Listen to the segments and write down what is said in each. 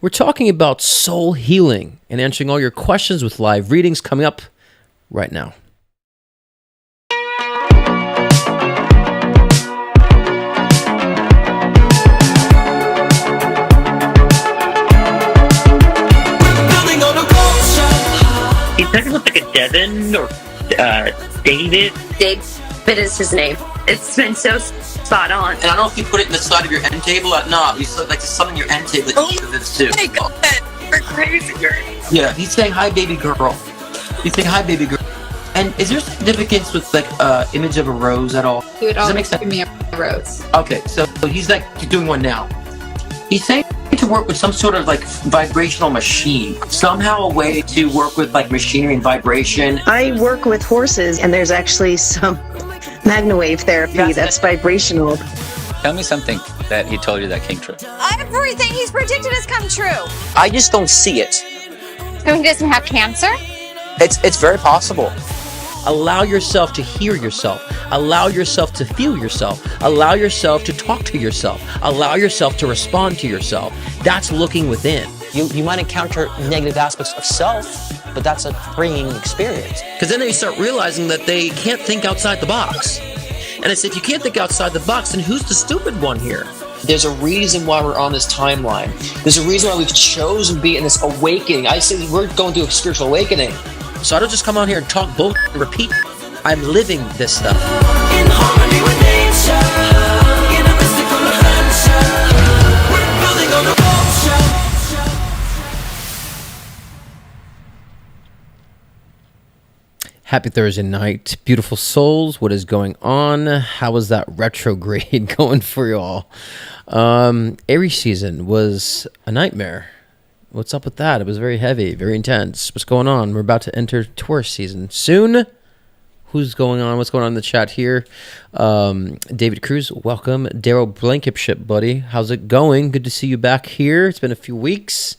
We're talking about soul healing and answering all your questions with live readings coming up right now. He said it looked like a Devin or David. David is his name. It's been so spot on. And I don't know if you put it in the side of your end table or not. You said like something in your end table that you this too. My God, we're crazy. Yeah, he's saying hi, baby girl. He's saying hi, baby girl. And is there significance with like image of a rose at all? He would Does that make always sense? give me a rose. Okay, so he's like doing one now. He's saying to work with some sort of like vibrational machine. Somehow a way to work with like machinery and vibration. I work with horses, and there's actually some magnawave therapy that's vibrational. Tell me something that he told you that came true. Everything he's predicted has come true. I just don't see it. So he doesn't have cancer? It's very possible. Allow yourself to hear yourself. Allow yourself to feel yourself. Allow yourself to talk to yourself. Allow yourself to respond to yourself. That's looking within. You might encounter negative aspects of self, but that's a freeing experience. Because then they start realizing that they can't think outside the box. And I say, if you can't think outside the box, then who's the stupid one here? There's a reason why we're on this timeline. There's a reason why we've chosen to be in this awakening. I say we're going through a spiritual awakening. So I don't just come on here and talk bullshit and repeat. I'm living this stuff. In harmony with nature, in a mystical adventure, we're building on a culture. Happy Thursday night, beautiful souls. What is going on? How is that retrograde going for you all? Aries season was a nightmare. What's up with that? It was very heavy, very intense. What's going on? We're about to enter Taurus season soon. Who's going on? What's going on in the chat here? David Cruz, welcome. Daryl Blankenship, buddy. How's it going? Good to see you back here. It's been a few weeks.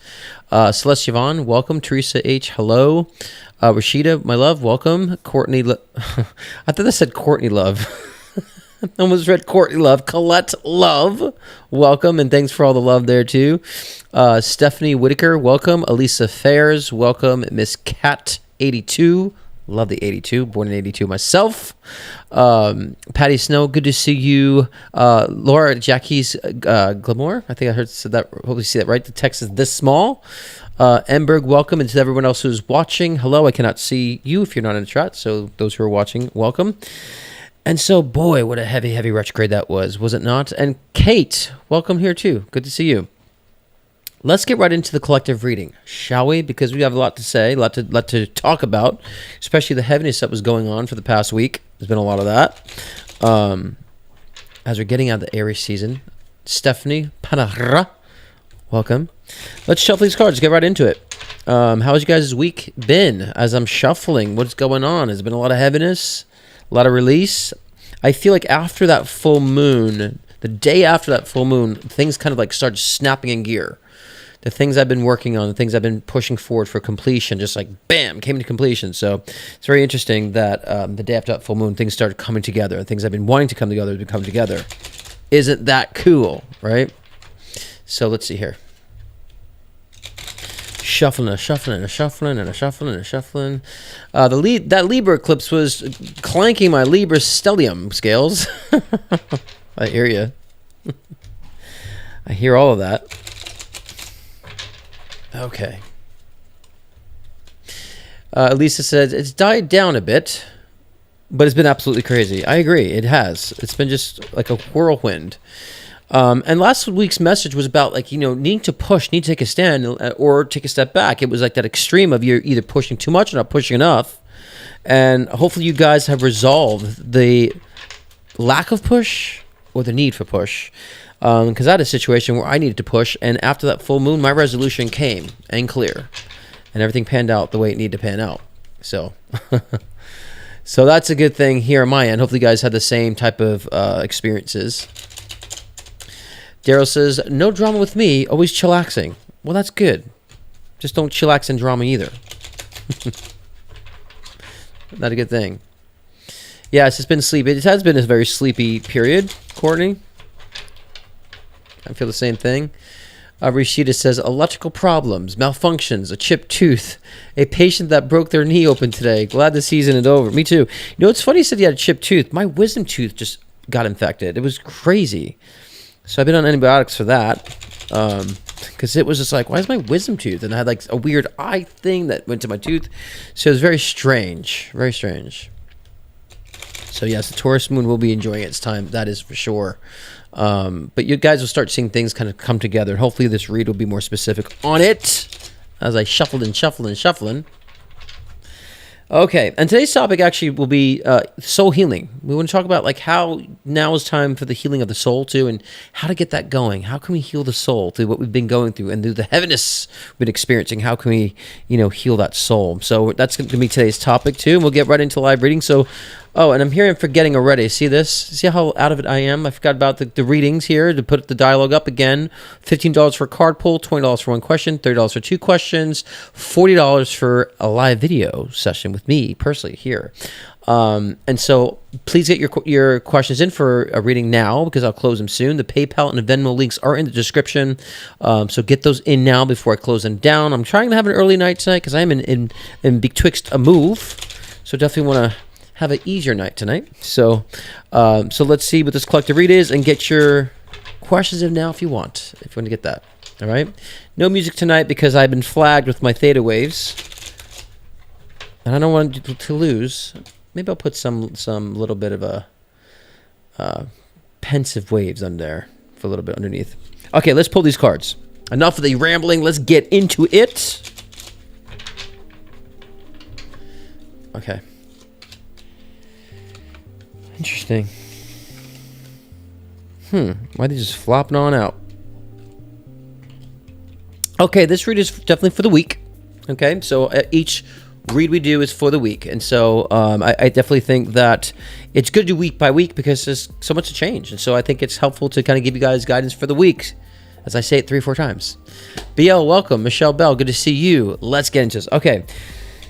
Celeste Yvonne, welcome. Teresa H, hello. Rashida, my love, welcome. Courtney, I thought I said Courtney Love. I almost read Courtney Love. Colette Love, welcome, and thanks for all the love there too. Stephanie Whitaker, welcome. Elisa Fairs, welcome. Miss Cat 82, love the 82, born in 82 myself. Patty Snow, good to see you. Laura Jackie's Glamour, I think I said that. Hopefully, see that right. The text is this small. Emberg, welcome, and to everyone else who's watching, hello. I cannot see you if you're not in the chat, so those who are watching, welcome. And so, boy, what a heavy, heavy retrograde that was it not? And Kate, welcome here too. Good to see you. Let's get right into the collective reading, shall we? Because we have a lot to say, a lot to talk about, especially the heaviness that was going on for the past week. There's been a lot of that. As we're getting out of the Aries season, Stephanie Panahra, welcome. Let's shuffle these cards. Get right into it. How has you guys' week been? As I'm shuffling, what's going on? Has there been a lot of heaviness? A lot of release. I feel like after that full moon, the day after that full moon, things kind of like started snapping in gear. The things I've been working on, the things I've been pushing forward for completion, just like bam, came to completion. So it's very interesting that the day after that full moon, things started coming together. Things I've been wanting to come together to come together. Isn't that cool, right? So let's see here. Shuffling and a shuffling and a shuffling and a shuffling and a shuffling. That Libra eclipse was clanking my Libra stellium scales. I hear you. I hear all of that. Okay. Lisa says it's died down a bit, but it's been absolutely crazy. I agree. It has. It's been just like a whirlwind. And last week's message was about like, needing to push, need to take a stand or take a step back. It was like that extreme of you're either pushing too much or not pushing enough. And hopefully you guys have resolved the lack of push or the need for push. Because I had a situation where I needed to push, and after that full moon, my resolution came and clear, and everything panned out the way it needed to pan out. So, so that's a good thing here on my end. Hopefully, you guys had the same type of experiences. Daryl says, "No drama with me. Always chillaxing." Well, that's good. Just don't chillax in drama either. Not a good thing. Yes, it's been sleepy. It has been a very sleepy period, Courtney. I feel the same thing. Rashida says, electrical problems, malfunctions, a chipped tooth, a patient that broke their knee open today. Glad the season is over. Me too. You know, it's funny you said you had a chipped tooth. My wisdom tooth just got infected. It was crazy. So I've been on antibiotics for that. Because it was just like, why is my wisdom tooth? And I had like a weird eye thing that went to my tooth. So it was very strange. Very strange. So yes, the Taurus moon will be enjoying its time. That is for sure. But you guys will start seeing things kind of come together. Hopefully this read will be more specific on it as I shuffling. Okay, and today's topic actually will be soul healing. We want to talk about like how now is time for the healing of the soul too, and how to get that going. How can we heal the soul through what we've been going through and through the heaviness we've been experiencing? How can we, heal that soul? So that's going to be today's topic too, and we'll get right into live reading. So, and I'm here and forgetting already. See this? See how out of it I am? I forgot about the readings here to put the dialogue up again. $15 for a card pull, $20 for one question, $30 for two questions, $40 for a live video session with me personally here. And so please get your questions in for a reading now because I'll close them soon. The PayPal and the Venmo links are in the description. So get those in now before I close them down. I'm trying to have an early night tonight because I am in betwixt a move. So definitely want to have an easier night tonight. So let's see what this collective read is and get your questions in now if you want to get that. All right. No music tonight because I've been flagged with my theta waves. And I don't want to lose. Maybe I'll put some little bit of a pensive waves on there for a little bit underneath. Okay, let's pull these cards. Enough of the rambling. Let's get into it. Okay. Interesting. Why are they just flopping on out? Okay, this read is definitely for the week. Okay, so each read we do is for the week, and so I definitely think that it's good to do week by week because there's so much to change, and so I think it's helpful to kind of give you guys guidance for the week, as I say it 3 or 4 times. BL, welcome. Michelle Bell, good to see you. Let's get into this. Okay.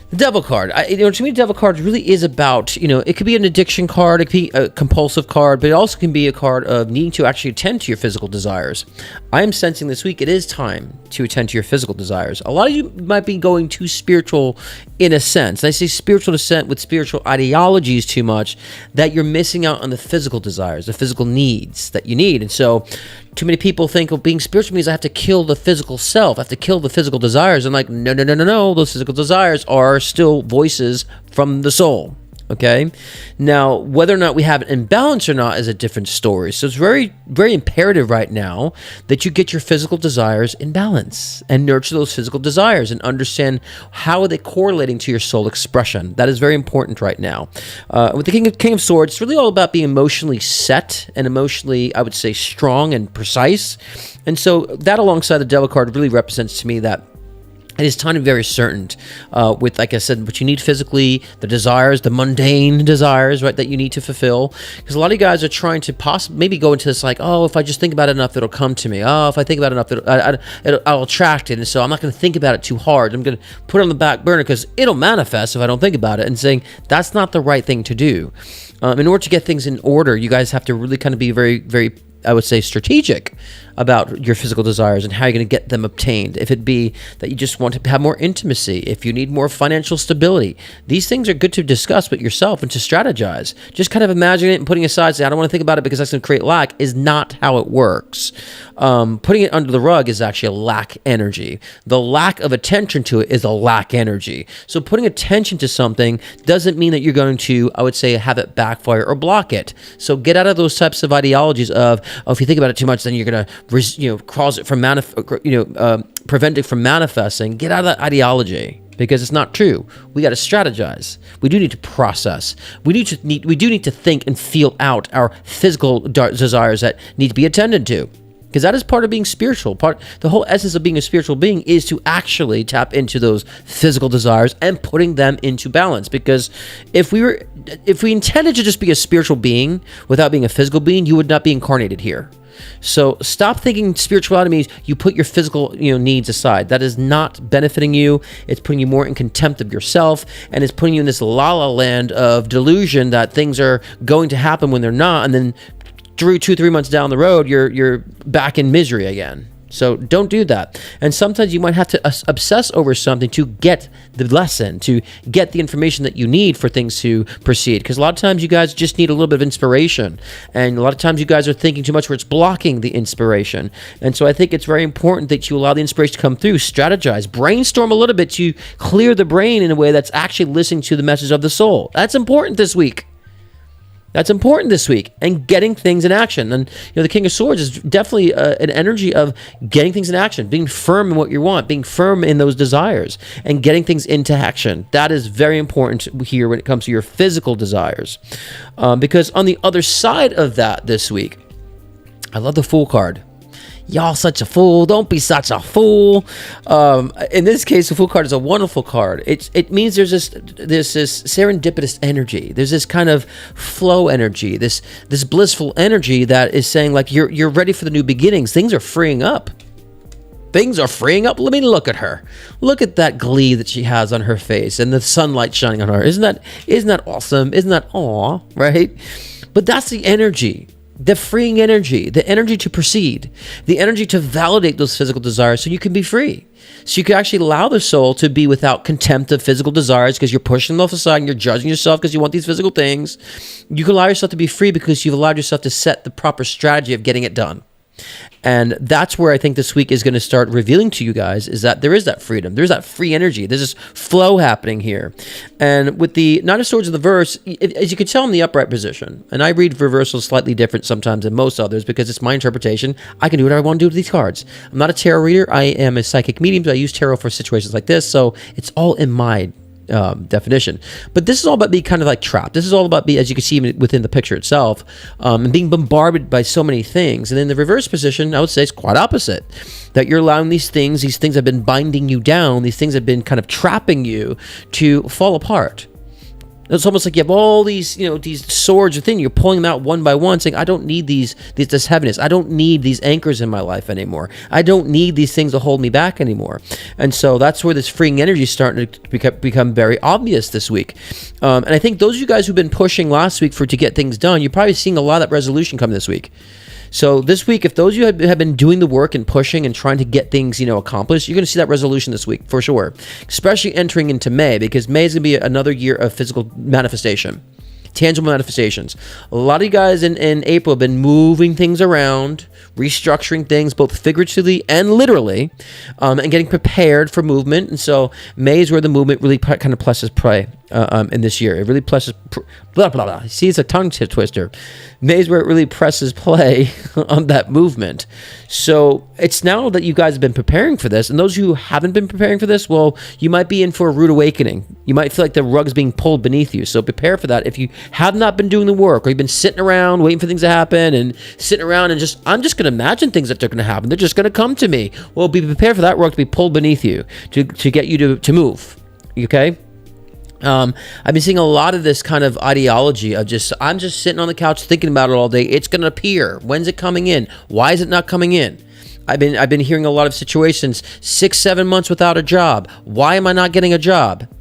The Devil card. To me, Devil card really is about, it could be an addiction card, it could be a compulsive card, but it also can be a card of needing to actually attend to your physical desires. I am sensing this week it is time to attend to your physical desires. A lot of you might be going too spiritual in a sense. And I say spiritual descent with spiritual ideologies too much that you're missing out on the physical desires, the physical needs that you need. And so too many people think being spiritual means I have to kill the physical self. I have to kill the physical desires. I'm like, no. Those physical desires are still voices from the soul. Okay. Now, whether or not we have an imbalance or not is a different story. So it's very, very imperative right now that you get your physical desires in balance and nurture those physical desires and understand how are they correlating to your soul expression. That is very important right now. With the King of Swords, it's really all about being emotionally set and emotionally, I would say, strong and precise. And so that alongside the Devil card really represents to me that it is time to be very certain with, like I said, what you need physically, the desires, the mundane desires, right, that you need to fulfill. Because a lot of you guys are trying to maybe go into this like, if I just think about it enough, it'll come to me. If I think about it enough, I'll attract it. And so I'm not going to think about it too hard. I'm going to put it on the back burner because it'll manifest if I don't think about it. And saying that's not the right thing to do. In order to get things in order, you guys have to really kind of be very, very, I would say, strategic about your physical desires and how you're going to get them obtained. If it be that you just want to have more intimacy, if you need more financial stability, these things are good to discuss with yourself and to strategize. Just kind of imagining it and putting aside, say, I don't want to think about it because that's going to create lack, is not how it works. Putting it under the rug is actually a lack energy. The lack of attention to it is a lack energy. So putting attention to something doesn't mean that you're going to, I would say, have it backfire or block it. So get out of those types of ideologies of, if you think about it too much, then you're going to cause it from prevent it from manifesting. Get out of that ideology because it's not true. We got to strategize. We do need to process. We do need to think and feel out our physical desires that need to be attended to. Because that is part of being spiritual. The whole essence of being a spiritual being is to actually tap into those physical desires and putting them into balance. Because if we intended to just be a spiritual being without being a physical being, you would not be incarnated here. So stop thinking spirituality means you put your physical needs aside. That is not benefiting you. It's putting you more in contempt of yourself, and it's putting you in this la-la land of delusion that things are going to happen when they're not, and then 2-3 months down the road, you're back in misery again. So don't do that. And sometimes you might have to obsess over something to get the lesson, to get the information that you need for things to proceed. Because a lot of times you guys just need a little bit of inspiration. And a lot of times you guys are thinking too much where it's blocking the inspiration. And so I think it's very important that you allow the inspiration to come through, strategize, brainstorm a little bit to clear the brain in a way that's actually listening to the message of the soul. That's important this week. That's important this week, and getting things in action. And the King of Swords is definitely an energy of getting things in action, being firm in what you want, being firm in those desires, and getting things into action. That is very important here when it comes to your physical desires. Because on the other side of that this week, I love the Fool card. Y'all such a fool. Don't be such a fool. In this case, the Fool card is a wonderful card. It means there's this serendipitous energy. There's this kind of flow energy, this blissful energy that is saying like you're ready for the new beginnings. Things are freeing up. Things are freeing up. Let me look at her. Look at that glee that she has on her face and the sunlight shining on her. Isn't that awesome? Isn't that awe, right? But that's the energy. The freeing energy, the energy to proceed, the energy to validate those physical desires so you can be free. So you can actually allow the soul to be without contempt of physical desires because you're pushing them off aside and you're judging yourself because you want these physical things. You can allow yourself to be free because you've allowed yourself to set the proper strategy of getting it done. And that's where I think this week is going to start revealing to you guys is that there is that freedom. There's that free energy. There's this flow happening here. And with the Knight of Swords in the verse, as you can tell in the upright position, and I read reversals slightly different sometimes than most others because it's my interpretation. I can do whatever I want to do with these cards. I'm not a tarot reader. I am a psychic medium, but I use tarot for situations like this. So it's all in my definition. But this is all about being kind of like trapped. This is all about being, as you can see within the picture itself, and being bombarded by so many things. And in the reverse position, I would say it's quite opposite. That you're allowing these things have been binding you down, these things have been kind of trapping you to fall apart. It's almost like you have all these, these swords within you. You're pulling them out one by one, saying, I don't need this heaviness. I don't need these anchors in my life anymore. I don't need these things to hold me back anymore. And so that's where this freeing energy is starting to become very obvious this week. And I think those of you guys who've been pushing last week to get things done, you're probably seeing a lot of that resolution come this week. So this week, if those of you have been doing the work and pushing and trying to get things, accomplished, you're going to see that resolution this week for sure, especially entering into May, because May is going to be another year of physical manifestation, tangible manifestations. A lot of you guys in April have been moving things around, restructuring things both figuratively and literally, and getting prepared for movement. And so May is where the movement really kind of presses play in this year. It really presses blah blah blah. See, it's a tongue twister. May is where it really presses play on that movement. So it's now that you guys have been preparing for this, and those who haven't been preparing for this, well, you might be in for a rude awakening. You might feel like the rug's being pulled beneath you. So prepare for that. If you have not been doing the work, or you've been sitting around waiting for things to happen, and sitting around and I'm just going to imagine things that they're going to happen. They're just going to come to me. Well, be prepared for that rug to be pulled beneath you to get you to move. Okay? I've been seeing a lot of this kind of ideology of I'm just sitting on the couch thinking about it all day. It's going to appear. When's it coming in? Why is it not coming in? I've been hearing a lot of situations, 6-7 months without a job. Why am I not getting a job?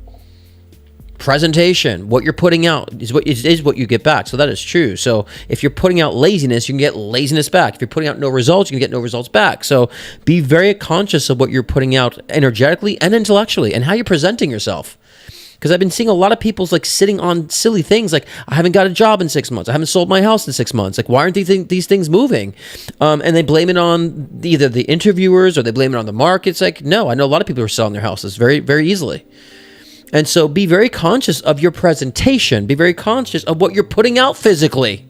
Presentation, what you're putting out is what you get back. So that is true. So if you're putting out laziness, you can get laziness back. If you're putting out no results, you can get no results back. So be very conscious of what you're putting out energetically and intellectually and how you're presenting yourself. Because I've been seeing a lot of people's sitting on silly things like, I haven't got a job in 6 months. I haven't sold my house in 6 months. Why aren't these things moving? And they blame it on either the interviewers or they blame it on the market. It's no, I know a lot of people are selling their houses very, very easily. And so be very conscious of your presentation. Be very conscious of what you're putting out physically.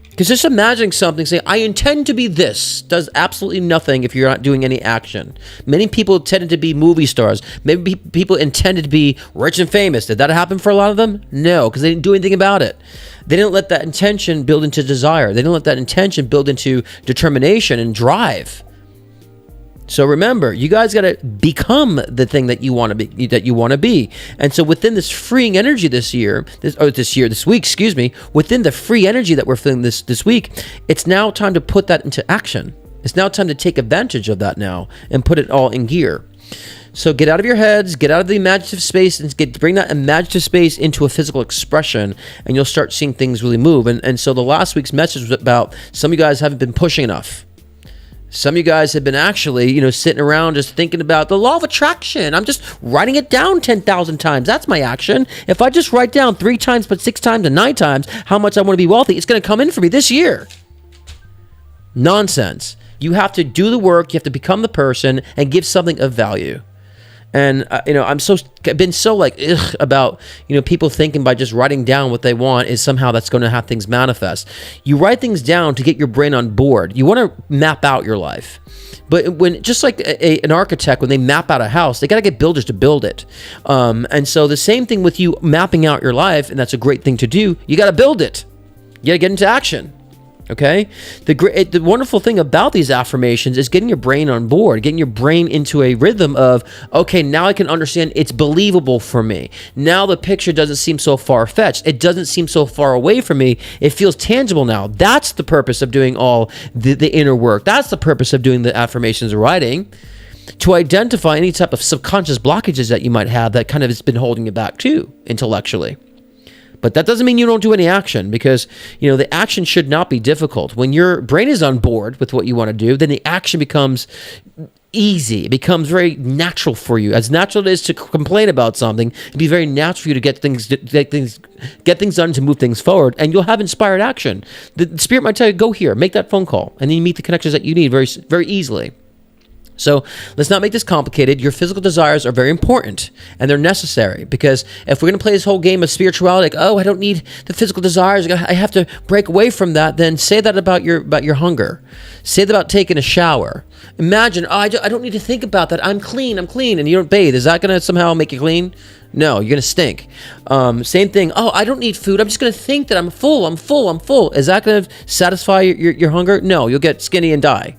Because just imagining something, saying, I intend to be this, does absolutely nothing if you're not doing any action. Many people tended to be movie stars. Maybe people intended to be rich and famous. Did that happen for a lot of them? No, because they didn't do anything about it. They didn't let that intention build into desire. They didn't let that intention build into determination and drive. So remember, you guys got to become the thing that you want to be. And so within this freeing energy this week, within the free energy that we're feeling this week, it's now time to put that into action. It's now time to take advantage of that now and put it all in gear. So get out of your heads, get out of the imaginative space, and bring that imaginative space into a physical expression, and you'll start seeing things really move. And so the last week's message was about some of you guys haven't been pushing enough. Some of you guys have been actually, sitting around just thinking about the law of attraction. I'm just writing it down 10,000 times. That's my action. If I just write down 3 times, but 6 times and 9 times how much I want to be wealthy, it's going to come in for me this year. Nonsense. You have to do the work. You have to become the person and give something of value. And I've been so like about people thinking by just writing down what they want is somehow that's going to have things manifest. You write things down to get your brain on board. You want to map out your life, but when just like an architect, when they map out a house, they got to get builders to build it. And so the same thing with you mapping out your life, and that's a great thing to do. You got to build it. You got to get into action. Okay, the wonderful thing about these affirmations is getting your brain on board, getting your brain into a rhythm of, okay, now I can understand it's believable for me. Now the picture doesn't seem so far-fetched. It doesn't seem so far away from me. It feels tangible now. That's the purpose of doing all the inner work. That's the purpose of doing the affirmations writing, to identify any type of subconscious blockages that you might have that kind of has been holding you back too, intellectually. But that doesn't mean you don't do any action, because, the action should not be difficult. When your brain is on board with what you want to do, then the action becomes easy. It becomes very natural for you. As natural it is to complain about something, it'd be very natural for you to get things done, to move things forward, and you'll have inspired action. The spirit might tell you, go here, make that phone call, and then you meet the connections that you need very, very easily. So let's not make this complicated. Your physical desires are very important, and they're necessary, because if we're going to play this whole game of spirituality, like, oh, I don't need the physical desires, I have to break away from that, then say that about your hunger. Say that about taking a shower. Imagine, I don't need to think about that. I'm clean, and you don't bathe. Is that going to somehow make you clean? No, you're going to stink. Same thing. Oh, I don't need food. I'm just going to think that I'm full. Is that going to satisfy your hunger? No, you'll get skinny and die.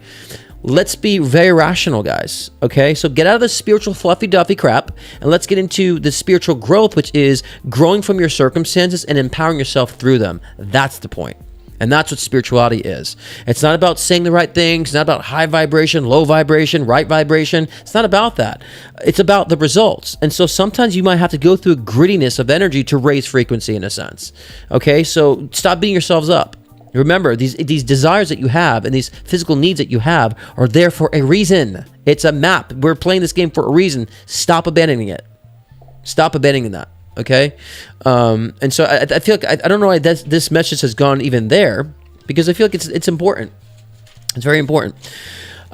Let's be very rational, guys. Okay, so get out of the spiritual fluffy duffy crap, and let's get into the spiritual growth, which is growing from your circumstances and empowering yourself through them. That's the point. And that's what spirituality is. It's not about saying the right things. It's not about high vibration, low vibration, right vibration. It's not about that. It's about the results. And so sometimes you might have to go through a grittiness of energy to raise frequency, in a sense. Okay, so stop beating yourselves up. Remember, these desires that you have and these physical needs that you have are there for a reason. It's a map. We're playing this game for a reason. Stop abandoning it. Stop abandoning that. Okay? And so I feel like, I don't know why this message has gone even there, because I feel like it's important. It's very important.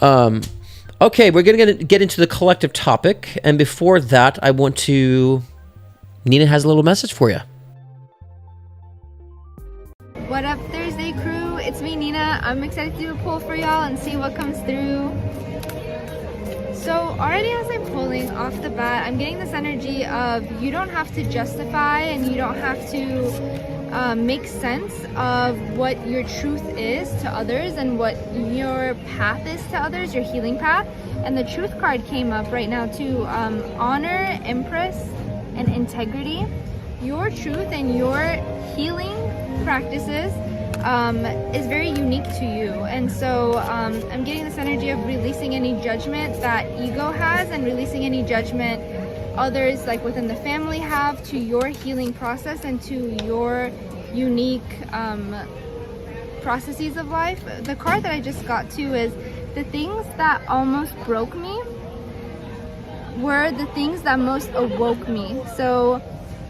Okay, we're going to get into the collective topic. And before that, Nina has a little message for you. What up, Thursday crew? It's me, Nina. I'm excited to do a poll for y'all and see what comes through. So already as I'm pulling off the bat, I'm getting this energy of you don't have to justify and you don't have to make sense of what your truth is to others and what your path is to others, your healing path. And the truth card came up right now too. Honor, Empress, and integrity. Your truth and your healing practices is very unique to you, and so I'm getting this energy of releasing any judgment that ego has and releasing any judgment others like within the family have to your healing process and to your unique processes of life. The card that I just got to is the things that almost broke me were the things that most awoke me. So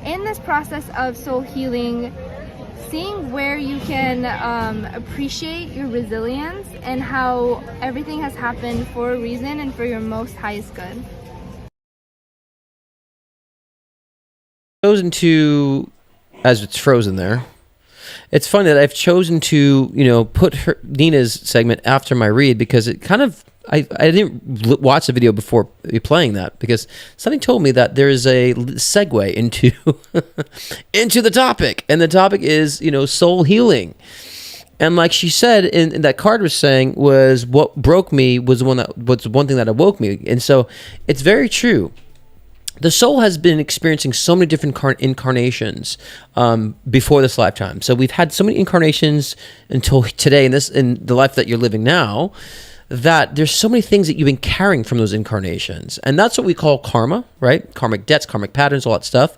in this process of soul healing, seeing where you can appreciate your resilience and how everything has happened for a reason and for your most highest good. Chosen to, as it's frozen there, it's funny that I've chosen to, put Nina's segment after my read, because it kind of, I didn't watch the video before playing that, because something told me that there is a segue into into the topic, and the topic is soul healing. And like she said, in that card was saying, was what broke me was one thing that awoke me. And so it's very true. The soul has been experiencing so many different incarnations before this lifetime. So we've had so many incarnations until today in the life that you're living now, that there's so many things that you've been carrying from those incarnations. And that's what we call karma, right? Karmic debts, karmic patterns, all that stuff.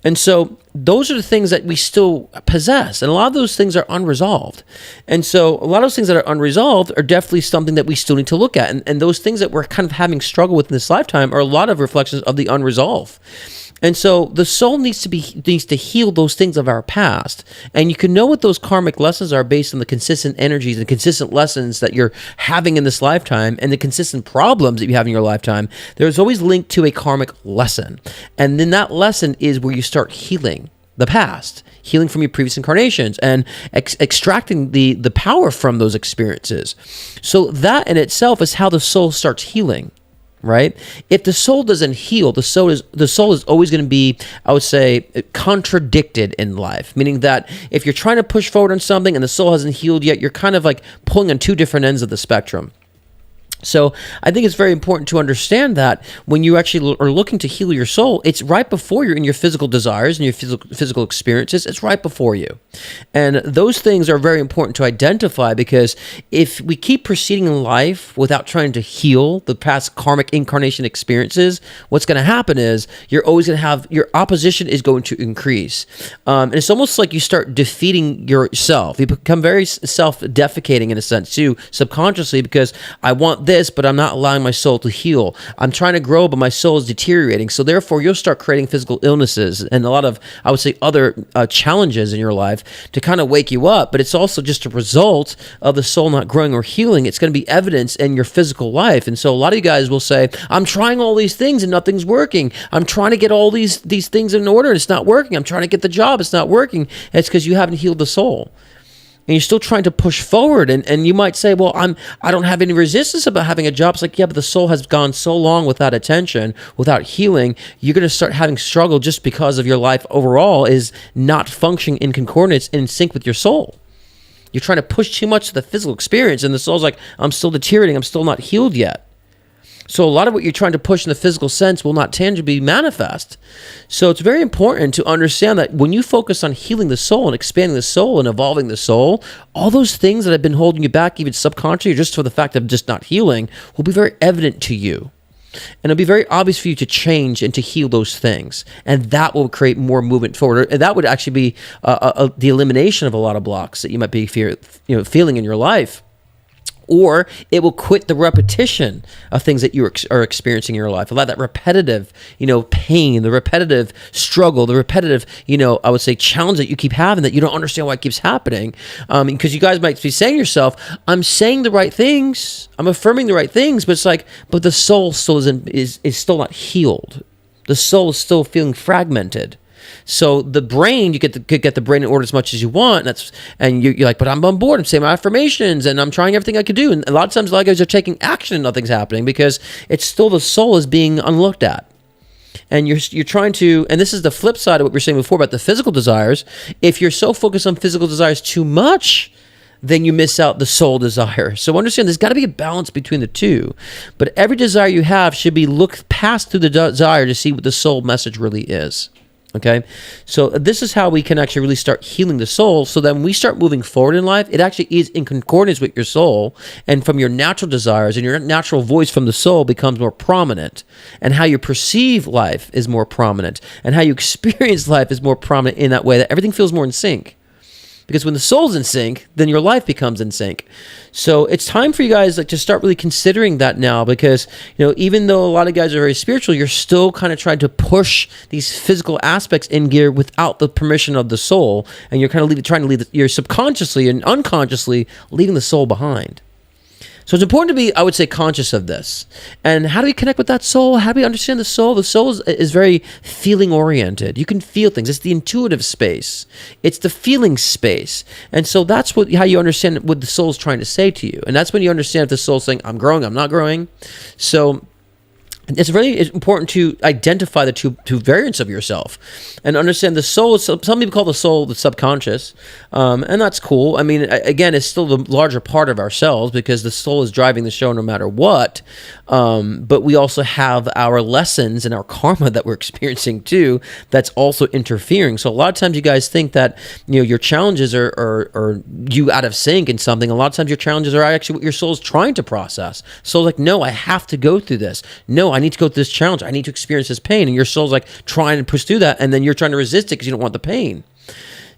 And so those are the things that we still possess. And a lot of those things are unresolved. And so a lot of those things that are unresolved are definitely something that we still need to look at. And those things that we're kind of having struggle with in this lifetime are a lot of reflections of the unresolved. And so the soul needs to heal those things of our past. And you can know what those karmic lessons are based on the consistent energies and consistent lessons that you're having in this lifetime and the consistent problems that you have in your lifetime. There's always linked to a karmic lesson. And then that lesson is where you start healing the past, healing from your previous incarnations and extracting the power from those experiences. So that in itself is how the soul starts healing. Right? If the soul doesn't heal, the soul is always going to be, I would say, contradicted in life. Meaning that if you're trying to push forward on something and the soul hasn't healed yet, you're kind of like pulling on two different ends of the spectrum. So I think it's very important to understand that when you actually are looking to heal your soul, it's right before you're in your physical desires and your physical experiences. It's right before you. And those things are very important to identify, because if we keep proceeding in life without trying to heal the past karmic incarnation experiences, what's going to happen is you're always going to have, your opposition is going to increase. And it's almost like you start defeating yourself. You become very self-defecating in a sense too, subconsciously, because I want this, but I'm not allowing my soul to heal. I'm trying to grow, but my soul is deteriorating. So therefore, you'll start creating physical illnesses and a lot of, I would say, other challenges in your life to kind of wake you up. But it's also just a result of the soul not growing or healing. It's going to be evidence in your physical life. And so a lot of you guys will say, I'm trying all these things and nothing's working. I'm trying to get all these things in order and it's not working. I'm trying to get the job. It's not working. And it's because you haven't healed the soul. And you're still trying to push forward, and you might say, well, I don't have any resistance about having a job. It's like, yeah, but the soul has gone so long without attention, without healing, you're going to start having struggle just because of your life overall is not functioning in concordance, in sync with your soul. You're trying to push too much to the physical experience, and the soul's like, I'm still deteriorating, I'm still not healed yet. So a lot of what you're trying to push in the physical sense will not tangibly manifest. So it's very important to understand that when you focus on healing the soul and expanding the soul and evolving the soul, all those things that have been holding you back, even subconsciously, just for the fact of just not healing, will be very evident to you. And it'll be very obvious for you to change and to heal those things. And that will create more movement forward. And that would actually be the elimination of a lot of blocks that you might be feeling in your life. Or it will quit the repetition of things that you are experiencing in your life. A lot of that repetitive, pain, the repetitive struggle, the repetitive, I would say challenge that you keep having that you don't understand why it keeps happening. Because you guys might be saying to yourself, I'm saying the right things, I'm affirming the right things, but it's like, but the soul still is still not healed. The soul is still feeling fragmented. So the brain, you could get the brain in order as much as you want, and you're like, but I'm on board, I'm saying my affirmations, and I'm trying everything I could do. And a lot of times, a lot of guys are taking action and nothing's happening because it's still the soul is being unlooked at. And you're trying to, and this is the flip side of what we were saying before about the physical desires. If you're so focused on physical desires too much, then you miss out the soul desire. So understand there's got to be a balance between the two. But every desire you have should be looked past through the desire to see what the soul message really is. Okay, so this is how we can actually really start healing the soul, so that when we start moving forward in life, it actually is in concordance with your soul, and from your natural desires, and your natural voice from the soul becomes more prominent, and how you perceive life is more prominent, and how you experience life is more prominent in that way, that everything feels more in sync. Because when the soul's in sync, then your life becomes in sync. So it's time for you guys to start really considering that now, because even though a lot of guys are very spiritual, you're still kind of trying to push these physical aspects in gear without the permission of the soul, and you're kind of trying to leave you're subconsciously and unconsciously leaving the soul behind. So it's important to be, I would say, conscious of this. And how do we connect with that soul? How do we understand the soul? The soul is very feeling oriented. You can feel things. It's the intuitive space. It's the feeling space. And so that's how you understand what the soul is trying to say to you. And that's when you understand if the soul's saying, I'm growing, I'm not growing. So it's really important to identify the two variants of yourself and understand the soul. Some people call the soul the subconscious, and that's cool. I mean, again, it's still the larger part of ourselves because the soul is driving the show no matter what. But we also have our lessons and our karma that we're experiencing too that's also interfering. So a lot of times you guys think that your challenges are you out of sync in something. A lot of times your challenges are actually what your soul is trying to process. So like, no, I have to go through this. No, no, I need to go through this challenge. I need to experience this pain. And your soul's like trying to push through that. And then you're trying to resist it because you don't want the pain.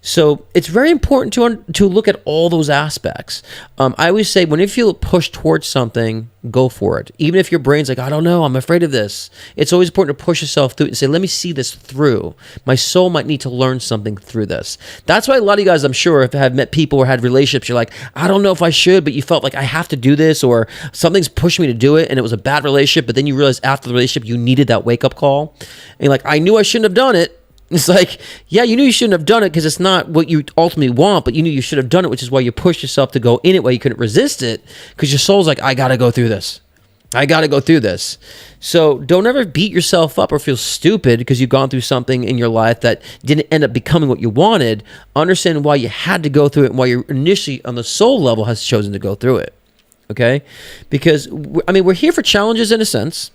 So it's very important to look at all those aspects. I always say when you feel pushed towards something, go for it. Even if your brain's like, I don't know, I'm afraid of this. It's always important to push yourself through it and say, let me see this through. My soul might need to learn something through this. That's why a lot of you guys, I'm sure, have met people or had relationships, you're like, I don't know if I should, but you felt like I have to do this, or something's pushing me to do it, and it was a bad relationship, but then you realize after the relationship you needed that wake-up call. And you're like, I knew I shouldn't have done it. It's like, yeah, you knew you shouldn't have done it because it's not what you ultimately want, but you knew you should have done it, which is why you pushed yourself to go in it while you couldn't resist it, because your soul's like, I got to go through this. I got to go through this. So don't ever beat yourself up or feel stupid because you've gone through something in your life that didn't end up becoming what you wanted. Understand why you had to go through it and why you initially on the soul level has chosen to go through it. Okay? Because, I mean, we're here for challenges in a sense,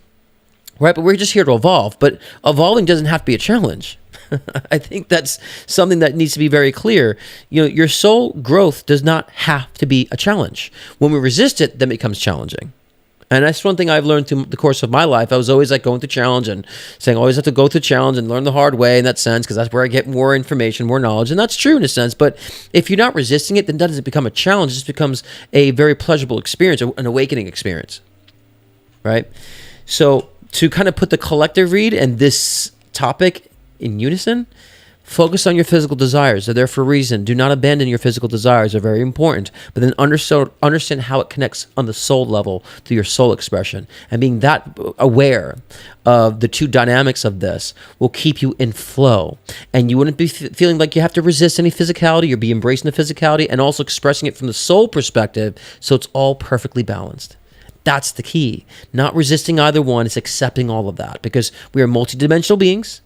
right? But we're just here to evolve. But evolving doesn't have to be a challenge. I think that's something that needs to be very clear. You know, your soul growth does not have to be a challenge. When we resist it, then it becomes challenging. And that's one thing I've learned through the course of my life. I was always like going through challenge and saying, I always have to go through challenge and learn the hard way in that sense, because that's where I get more information, more knowledge. And that's true in a sense. But if you're not resisting it, then that doesn't become a challenge. It just becomes a very pleasurable experience, an awakening experience. Right? So to kind of put the collective read and this topic in unison, focus on your physical desires. They're there for a reason. Do not abandon your physical desires. They're very important. But then understand how it connects on the soul level to your soul expression. And being that aware of the two dynamics of this will keep you in flow. And you wouldn't be feeling like you have to resist any physicality. You'll be embracing the physicality and also expressing it from the soul perspective, so it's all perfectly balanced. That's the key. Not resisting either one, it's accepting all of that, because we are multidimensional beings.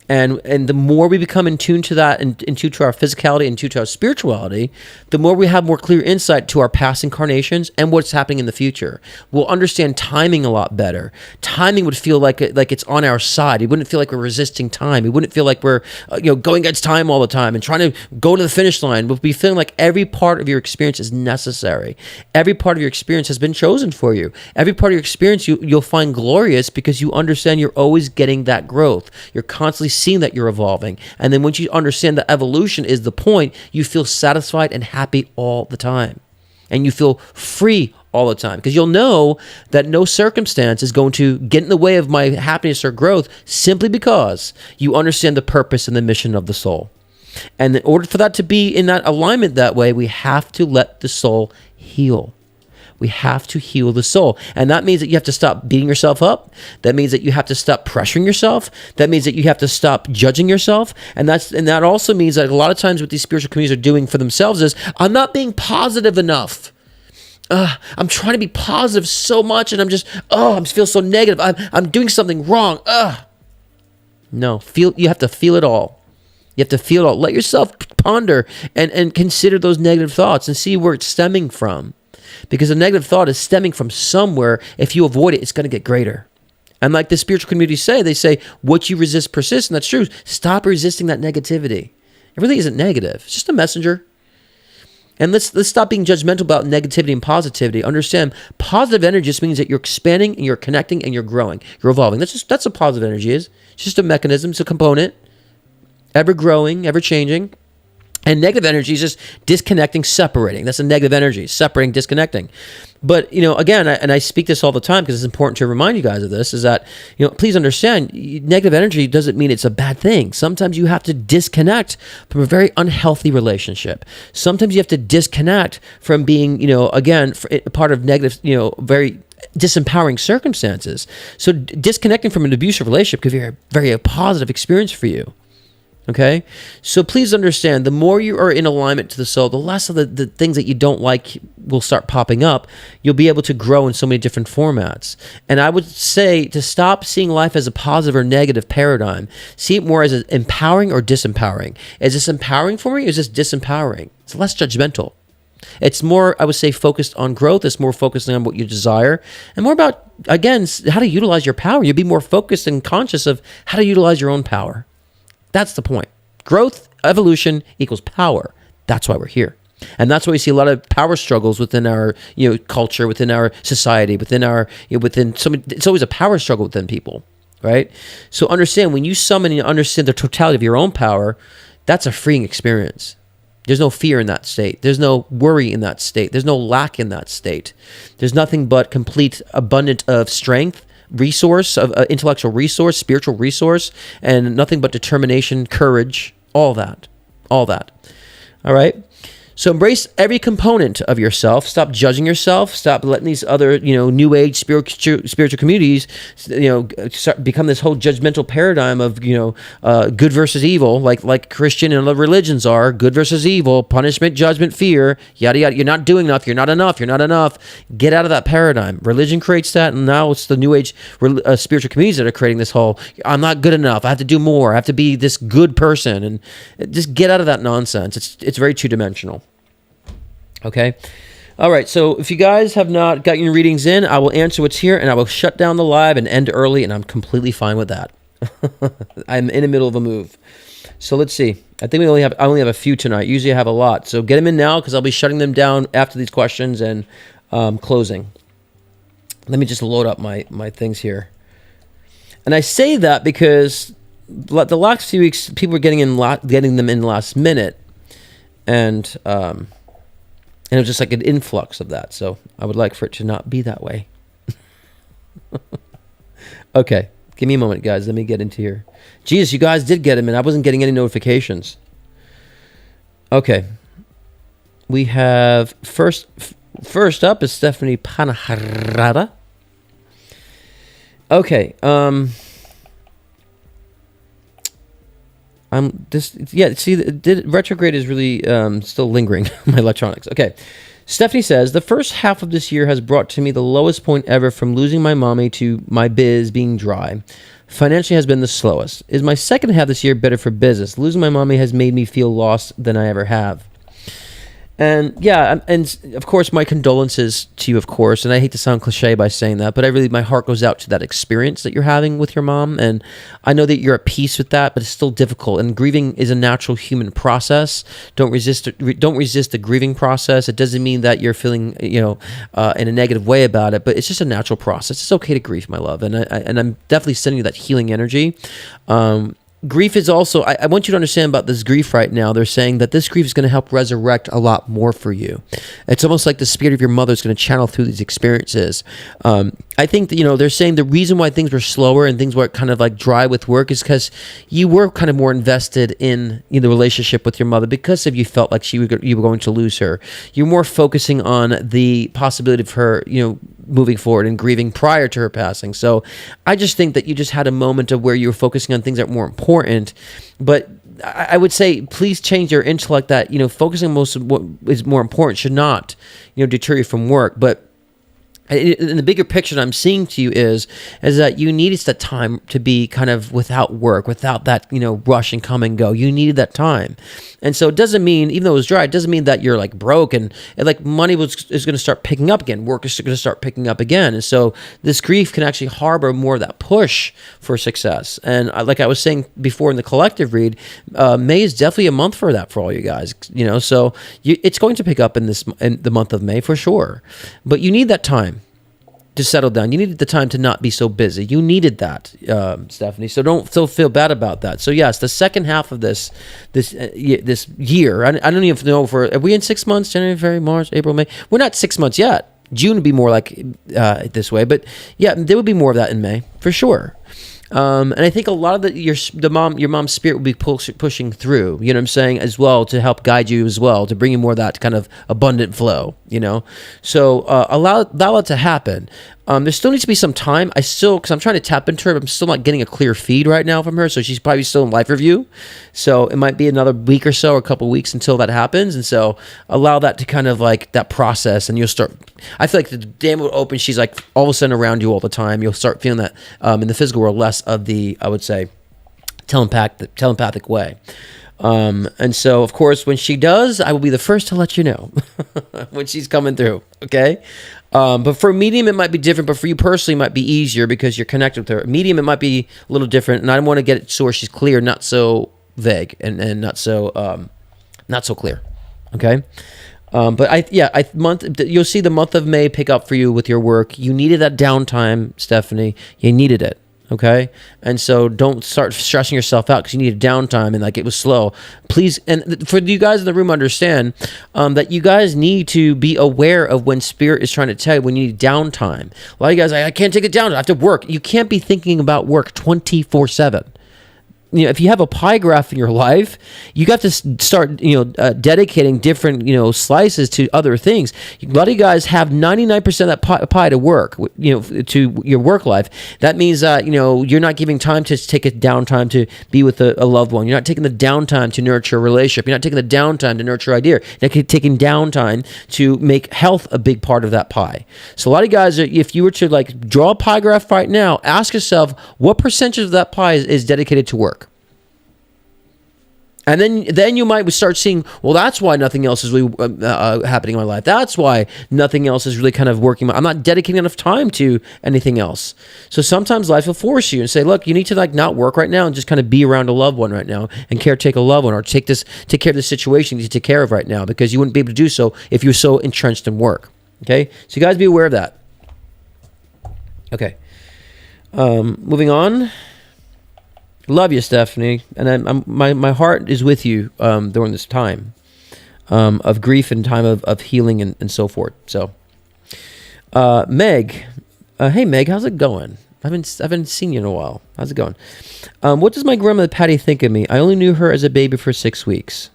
And the more we become in tune to that, in tune to our physicality, in tune to our spirituality, the more we have more clear insight to our past incarnations and what's happening in the future. We'll understand timing a lot better. Timing would feel like it's on our side. It wouldn't feel like we're resisting time. It wouldn't feel like we're going against time all the time and trying to go to the finish line. We'll be feeling like every part of your experience is necessary. Every part of your experience has been chosen for you. Every part of your experience you'll find glorious, because you understand you're always getting that growth. You're constantly seeing that you're evolving. And then once you understand that evolution is the point, you feel satisfied and happy all the time. And you feel free all the time, because you'll know that no circumstance is going to get in the way of my happiness or growth, simply because you understand the purpose and the mission of the soul. And in order for that to be in that alignment that way, we have to let the soul heal. We have to heal the soul. And that means that you have to stop beating yourself up. That means that you have to stop pressuring yourself. That means that you have to stop judging yourself. And that also means that a lot of times what these spiritual communities are doing for themselves is, I'm not being positive enough. I'm trying to be positive so much, and I'm just, I feel so negative. I'm doing something wrong. No, you have to feel it all. You have to feel it all. Let yourself ponder and consider those negative thoughts and see where it's stemming from. Because a negative thought is stemming from somewhere. If you avoid it, it's going to get greater. And like the spiritual community they say, what you resist persists, and that's true. Stop resisting that negativity. It really isn't negative. It's just a messenger. And let's stop being judgmental about negativity and positivity. Understand, positive energy just means that you're expanding and you're connecting and you're growing. You're evolving. That's what positive energy is. It's just a mechanism. It's a component. Ever growing, ever changing. And negative energy is just disconnecting, separating. That's a negative energy, separating, disconnecting. But, again, I speak this all the time because it's important to remind you guys of this, is that, please understand, negative energy doesn't mean it's a bad thing. Sometimes you have to disconnect from a very unhealthy relationship. Sometimes you have to disconnect from being, again, part of negative, very disempowering circumstances. So disconnecting from an abusive relationship could be a very positive experience for you. Okay, so please understand, the more you are in alignment to the soul, the less of the things that you don't like will start popping up. You'll be able to grow in so many different formats. And I would say to stop seeing life as a positive or negative paradigm. See it more as empowering or disempowering. Is this empowering for me, or is this disempowering? It's less judgmental. It's more, I would say, focused on growth. It's more focused on what you desire, and more about, again, how to utilize your power. You'll be more focused and conscious of how to utilize your own power. That's the point. Growth, evolution equals power. That's why we're here. And that's why we see a lot of power struggles within our, culture, within our society, within our, within some. It's always a power struggle within people, right? So understand, when you summon and understand the totality of your own power, that's a freeing experience. There's no fear in that state. There's no worry in that state. There's no lack in that state. There's nothing but complete abundance of strength, resource, of intellectual resource, spiritual resource, and nothing but determination, courage, all that. All right? So embrace every component of yourself. Stop judging yourself. Stop letting these other, new age spiritual communities, become this whole judgmental paradigm of, good versus evil, like Christian and other religions are. Good versus evil, punishment, judgment, fear, yada yada. You're not doing enough. You're not enough. You're not enough. Get out of that paradigm. Religion creates that, and now it's the new age spiritual communities that are creating this whole, I'm not good enough. I have to do more. I have to be this good person, and just get out of that nonsense. It's very two-dimensional. Okay. All right. So if you guys have not got your readings in, I will answer what's here, and I will shut down the live and end early, and I'm completely fine with that. I'm in the middle of a move. So let's see. I think I only have a few tonight. Usually I have a lot. So get them in now, because I'll be shutting them down after these questions and closing. Let me just load up my things here. And I say that because the last few weeks, people were getting them in last minute, and it was just like an influx of that. So I would like for it to not be that way. Okay. Give me a moment, guys. Let me get into here. Jesus, you guys did get them in. I wasn't getting any notifications. Okay. We have first up is Stephanie Panaharada. Okay. Retrograde is really still lingering my electronics. Okay. Stephanie says, the first half of this year has brought to me the lowest point ever, from losing my mommy to my biz being dry. Financially has been the slowest. Is my second half this year better for business? Losing my mommy has made me feel lost than I ever have. And yeah, and of course, my condolences to you, of course. And I hate to sound cliche by saying that, but my heart goes out to that experience that you're having with your mom. And I know that you're at peace with that, but it's still difficult. And grieving is a natural human process. Don't resist the grieving process. It doesn't mean that you're feeling, in a negative way about it, but it's just a natural process. It's okay to grieve, my love. And I'm definitely sending you that healing energy. Grief is also, I want you to understand about this grief right now. They're saying that this grief is going to help resurrect a lot more for you. It's almost like the spirit of your mother is going to channel through these experiences. I think that, they're saying the reason why things were slower and things were kind of like dry with work is because you were kind of more invested in the relationship with your mother, because you felt like you were going to lose her. You're more focusing on the possibility of her, moving forward and grieving prior to her passing. So I just think that you just had a moment of where you were focusing on things that are more important. But I would say, please change your intellect that, focusing on most of what is more important should not, deter you from work. But in the bigger picture that I'm seeing to you is that you needed that time to be kind of without work, without that, rush and come and go. You needed that time. And so it doesn't mean, even though it was dry, it doesn't mean that you're like broke and like money is going to start picking up again. Work is going to start picking up again. And so this grief can actually harbor more of that push for success. And like I was saying before in the collective read, May is definitely a month for that for all you guys, so it's going to pick up in the month of May for sure. But you need that time to settle down. You needed the time to not be so busy. You needed that, Stephanie. So don't feel bad about that. So yes, the second half of this year. I don't even know are we in 6 months? January, February, March, April, May. We're not 6 months yet. June would be more like this way, but yeah, there would be more of that in May for sure. And I think a lot of your mom's spirit will be pushing through, you know what I'm saying, as well, to help guide you as well, to bring you more of that kind of abundant flow, So allow it to happen. There still needs to be some time. Because I'm trying to tap into her, but I'm still not getting a clear feed right now from her. So she's probably still in life review. So it might be another week or so, or a couple of weeks until that happens. And so allow that to kind of like that process, and you'll start. I feel like the dam will open. She's like all of a sudden around you all the time. You'll start feeling that in the physical world, less of the, I would say, telepathic way. And so, of course, when she does, I will be the first to let you know when she's coming through, okay? But for medium, it might be different, but for you personally, it might be easier because you're connected with her. Medium, it might be a little different, and I want to get it so she's clear, not so vague, and not so clear, okay? But you'll see the month of May pick up for you with your work. You needed that downtime, Stephanie. You needed it. Okay. And so don't start stressing yourself out because you needed downtime and like it was slow. Please. And for you guys in the room, understand that you guys need to be aware of when spirit is trying to tell you when you need downtime. A lot of you guys, I can't take it down. I have to work. You can't be thinking about work 24/7. If you have a pie graph in your life, you got to start, dedicating different, slices to other things. A lot of you guys have 99% of that pie to work, to your work life. That means that, you're not giving time to take a downtime to be with a loved one. You're not taking the downtime to nurture a relationship. You're not taking the downtime to nurture an idea. You're not taking downtime to make health a big part of that pie. So a lot of you guys, if you were to draw a pie graph right now, ask yourself what percentage of that pie is dedicated to work. And then you might start seeing, well, that's why nothing else is really happening in my life. That's why nothing else is really kind of working. I'm not dedicating enough time to anything else. So sometimes life will force you and say, look, you need to not work right now and just kind of be around a loved one right now and caretake a loved one or take care of the situation you need to take care of right now because you wouldn't be able to do so if you're so entrenched in work. Okay? So you guys be aware of that. Okay. Moving on. Love you, Stephanie, and my heart is with you during this time of grief and time of healing and so forth. So, Meg, hey Meg, how's it going? I haven't seen you in a while. How's it going? What does my grandmother Patty think of me? I only knew her as a baby for 6 weeks.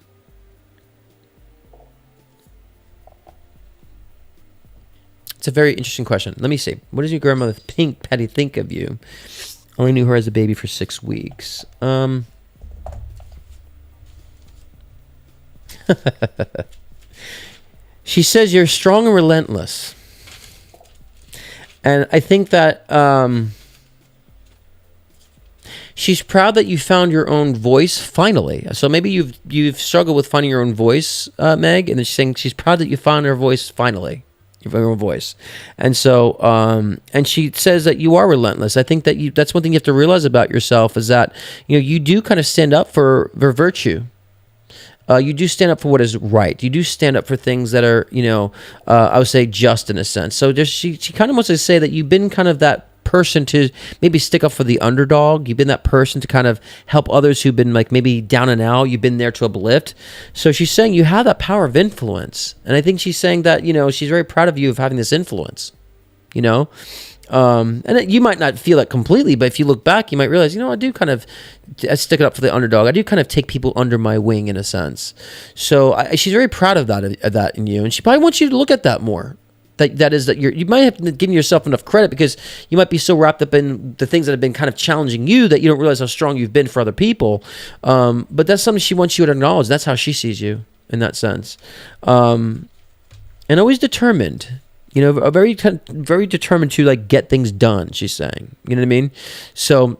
It's a very interesting question. Let me see. What does your grandmother Patty think of you? Only knew her as a baby for 6 weeks. She says you're strong and relentless. And I think that she's proud that you found your own voice finally. So maybe you've struggled with finding your own voice, Meg, and she's saying she's proud that you found her voice finally. Your own voice. And so and she says that you are relentless. I think that that's one thing you have to realize about yourself is that you do kind of stand up for virtue. You do stand up for what is right. You do stand up for things that are I would say just in a sense. So she kind of wants to say that you've been kind of that person to maybe stick up for the underdog. You've been that person to kind of help others who've been maybe down and out. You've been there to uplift. So she's saying you have that power of influence. And I think she's saying that, she's very proud of you of having this influence, and you might not feel it completely, but if you look back, you might realize, I do kind of stick it up for the underdog. I do kind of take people under my wing in a sense. So she's very proud of that in you. And she probably wants you to look at that more. That you might have to give yourself enough credit because you might be so wrapped up in the things that have been kind of challenging you that you don't realize how strong you've been for other people. But that's something she wants you to acknowledge. That's how she sees you in that sense. And always determined, very, very determined to get things done, she's saying, you know what I mean? So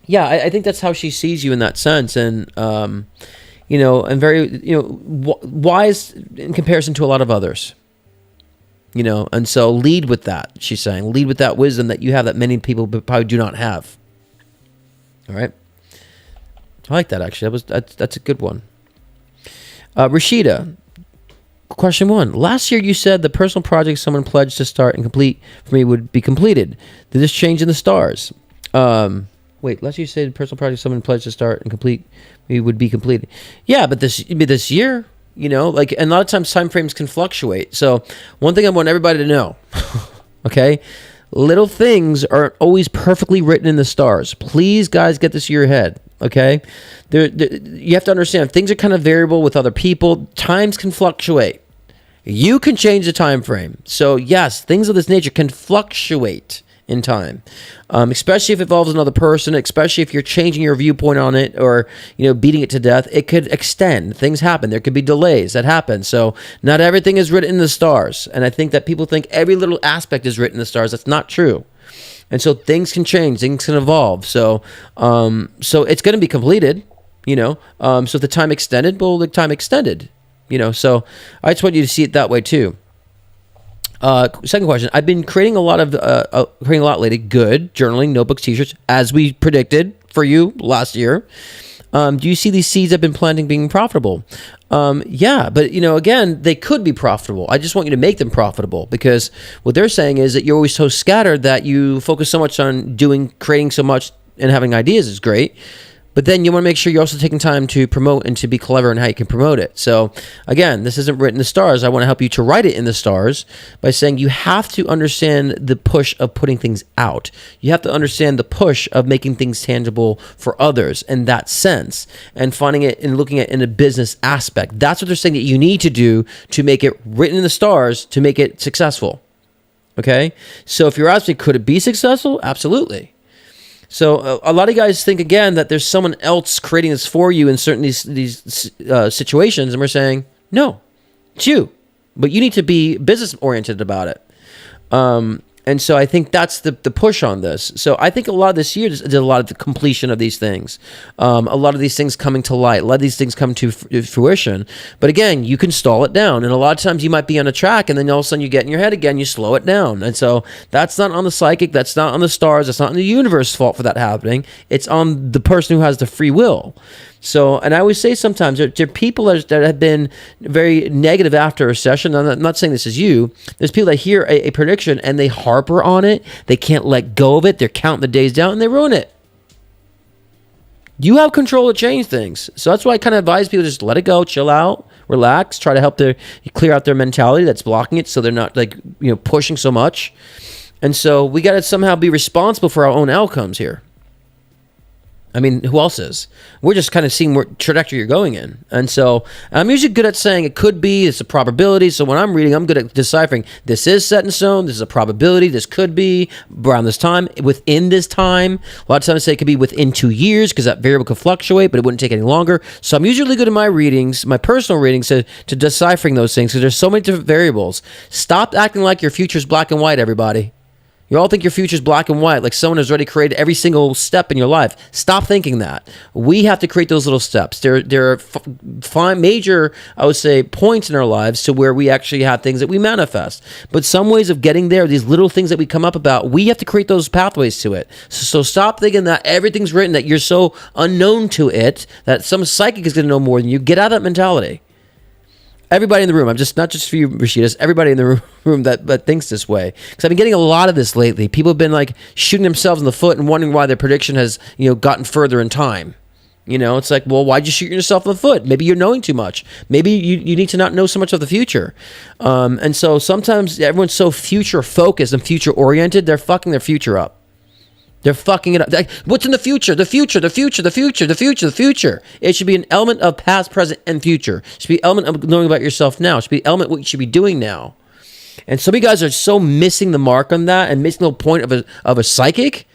yeah, I think that's how she sees you in that sense. And, and very, wise in comparison to a lot of others. And so lead with that, she's saying. Lead with that wisdom that you have that many people probably do not have. All right? I like that, actually. That's a good one. Rashida, question 1. Last year you said the personal project someone pledged to start and complete for me would be completed. Did this change in the stars? Wait, last year you said the personal project someone pledged to start and complete me would be completed. Yeah, but this year... and a lot of times time frames can fluctuate. So one thing I want everybody to know, okay, little things aren't always perfectly written in the stars. Please, guys, get this to your head, okay? You have to understand, things are kind of variable with other people. Times can fluctuate. You can change the time frame. So yes, things of this nature can fluctuate in time, especially if it involves another person, especially if you're changing your viewpoint on it or beating it to death. It could extend. Things happen. There could be delays that happen. So not everything is written in the stars, and I think that people think every little aspect is written in the stars. That's not true. And so things can change, things can evolve. So so it's going to be completed, so if the time extended, well, the time extended, so I just want you to see it that way too. Second question. I've been creating a lot lately. Good. Journaling, notebooks, t-shirts, as we predicted for you last year. Do you see these seeds I've been planting being profitable? Yeah, but again, they could be profitable. I just want you to make them profitable, because what they're saying is that you're always so scattered that you focus so much on creating so much, and having ideas is great. But then you want to make sure you're also taking time to promote and to be clever in how you can promote it. So again, this isn't written in the stars. I want to help you to write it in the stars by saying you have to understand the push of putting things out. You have to understand the push of making things tangible for others in that sense, and finding it and looking at it in a business aspect. That's what they're saying that you need to do to make it written in the stars to make it successful. Okay? So if you're asking, could it be successful? Absolutely. So a lot of guys think, again, that there's someone else creating this for you in certain these situations, and we're saying, no, it's you. But you need to be business-oriented about it. And so I think that's the push on this. So I think a lot of this year did a lot of the completion of these things. A lot of these things coming to light. A lot of these things come to fruition. But again, you can stall it down. And a lot of times you might be on a track, and then all of a sudden you get in your head again, you slow it down. And so that's not on the psychic. That's not on the stars. That's not on the universe's fault for that happening. It's on the person who has the free will. So, and I always say sometimes there are people that have been very negative after a session. I'm not saying this is you. There's people that hear a prediction and they harper on it. They can't let go of it. They're counting the days down and they ruin it. You have control to change things. So that's why I kind of advise people just let it go, chill out, relax, try to help clear out their mentality that's blocking it, so they're not pushing so much. And so we got to somehow be responsible for our own outcomes here. I mean, who else is? We're just kind of seeing what trajectory you're going in. And so I'm usually good at saying it could be, it's a probability. So when I'm reading, I'm good at deciphering this is set in stone, this is a probability, this could be around this time, within this time. A lot of times I say it could be within 2 years, because that variable could fluctuate, but it wouldn't take any longer. So I'm usually good in my readings, my personal readings, to deciphering those things, because there's so many different variables. Stop acting like your future's black and white, everybody. You all think your future's black and white, like someone has already created every single step in your life. Stop thinking that. We have to create those little steps. There are major, I would say, points in our lives to where we actually have things that we manifest. But some ways of getting there, these little things that we come up about, we have to create those pathways to it. So stop thinking that everything's written, that you're so unknown to it, that some psychic is going to know more than you. Get out of that mentality. Everybody in the room, I'm just not just for you, Rashida, everybody in the room that thinks this way. Because I've been getting a lot of this lately. People have been like shooting themselves in the foot and wondering why their prediction has gotten further in time. It's like, well, why'd you shoot yourself in the foot? Maybe you're knowing too much. Maybe you need to not know so much of the future. And so sometimes everyone's so future focused and future oriented, they're fucking their future up. They're fucking it up. Like, what's in the future? The future, the future, the future, the future, the future. It should be an element of past, present, and future. It should be an element of knowing about yourself now. It should be an element of what you should be doing now. And some of you guys are so missing the mark on that and missing the point of a psychic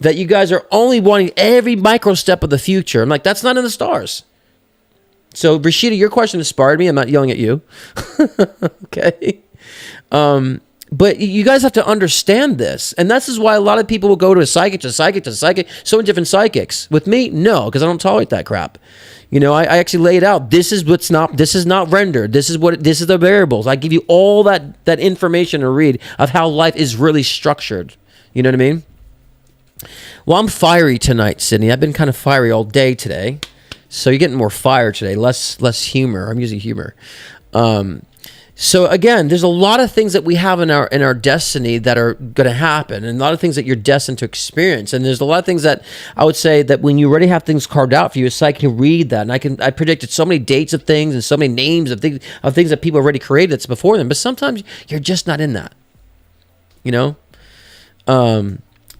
that you guys are only wanting every micro step of the future. I'm like, that's not in the stars. So, Rashida, your question inspired me. I'm not yelling at you. Okay. But you guys have to understand this. And this is why a lot of people will go to a psychic, so many different psychics. With me, no, because I don't tolerate that crap. I actually lay it out. This is not rendered. This is the variables. I give you all that information to read of how life is really structured. You know what I mean? Well, I'm fiery tonight, Sydney. I've been kind of fiery all day today. So you're getting more fire today, less humor. I'm using humor. So again, there's a lot of things that we have in our destiny that are going to happen, and a lot of things that you're destined to experience. And there's a lot of things that I would say that when you already have things carved out for you, so I can read that, and I predicted so many dates of things and so many names of things that people already created that's before them. But sometimes you're just not in that,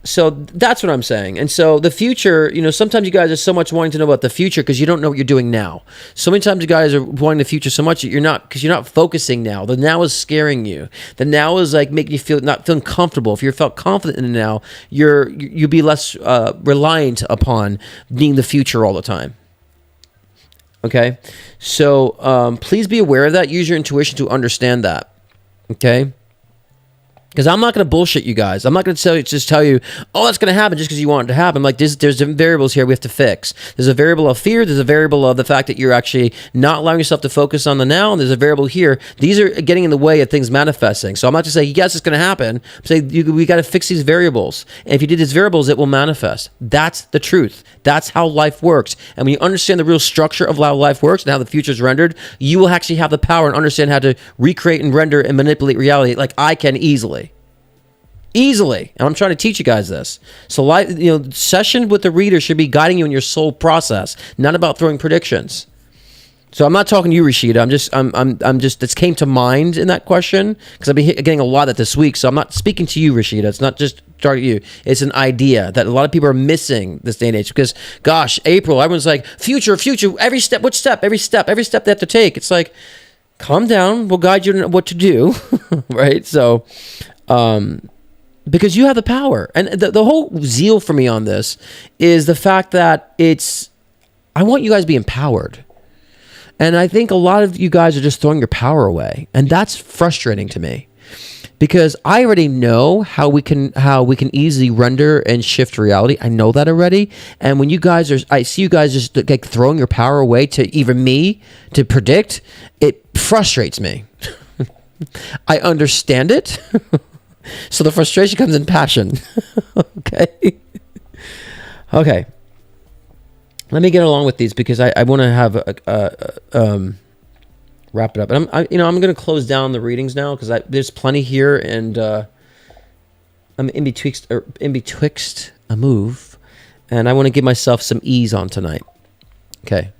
So that's what I'm saying. And so the future, sometimes you guys are so much wanting to know about the future because you don't know what you're doing now. So many times you guys are wanting the future so much that you're not focusing now. The now is scaring you. The now is like making you not feeling comfortable. If you felt confident in the now, you'll be less reliant upon being the future all the time. Okay? So please be aware of that. Use your intuition to understand that. Okay? Because I'm not going to bullshit you guys. I'm not going to just tell you, oh, that's going to happen just because you want it to happen. Like, there's different variables here we have to fix. There's a variable of fear. There's a variable of the fact that you're actually not allowing yourself to focus on the now. And there's a variable here. These are getting in the way of things manifesting. So I'm not just saying, yes, it's going to happen. I'm saying we got to fix these variables. And if you do these variables, it will manifest. That's the truth. That's how life works. And when you understand the real structure of how life works and how the future is rendered, you will actually have the power and understand how to recreate and render and manipulate reality like I can easily. And I'm trying to teach you guys this. So, session with the reader should be guiding you in your soul process, not about throwing predictions. So I'm not talking to you, Rashida. I'm just this came to mind in that question because I've been getting a lot of that this week. So I'm not speaking to you, Rashida. It's not just target you. It's an idea that a lot of people are missing this day and age because, gosh, April, everyone's like future, every step they have to take. It's like, calm down. We'll guide you on what to do, right? So, because you have the power. And the whole zeal for me on this is the fact that I want you guys to be empowered. And I think a lot of you guys are just throwing your power away. And that's frustrating to me because I already know how we can easily render and shift reality. I know that already. And when I see you guys just like throwing your power away to even me to predict, it frustrates me. I understand it. So the frustration comes in passion. Okay. Let me get along with these because I want to have wrap it up. And I'm going to close down the readings now because there's plenty here, and I'm in betwixt a move, and I want to give myself some ease on tonight. Okay.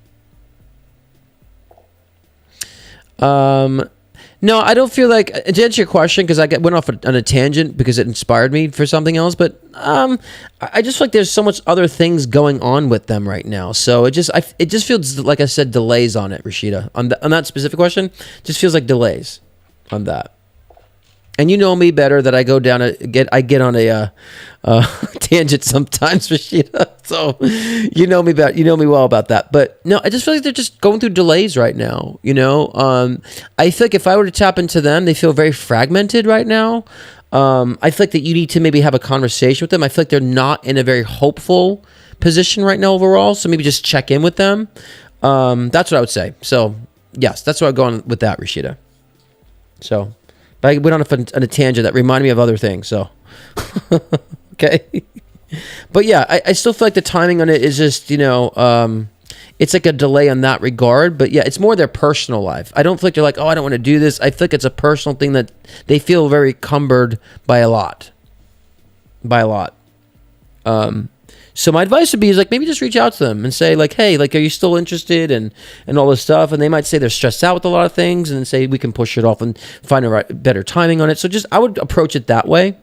No, I don't feel like, to answer your question, because I went off on a tangent because it inspired me for something else, but I just feel like there's so much other things going on with them right now. So it just feels like I said delays on it, Rashida. On that specific question, it just feels like delays on that. And you know me better that I go down I get on a tangent sometimes, Rashida. So you know me better. You know me well about that. But no, I just feel like they're just going through delays right now. I feel like if I were to tap into them, they feel very fragmented right now. I feel like that you need to maybe have a conversation with them. I feel like they're not in a very hopeful position right now overall. So maybe just check in with them. That's what I would say. So yes, that's where I'm going with that, Rashida. So. But I went on a tangent that reminded me of other things, so. Okay. But yeah, I still feel like the timing on it is just, it's like a delay on that regard. But yeah, it's more their personal life. I don't feel like they're like, oh, I don't want to do this. I feel like it's a personal thing that they feel very cumbered by a lot. So my advice would be is like maybe just reach out to them and say like, hey, like, are you still interested and all this stuff? And they might say they're stressed out with a lot of things, and then say we can push it off and find better timing on it. So I would approach it that way,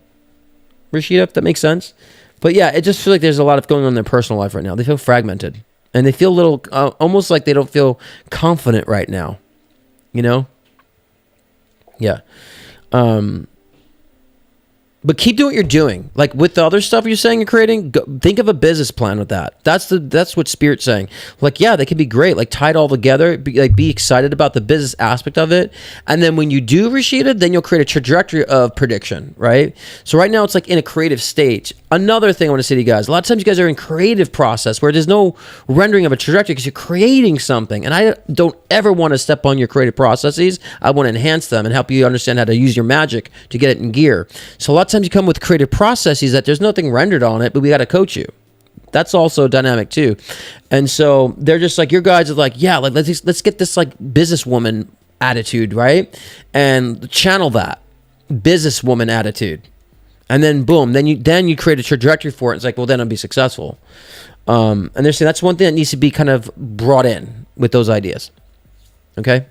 Rashida, if that makes sense. But yeah, it just feels like there's a lot of going on in their personal life right now. They feel fragmented, and they feel a little almost like they don't feel confident right now. Yeah. But keep doing what you're doing. Like with the other stuff you're saying you're creating, think of a business plan with that. That's what Spirit's saying. Like, yeah, they could be great. Like, tie it all together. Be excited about the business aspect of it. And then when you do, Rashida, then you'll create a trajectory of prediction, right? So right now it's like in a creative stage. Another thing I want to say to you guys, a lot of times you guys are in creative process where there's no rendering of a trajectory because you're creating something. And I don't ever want to step on your creative processes. I want to enhance them and help you understand how to use your magic to get it in gear. So a lot of times you come with creative processes that there's nothing rendered on it, but we got to coach you. That's also dynamic too. And so they're just like, your guys are like, yeah, like let's get this like businesswoman attitude, right? And channel that businesswoman attitude. And then boom, then you create a trajectory for it. It's like, well, then I'll be successful. And they're saying that's one thing that needs to be kind of brought in with those ideas. Okay.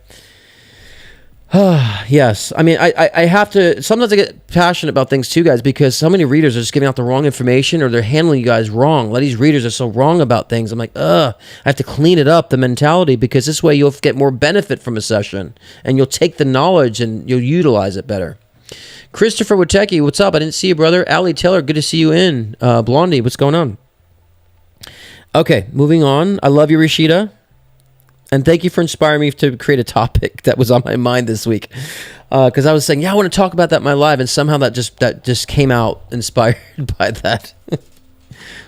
Yes. I mean, I have to, sometimes I get passionate about things too, guys, because so many readers are just giving out the wrong information or they're handling you guys wrong. A lot of these readers are so wrong about things. I'm like, I have to clean it up, the mentality, because this way you'll get more benefit from a session and you'll take the knowledge and you'll utilize it better. Christopher Witecki, what's up? I didn't see you, brother. Allie Taylor, good to see you in. Blondie, what's going on? Okay, moving on. I love you, Rashida. And thank you for inspiring me to create a topic that was on my mind this week. because I was saying, yeah, I want to talk about that in my live, and somehow that just came out inspired by that.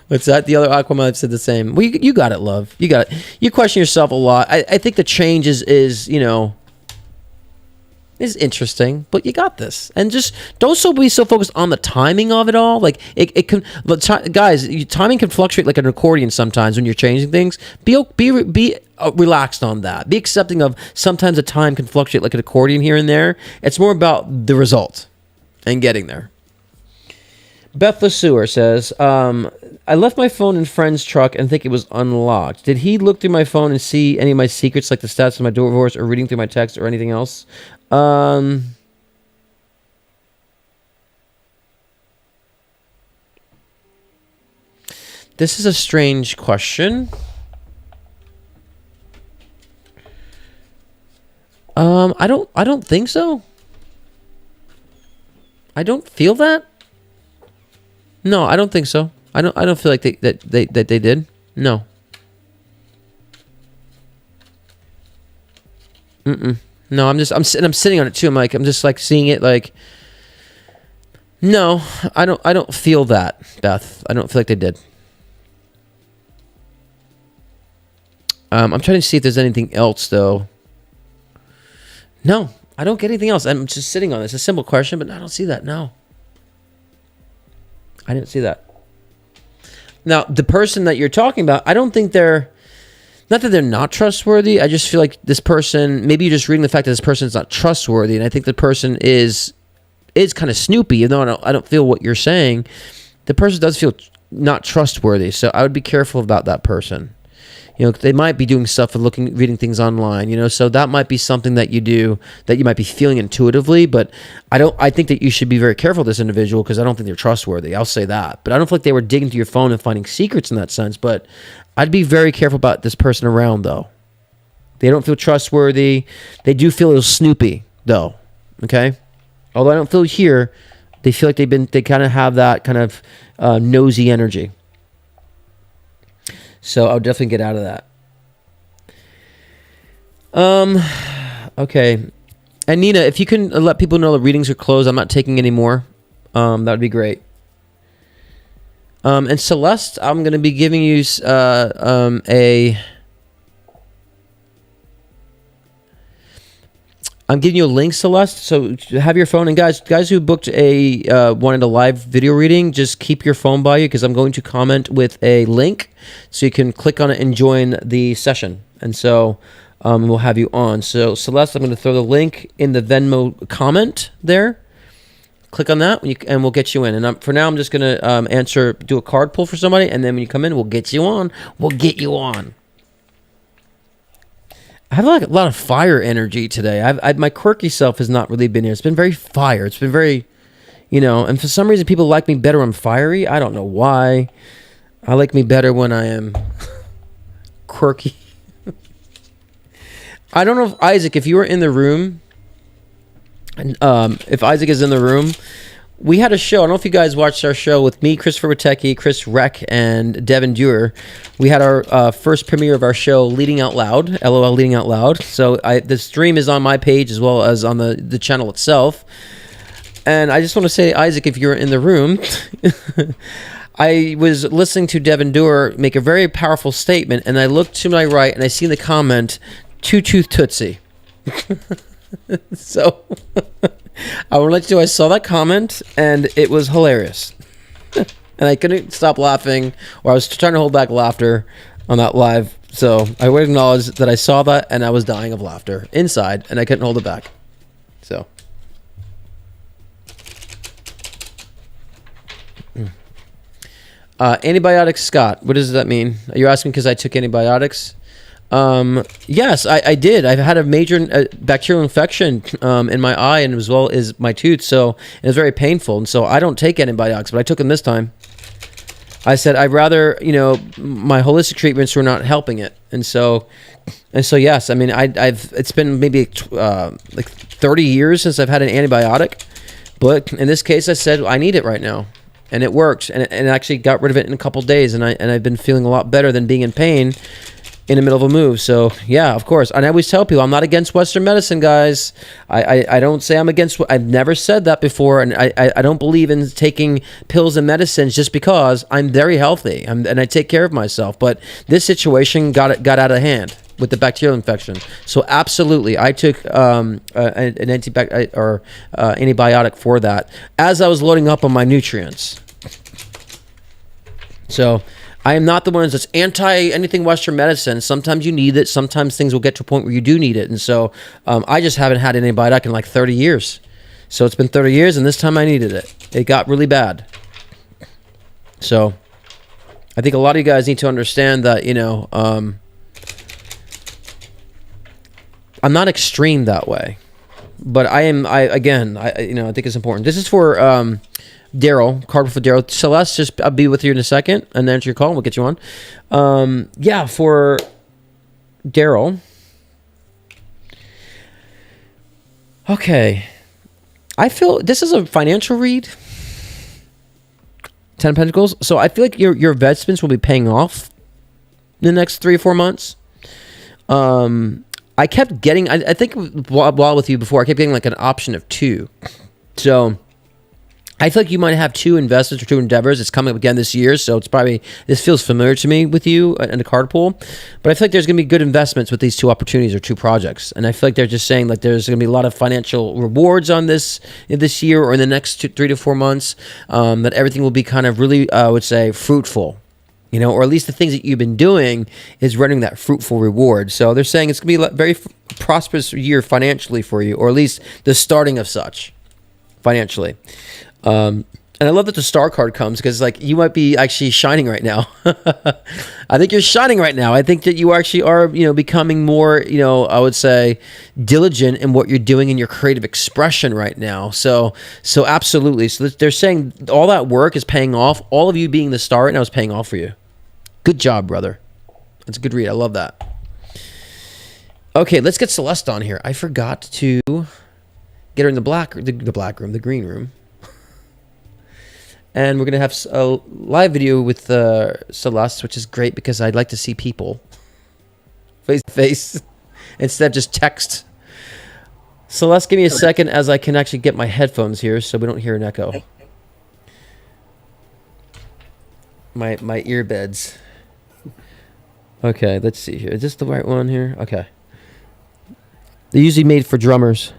What's that? The other Aquaman said the same. Well, you got it, love. You got it. You question yourself a lot. I think the change is interesting, but you got this. And just don't be so focused on the timing of it all. Like it can, guys, timing can fluctuate like an accordion sometimes when you're changing things. Be relaxed on that. Be accepting of sometimes the time can fluctuate like an accordion here and there. It's more about the result and getting there. Beth LeSueur says, I left my phone in friend's truck and think it was unlocked. Did he look through my phone and see any of my secrets, like the stats of my divorce, or reading through my text, or anything else? This is a strange question. I don't think so. I don't feel that. No, I don't think so. I don't feel like they did. No. No, I'm sitting on it too. I'm just like seeing it like. No, I don't feel that, Beth. I don't feel like they did. I'm trying to see if there's anything else though. No, I don't get anything else. I'm just sitting on this. It's a simple question, but I don't see that. No. I didn't see that. Now, the person that you're talking about, I don't think they're... Not that they're not trustworthy. I just feel like this person... Maybe you're just reading the fact that this person's not trustworthy, and I think the person is kind of snoopy, even though I don't feel what you're saying. The person does feel not trustworthy, so I would be careful about that person. They might be doing stuff and reading things online, so that might be something that you do that you might be feeling intuitively, but I think that you should be very careful with this individual because I don't think they're trustworthy. I'll say that. But I don't feel like they were digging through your phone and finding secrets in that sense, but I'd be very careful about this person around, though. They don't feel trustworthy. They do feel a little snoopy, though, okay? Although I don't feel here, they feel like they kind of have that kind of nosy energy. So I'll definitely get out of that. Okay. And Nina, if you can let people know the readings are closed, I'm not taking any more. That would be great. And Celeste, I'm going to be giving you I'm giving you a link, Celeste. So have your phone. And guys who booked wanted a live video reading, just keep your phone by you because I'm going to comment with a link so you can click on it and join the session. And so we'll have you on. So Celeste, I'm going to throw the link in the Venmo comment there. Click on that and we'll get you in. And for now, I'm just going to do a card pull for somebody. And then when you come in, we'll get you on. We'll get you on. I have like a lot of fire energy today. My quirky self has not really been here. It's been very fire. It's been very, and for some reason people like me better when I'm fiery. I don't know why. I like me better when I am quirky. I don't know if Isaac, if you were in the room, and if Isaac is in the room, we had a show. I don't know if you guys watched our show with me, Christopher Witecki, Chris Reck, and Devin Dewar. We had our first premiere of our show, Leading Out Loud, LOL Leading Out Loud. So the stream is on my page as well as on the channel itself. And I just want to say, Isaac, if you're in the room, I was listening to Devin Dewar make a very powerful statement, and I looked to my right, and I see in the comment, Two-Tooth Tootsie. So... I will let you know I saw that comment and it was hilarious. And I couldn't stop laughing, or I was trying to hold back laughter on that live. So I would acknowledge that I saw that and I was dying of laughter inside and I couldn't hold it back. So. Antibiotics, Scott. What does that mean? Are you asking because I took antibiotics? Yes, I did. I've had a major bacterial infection in my eye and as well as my tooth, so it was very painful. And so I don't take antibiotics, but I took them this time. I said I'd rather, my holistic treatments were not helping it, and so yes, I mean it's been maybe like 30 years since I've had an antibiotic, but in this case I said I need it right now, and it worked, and it actually got rid of it in a couple days, and I've been feeling a lot better than being in pain. in the middle of a move. So yeah, of course. And I always tell people I'm not against Western medicine, guys. I don't say I'm against. I've never said that before, and I don't believe in taking pills and medicines just because I'm very healthy and I take care of myself. But this situation got out of hand with the bacterial infection. So absolutely, I took an antibiotic for that as I was loading up on my nutrients. So I am not the one that's anti anything Western medicine. Sometimes you need it. Sometimes things will get to a point where you do need it. And so I just haven't had an antibiotic in like 30 years. So it's been 30 years, and this time I needed it. It got really bad. So I think a lot of you guys need to understand that, I'm not extreme that way. But I think it's important. This is for Daryl, card for Daryl. Celeste, I'll be with you in a second and answer your call. We'll get you on. For Daryl. Okay. I feel this is a financial read. 10 of Pentacles. So I feel like your investments will be paying off in the next 3 or 4 months. I kept getting, I think while with you before, I kept getting like an option of 2. So I feel like you might have 2 investments or 2 endeavors. It's coming up again this year, so this feels familiar to me with you and the card pool. But I feel like there's going to be good investments with these 2 opportunities or 2 projects. And I feel like they're just saying like there's going to be a lot of financial rewards on this year or in the next 3 to 4 months, that everything will be kind of really, I would say, fruitful. Or at least the things that you've been doing is running that fruitful reward. So they're saying it's going to be a very prosperous year financially for you, or at least the starting of such financially. And I love that the star card comes because like you might be actually shining right now. I think you're shining right now. I think that you actually are, becoming more, I would say diligent in what you're doing in your creative expression right now. So absolutely. So they're saying all that work is paying off. All of you being the star right now is paying off for you. Good job, brother. That's a good read. I love that. Okay, let's get Celeste on here. I forgot to get her in the green room. And we're going to have a live video with Celeste, which is great because I'd like to see people face to face instead of just text. Celeste, give me a second as I can actually get my headphones here so we don't hear an echo. My earbuds. Okay, let's see here. Is this the right one here? Okay. They're usually made for drummers.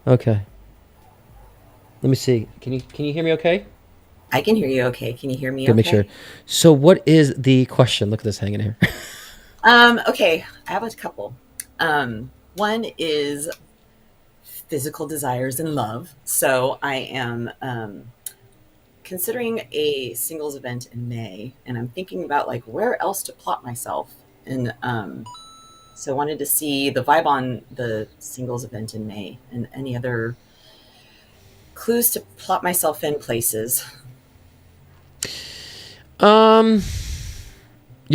Okay. Let me see. Can you hear me okay? I can hear you okay. Can you hear me Good, okay? make sure. So what is the question? Look at this hanging here. Okay, I have a couple. One is physical desires and love. So I am considering a singles event in May, and I'm thinking about like where else to plot myself. And so I wanted to see the vibe on the singles event in May and any other clues to plot myself in places. Your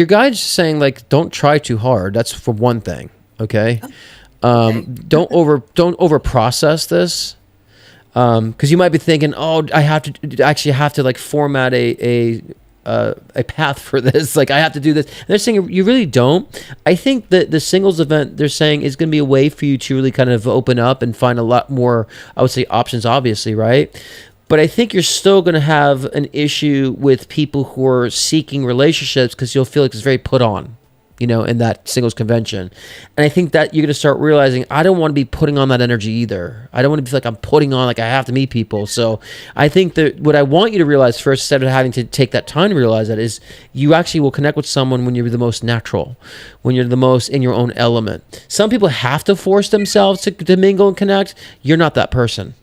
guide's saying like don't try too hard. That's for one thing. Okay. Don't over process this. Because you might be thinking, oh, I have to like format a path for this. Like I have to do this. And they're saying you really don't. I think that the singles event they're saying is going to be a way for you to really kind of open up and find a lot more, I would say, options, obviously, right? But I think you're still going to have an issue with people who are seeking relationships because you'll feel like it's very put on, in that singles convention. And I think that you're going to start realizing, I don't want to be putting on that energy either. I don't want to be like I'm putting on, like I have to meet people. So I think that what I want you to realize first, instead of having to take that time to realize that, is you actually will connect with someone when you're the most natural, when you're the most in your own element. Some people have to force themselves to mingle and connect. You're not that person.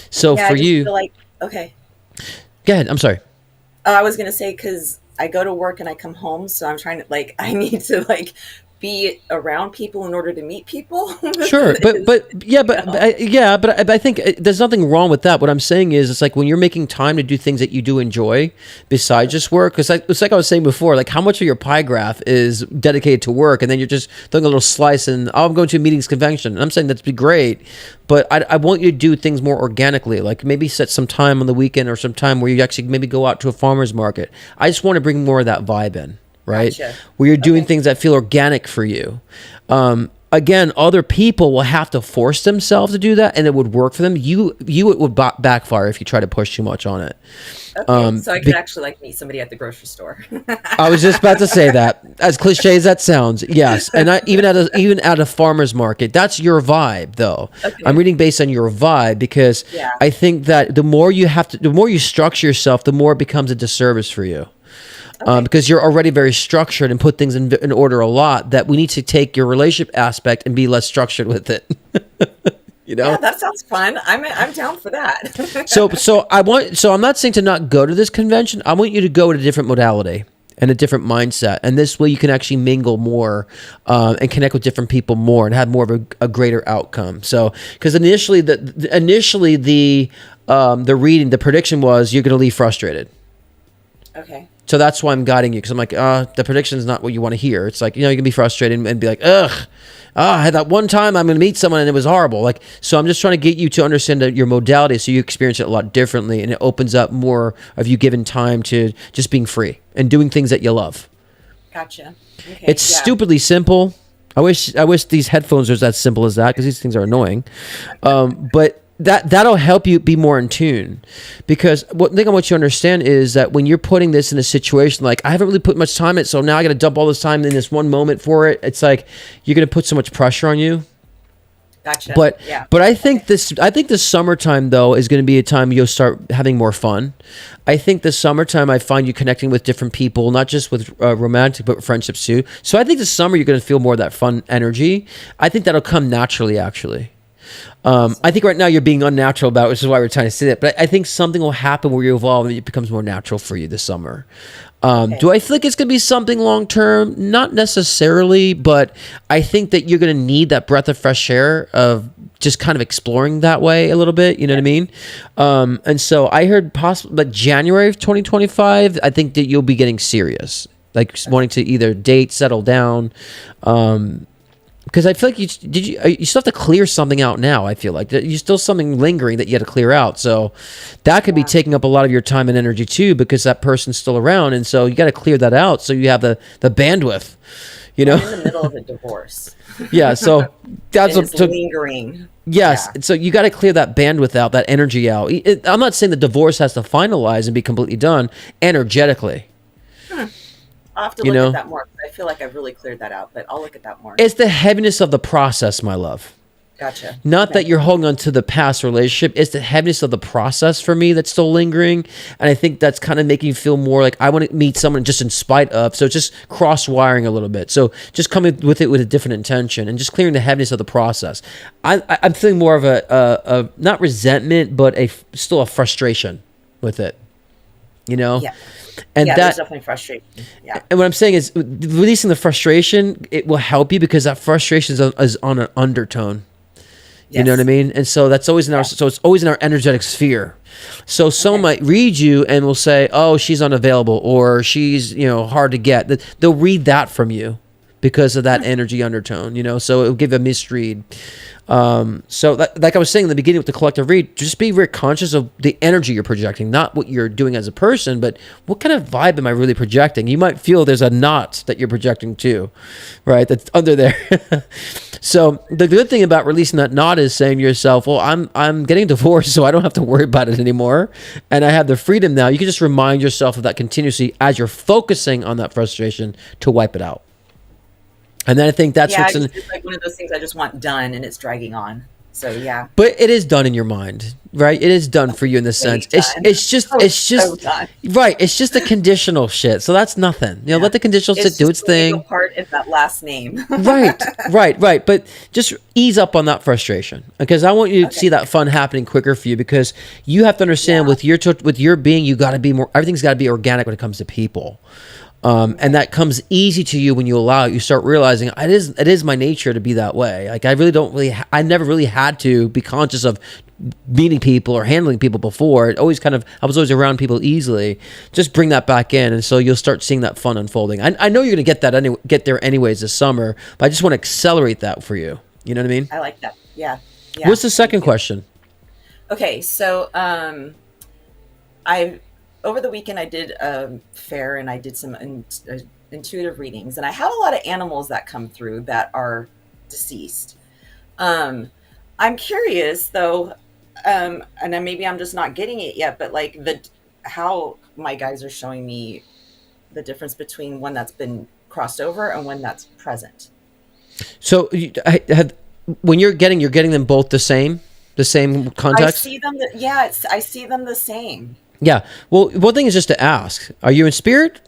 So yeah, for I just you, feel like, okay. Go ahead. I'm sorry. I was going to say, because I go to work and I come home, so I'm trying to I need to be around people in order to meet people. Sure, but I think there's nothing wrong with that. What I'm saying is, it's like when you're making time to do things that you do enjoy besides just work. Because it's like I was saying before, like how much of your pie graph is dedicated to work, and then you're just throwing a little slice. And I'm going to a meetings convention. And I'm saying that'd be great, but I want you to do things more organically. Like maybe set some time on the weekend or some time where you actually maybe go out to a farmer's market. I just want to bring more of that vibe in. right? Gotcha. Where you're doing things that feel organic for you. Again, other people will have to force themselves to do that, and it would work for them. It would backfire if you try to push too much on it. Okay, so I could actually like meet somebody at the grocery store. I was just about to say that. As cliche as that sounds, yes. And even at a farmer's market, that's your vibe, though. Okay. I'm reading based on your vibe because I think that the more you structure yourself, the more it becomes a disservice for you. Because you're already very structured and put things in order a lot, that we need to take your relationship aspect and be less structured with it. You know? Yeah, that sounds fun. I'm down for that. So I'm not saying to not go to this convention. I want you to go to a different modality and a different mindset, and this way you can actually mingle more and connect with different people more and have more of a greater outcome. So, because initially the reading, the prediction was you're going to leave frustrated. Okay. So that's why I'm guiding you, because I'm like, the prediction is not what you want to hear. It's like, you can be frustrated and be like, I had that one time I'm going to meet someone and it was horrible. Like, so I'm just trying to get you to understand your modality so you experience it a lot differently, and it opens up more of you giving time to just being free and doing things that you love. Gotcha. Okay, it's stupidly simple. I wish these headphones were as simple as that, because these things are annoying. But that'll help you be more in tune, because one thing I want you to understand is that when you're putting this in a situation like I haven't really put much time in it, so now I got to dump all this time in this one moment for it. It's like you're going to put so much pressure on you. Gotcha. But I think the summertime though is going to be a time you'll start having more fun. I think the summertime I find you connecting with different people, not just with romantic but friendships too. So I think the summer you're going to feel more of that fun energy. I think that'll come naturally, actually. I think right now you're being unnatural about it, which is why we're trying to say that. But I think something will happen where you evolve and it becomes more natural for you this summer. Do I feel like it's going to be something long term? Not necessarily, but I think that you're going to need that breath of fresh air of just kind of exploring that way a little bit. You know what I mean? And so I heard possibly like January of 2025, I think that you'll be getting serious, like wanting to either date, settle down. Because I feel like you still have to clear something out now. I feel like you still something lingering that you got to clear out. So that could be taking up a lot of your time and energy too, because that person's still around, and so you got to clear that out so you have the bandwidth. You know, I'm in the middle of a divorce. Yeah, so that's it's lingering. Yes, so you got to clear that bandwidth out, that energy out. I'm not saying the divorce has to finalize and be completely done energetically. I'll have to look at that more. I feel like I've really cleared that out, but I'll look at that more. It's the heaviness of the process, my love. Gotcha. Not that you're holding on to the past relationship. It's the heaviness of the process for me that's still lingering. And I think that's kind of making you feel more like I want to meet someone just in spite of. So it's just cross-wiring a little bit. So just coming with it with a different intention and just clearing the heaviness of the process. I'm feeling more of a not resentment, but still a frustration with it. You know? Yeah. And there's definitely frustration. Yeah. And what I'm saying is releasing the frustration, it will help you because that frustration is on an undertone. Yes. You know what I mean? And so that's always so it's always in our energetic sphere. So someone might read you and will say, "Oh, she's unavailable," or "She's, hard to get." They'll read that from you because of that energy undertone, so it'll give a misread. So like I was saying in the beginning with the collective read, just be very conscious of the energy you're projecting, not what you're doing as a person, but what kind of vibe am I really projecting? You might feel there's a knot that you're projecting too, right? That's under there. So the good thing about releasing that knot is saying to yourself, well, I'm getting divorced, so I don't have to worry about it anymore. And I have the freedom now. You can just remind yourself of that continuously as you're focusing on that frustration to wipe it out. And then I think that's what's it's like one of those things I just want done, and it's dragging on. So yeah, but it is done in your mind, right? It is done for you in the sense. It's just right. It's just the conditional shit. So that's nothing. Let the conditional shit do its thing. Part is that last name. Right. But just ease up on that frustration, because I want you to see that fun happening quicker for you, because you have to understand with your being, you got to be more. Everything's got to be organic when it comes to people. And that comes easy to you when you allow it. You start realizing it is my nature to be that way. Like I never really had to be conscious of meeting people or handling people before. I was always around people easily. Just bring that back in, and so you'll start seeing that fun unfolding. I know you're going to get there anyways this summer, but I just want to accelerate that for you. You know what I mean? I like that. Yeah. What's the second question? Okay, so over the weekend I did a fair and I did some intuitive readings, and I had a lot of animals that come through that are deceased. I'm curious though, and then maybe I'm just not getting it yet, but like how my guys are showing me the difference between one that's been crossed over and one that's present. So when you're getting them both the same context? I see them. I see them the same. Yeah. Well, one thing is just to ask: are you in spirit?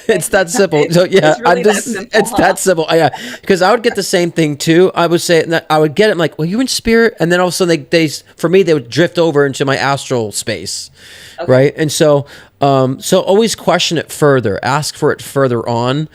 It's that simple. So yeah, it's really that simple, it's that simple. Yeah, because I would get the same thing too. I would say that I would get it. I'm like, well, you in spirit, and then all of a sudden they for me they would drift over into my astral space, right? And so always question it further, ask for it further on.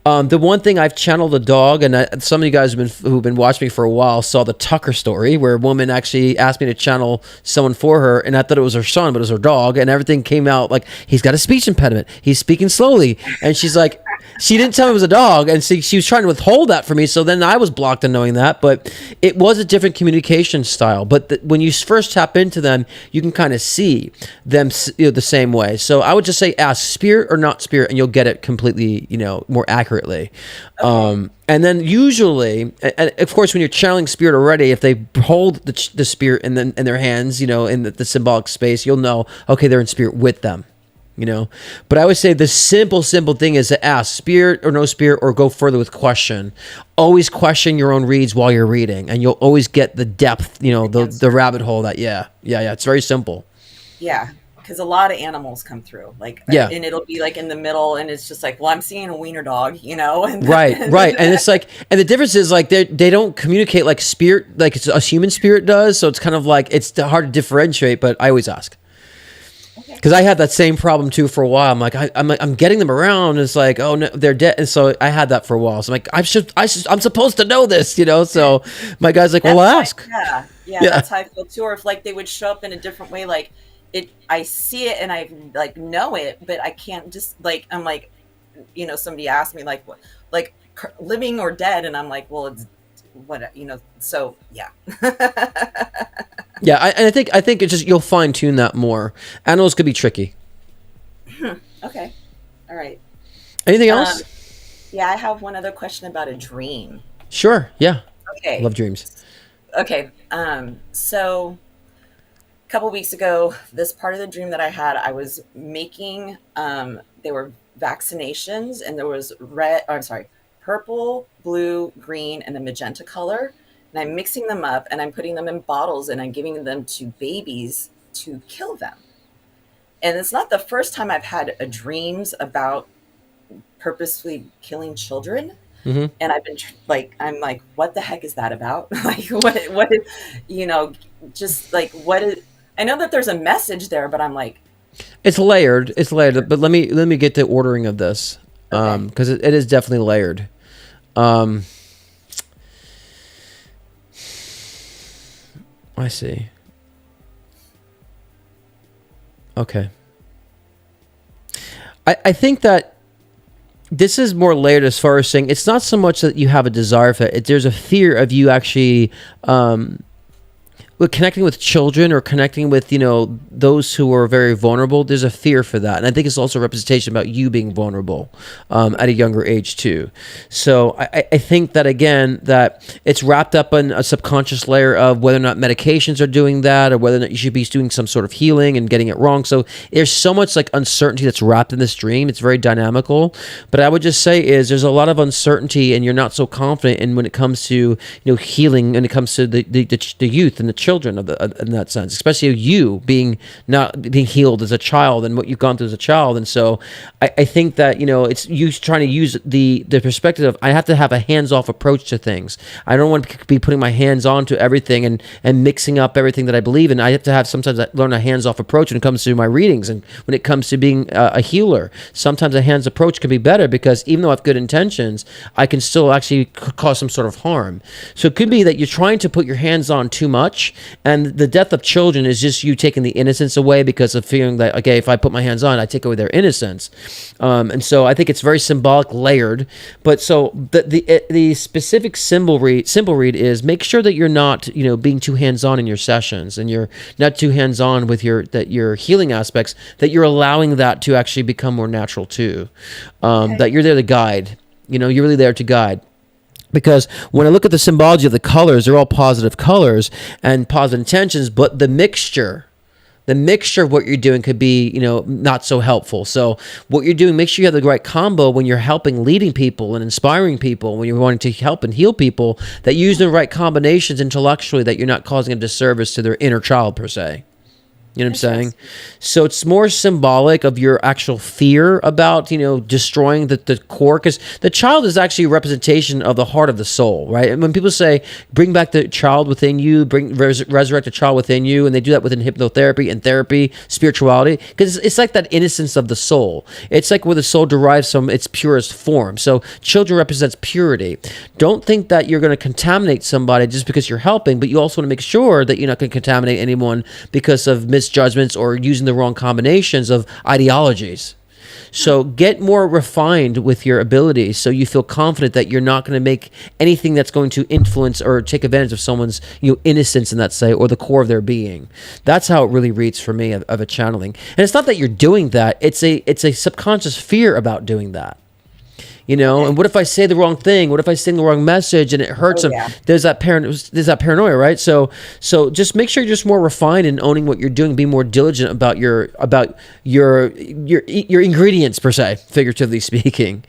The one thing I've channeled a dog, and some of you guys who've been watching me for a while saw the Tucker story where a woman actually asked me to channel someone for her, and I thought it was her son, but it was her dog, and everything came out like he's got a speech impediment, he's speaking slowly, and she's like, she didn't tell me it was a dog, and she was trying to withhold that for me, so then I was blocked in knowing that, but it was a different communication style. But when you first tap into them, you can kind of see them the same way. So I would just say ask spirit or not spirit, and you'll get it completely, more accurately. And then usually, and of course, when you're channeling spirit already, if they hold the spirit in their hands, in the symbolic space, you'll know, okay, they're in spirit with them. But I would say the simple thing is to ask spirit or no spirit, or go further with question. Always question your own reads while you're reading, and you'll always get the depth, the rabbit hole that, yeah. It's very simple. Yeah. Because a lot of animals come through, and it'll be like in the middle, and it's just like, well, I'm seeing a wiener dog, and right, and it's like, and the difference is like they don't communicate like spirit, like it's a human spirit does, so it's kind of like it's hard to differentiate. But I always ask, because I had that same problem too for a while. I'm like, I'm getting them around, and it's like, oh no, they're dead, and so I had that for a while. So I'm like, I'm supposed to know this, So my guy's like, well, ask. Yeah, that's how I feel too. Or if like they would show up in a different way, like. I see it and I like know it, but I can't just like, I'm like, somebody asked me like, what, like living or dead, and I'm like, well, it's what, so yeah. Yeah, I think it's just you'll fine tune that more. Animals could be tricky. Okay, all right. Anything else? Yeah, I have one other question about a dream. Sure. Yeah. Okay. Love dreams. Okay. So. Couple weeks ago, this part of the dream that I had, I was making, they were vaccinations, and there was purple, blue, green, and a magenta color. And I'm mixing them up, and I'm putting them in bottles, and I'm giving them to babies to kill them. And it's not the first time I've had dreams about purposefully killing children. Mm-hmm. And I've been I'm like, what the heck is that about? Like, what is, just like, what is, I know that there's a message there, but I'm like, it's layered. But let me get the ordering of this, because it is definitely layered. I see. Okay. I think that this is more layered as far as saying it's not so much that you have a desire for it. There's a fear of you actually connecting with children or connecting with, those who are very vulnerable. There's a fear for that. And I think it's also a representation about you being vulnerable at a younger age too. So I think that, again, that it's wrapped up in a subconscious layer of whether or not medications are doing that, or whether or not you should be doing some sort of healing and getting it wrong. So there's so much like uncertainty that's wrapped in this dream. It's very dynamical. But I would just say there's a lot of uncertainty, and you're not so confident in when it comes to, healing, and it comes to the youth and the children in that sense, especially you not being healed as a child and what you've gone through as a child. And so I think that, it's you trying to use the perspective of, I have to have a hands-off approach to things. I don't want to be putting my hands on to everything and mixing up everything that I believe in. I have to have, sometimes I learn a hands-off approach when it comes to my readings, and when it comes to being a healer. Sometimes a hands approach can be better, because even though I have good intentions, I can still actually cause some sort of harm. So it could be that you're trying to put your hands on too much, And the death of children is just you taking the innocence away because of feeling that, okay, if I put my hands on, I take away their innocence. And so I think it's very symbolic, layered. But so the specific symbol read is make sure that you're not, being too hands-on in your sessions, and you're not too hands-on with your healing aspects, that you're allowing that to actually become more natural too. That you're there to guide. You're really there to guide. Because when I look at the symbology of the colors, they're all positive colors and positive intentions, but the mixture of what you're doing could be, not so helpful. So what you're doing, make sure you have the right combo when you're helping, leading people and inspiring people, when you're wanting to help and heal people, that you use the right combinations intellectually, that you're not causing a disservice to their inner child per se. You know what I'm saying? So it's more symbolic of your actual fear about, destroying the core, because the child is actually a representation of the heart of the soul, right? And when people say, bring back the child within you, resurrect the child within you, and they do that within hypnotherapy and therapy, spirituality, because it's like that innocence of the soul. It's like where the soul derives from its purest form. So children represents purity. Don't think that you're going to contaminate somebody just because you're helping, but you also want to make sure that you're not going to contaminate anyone because of misjudgments or using the wrong combinations of ideologies. So get more refined with your abilities so you feel confident that you're not going to make anything that's going to influence or take advantage of someone's innocence in that say, or the core of their being. That's how it really reads for me of a channeling. And it's not that you're doing that, it's a subconscious fear about doing that. And what if I say the wrong thing? What if I sing the wrong message and it hurts them? Yeah. There's that paranoia, right? So just make sure you're just more refined in owning what you're doing. Be more diligent about your ingredients per se, figuratively speaking.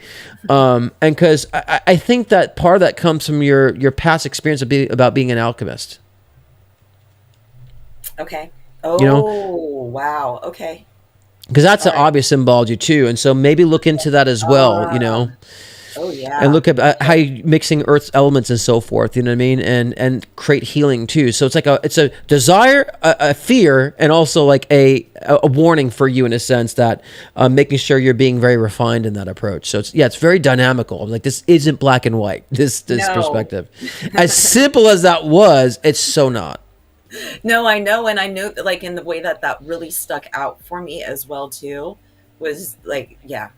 And because I think that part of that comes from your past experience about being an alchemist. Okay. Oh, wow. Okay. Because that's an obvious symbology too, and so maybe look into that as well, Oh yeah. And look at how you're mixing Earth's elements and so forth. You know what I mean, and create healing too. So it's a desire, a fear, and also like a warning for you in a sense that making sure you're being very refined in that approach. So it's very dynamical. Like this isn't black and white. This perspective, as simple as that was, it's so not. No, I know. And I know that like in the way that really stuck out for me as well too, was like, yeah.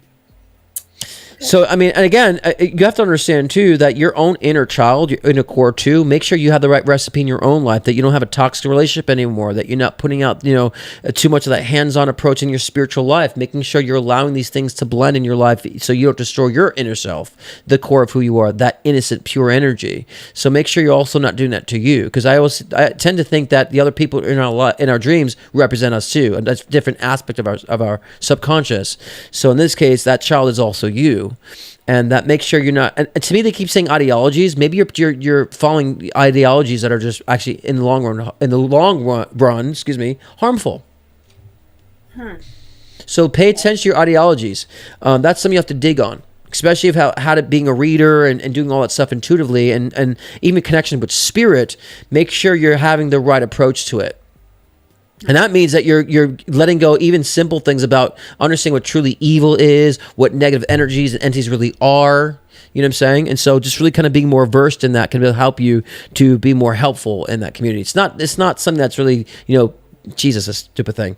So, I mean, and again, you have to understand too that your own inner child, your inner core too, make sure you have the right recipe in your own life, that you don't have a toxic relationship anymore, that you're not putting out, too much of that hands-on approach in your spiritual life, making sure you're allowing these things to blend in your life so you don't destroy your inner self, the core of who you are, that innocent, pure energy. So make sure you're also not doing that to you, because I tend to think that the other people in our dreams represent us too, and that's a different aspect of our subconscious. So in this case, that child is also you. And that makes sure you're not. And to me, they keep saying ideologies. Maybe you're following ideologies that are just actually in the long run, harmful. So pay attention to your ideologies. That's something you have to dig on, especially if how to being a reader and doing all that stuff intuitively, and even connection with spirit. Make sure you're having the right approach to it. And that means that you're letting go even simple things about understanding what truly evil is, what negative energies and entities really are. You know what I'm saying? And so just really kind of being more versed in that can really help you to be more helpful in that community. It's not something that's really, Jesus, a stupid thing.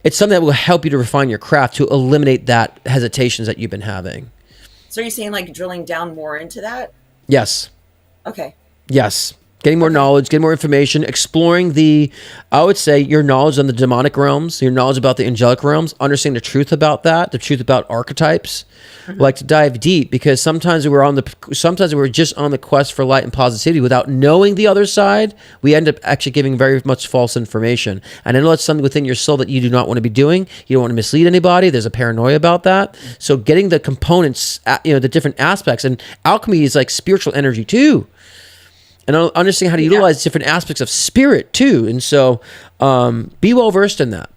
It's something that will help you to refine your craft, to eliminate that hesitations that you've been having. So are you saying like drilling down more into that? Yes. Okay. Yes. Getting more knowledge, getting more information, exploring your knowledge on the demonic realms, your knowledge about the angelic realms, understanding the truth about that, the truth about archetypes. Like to dive deep, because sometimes we're just on the quest for light and positivity without knowing the other side. We end up actually giving very much false information. And I know that's something within your soul that you do not want to be doing. You don't want to mislead anybody. There's a paranoia about that. So getting the components, the different aspects, and alchemy is like spiritual energy too. And understanding how to utilize different aspects of spirit too. And so be well versed in that.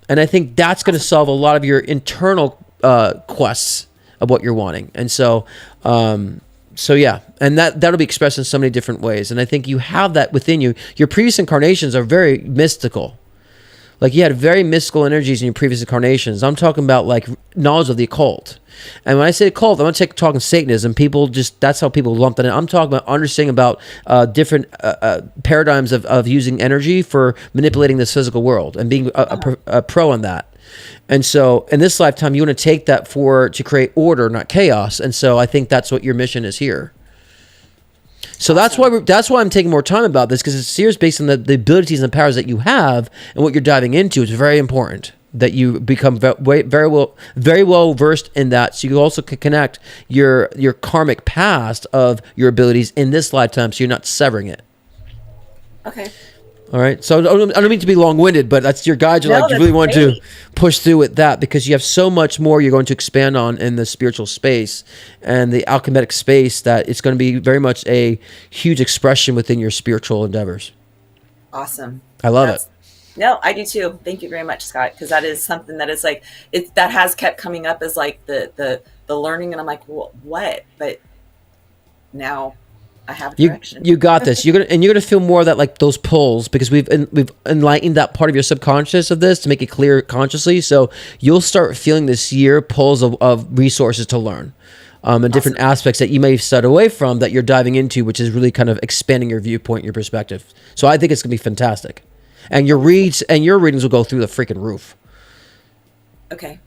And I think that's going to solve a lot of your internal quests of what you're wanting. And so yeah, and that'll be expressed in so many different ways. And I think you have that within you. Your previous incarnations are very mystical. Like you had very mystical energies in your previous incarnations. I'm talking about like knowledge of the occult. And when I say occult, I'm not talking Satanism. People just, that's how people lump that in. I'm talking about understanding about different paradigms of using energy for manipulating this physical world and being a pro on that. And so in this lifetime, you want to take that to create order, not chaos. And so I think that's what your mission is here. So that's why I'm taking more time about this, because it's serious based on the abilities and the powers that you have and what you're diving into. It's very important that you become very well versed in that, so you also can connect your karmic past of your abilities in this lifetime, so you're not severing it. Okay. All right. So I don't mean to be long-winded, but that's your guide. You really want to push through with that, because you have so much more you're going to expand on in the spiritual space and the alchemic space, that it's going to be very much a huge expression within your spiritual endeavors. Awesome. I love it. No, I do too. Thank you very much, Scott, because that is something that is like that has kept coming up as like the learning, and I'm like, well, what? But now I have direction. You got this. You're gonna feel more of that, like those pulls, because we've enlightened that part of your subconscious of this to make it clear consciously. So you'll start feeling this year pulls of resources to learn. And different aspects that you may have stayed away from that you're diving into, which is really kind of expanding your viewpoint, your perspective. So I think it's gonna be fantastic. And your readings will go through the freaking roof. Okay.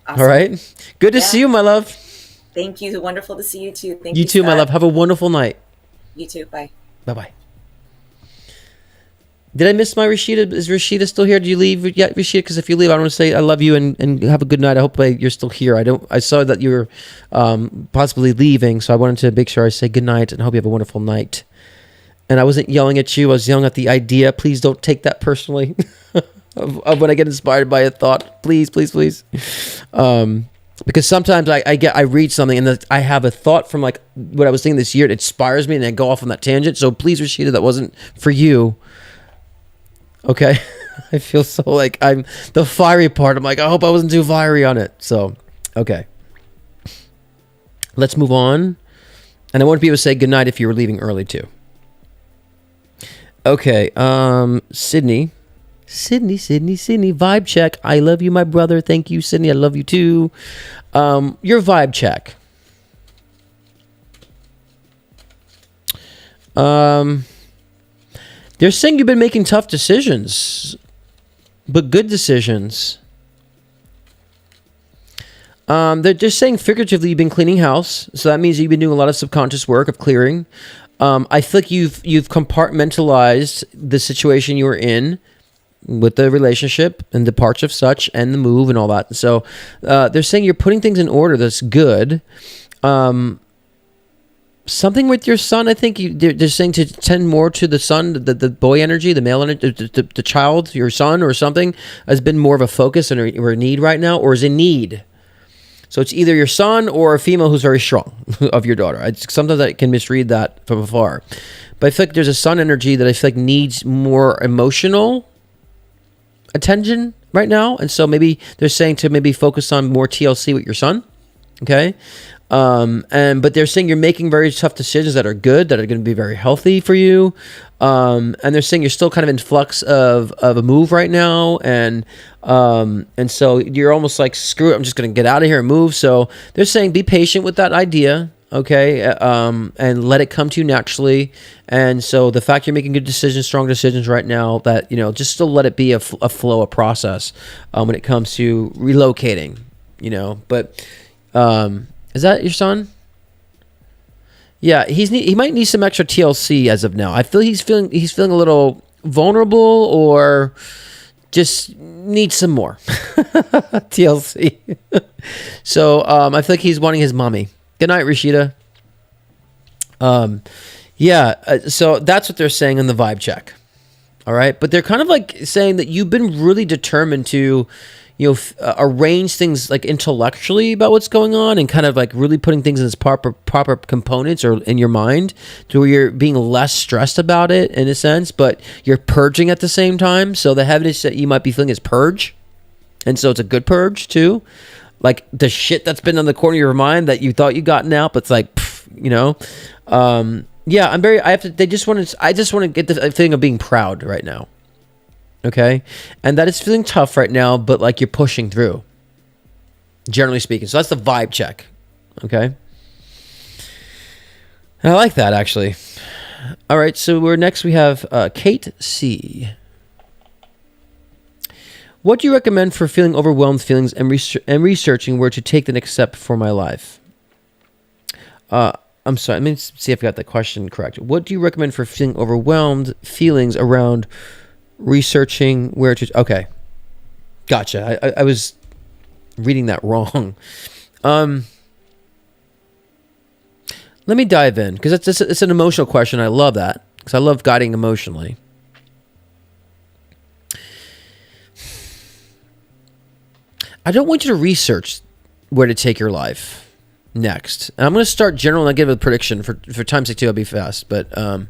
Awesome. All right. Good to see you, my love. Thank you. Wonderful to see you too. Thank you. You too, Scott. my love. Have a wonderful night. You too. Bye. Bye-bye. Did I miss my Rashida? Is Rashida still here? Did you leave yet, Rashida? Because if you leave, I want to say I love you and have a good night. I hope you're still here. I saw that you were possibly leaving, so I wanted to make sure I say good night and hope you have a wonderful night. And I wasn't yelling at you. I was yelling at the idea. Please don't take that personally of when I get inspired by a thought. Please, please, please. Because sometimes I read something and I have a thought from like what I was thinking this year. It inspires me and I go off on that tangent. So please, Rashida, that wasn't for you. Okay? I feel so like I'm the fiery part. I'm like, I hope I wasn't too fiery on it. So, okay. Let's move on. And I want people to say goodnight if you were leaving early too. Okay, Sydney, vibe check. I love you, my brother. Thank you, Sydney. I love you too. Your vibe check. They're saying you've been making tough decisions, but good decisions. They're just saying figuratively you've been cleaning house, so that means you've been doing a lot of subconscious work of clearing. I feel like you've compartmentalized the situation you were in with the relationship and the parts of such and the move and all that. So they're saying you're putting things in order. That's good. Something with your son, I think they're saying to tend more to the son, the boy energy, the male energy, the child, your son or something has been more of a focus or a need right now, or is in need. So it's either your son or a female who's very strong of your daughter. Sometimes I can misread that from afar. But I feel like there's a son energy that I feel like needs more emotional attention right now. And so maybe they're saying to maybe focus on more TLC with your son. Okay. But they're saying you're making very tough decisions that are good, that are going to be very healthy for you. And they're saying you're still kind of in flux of a move right now. And so you're almost like, screw it, I'm just going to get out of here and move. So they're saying be patient with that idea. Okay. And let it come to you naturally. And so the fact you're making good decisions, strong decisions right now, that, just still let it be a flow, a process, when it comes to relocating, but, is that your son? Yeah, he might need some extra TLC as of now. I feel he's feeling a little vulnerable, or just needs some more TLC. So I feel like he's wanting his mommy. Good night, Rashida. So that's what they're saying in the vibe check. All right, but they're kind of like saying that you've been really determined to arrange things like intellectually about what's going on, and kind of like really putting things in its proper components or in your mind, to where you're being less stressed about it in a sense, but you're purging at the same time. So the heaviness that you might be feeling is purge. And so it's a good purge too. Like the shit that's been on the corner of your mind that you thought you gotten out, but it's like, I just want to get the feeling of being proud right now. Okay. And that is feeling tough right now, but like you're pushing through, generally speaking. So that's the vibe check. Okay. And I like that, actually. All right. So we have Kate C. What do you recommend for feeling overwhelmed feelings and researching where to take the next step for my life? I'm sorry. Let me see if I got the question correct. What do you recommend for feeling overwhelmed feelings around researching where to... Okay. Gotcha. I was reading that wrong. Let me dive in, because it's an emotional question. I love that, because I love guiding emotionally. I don't want you to research where to take your life next. And I'm going to start general and I'll give a prediction. For time's sake too, I'll be fast. But I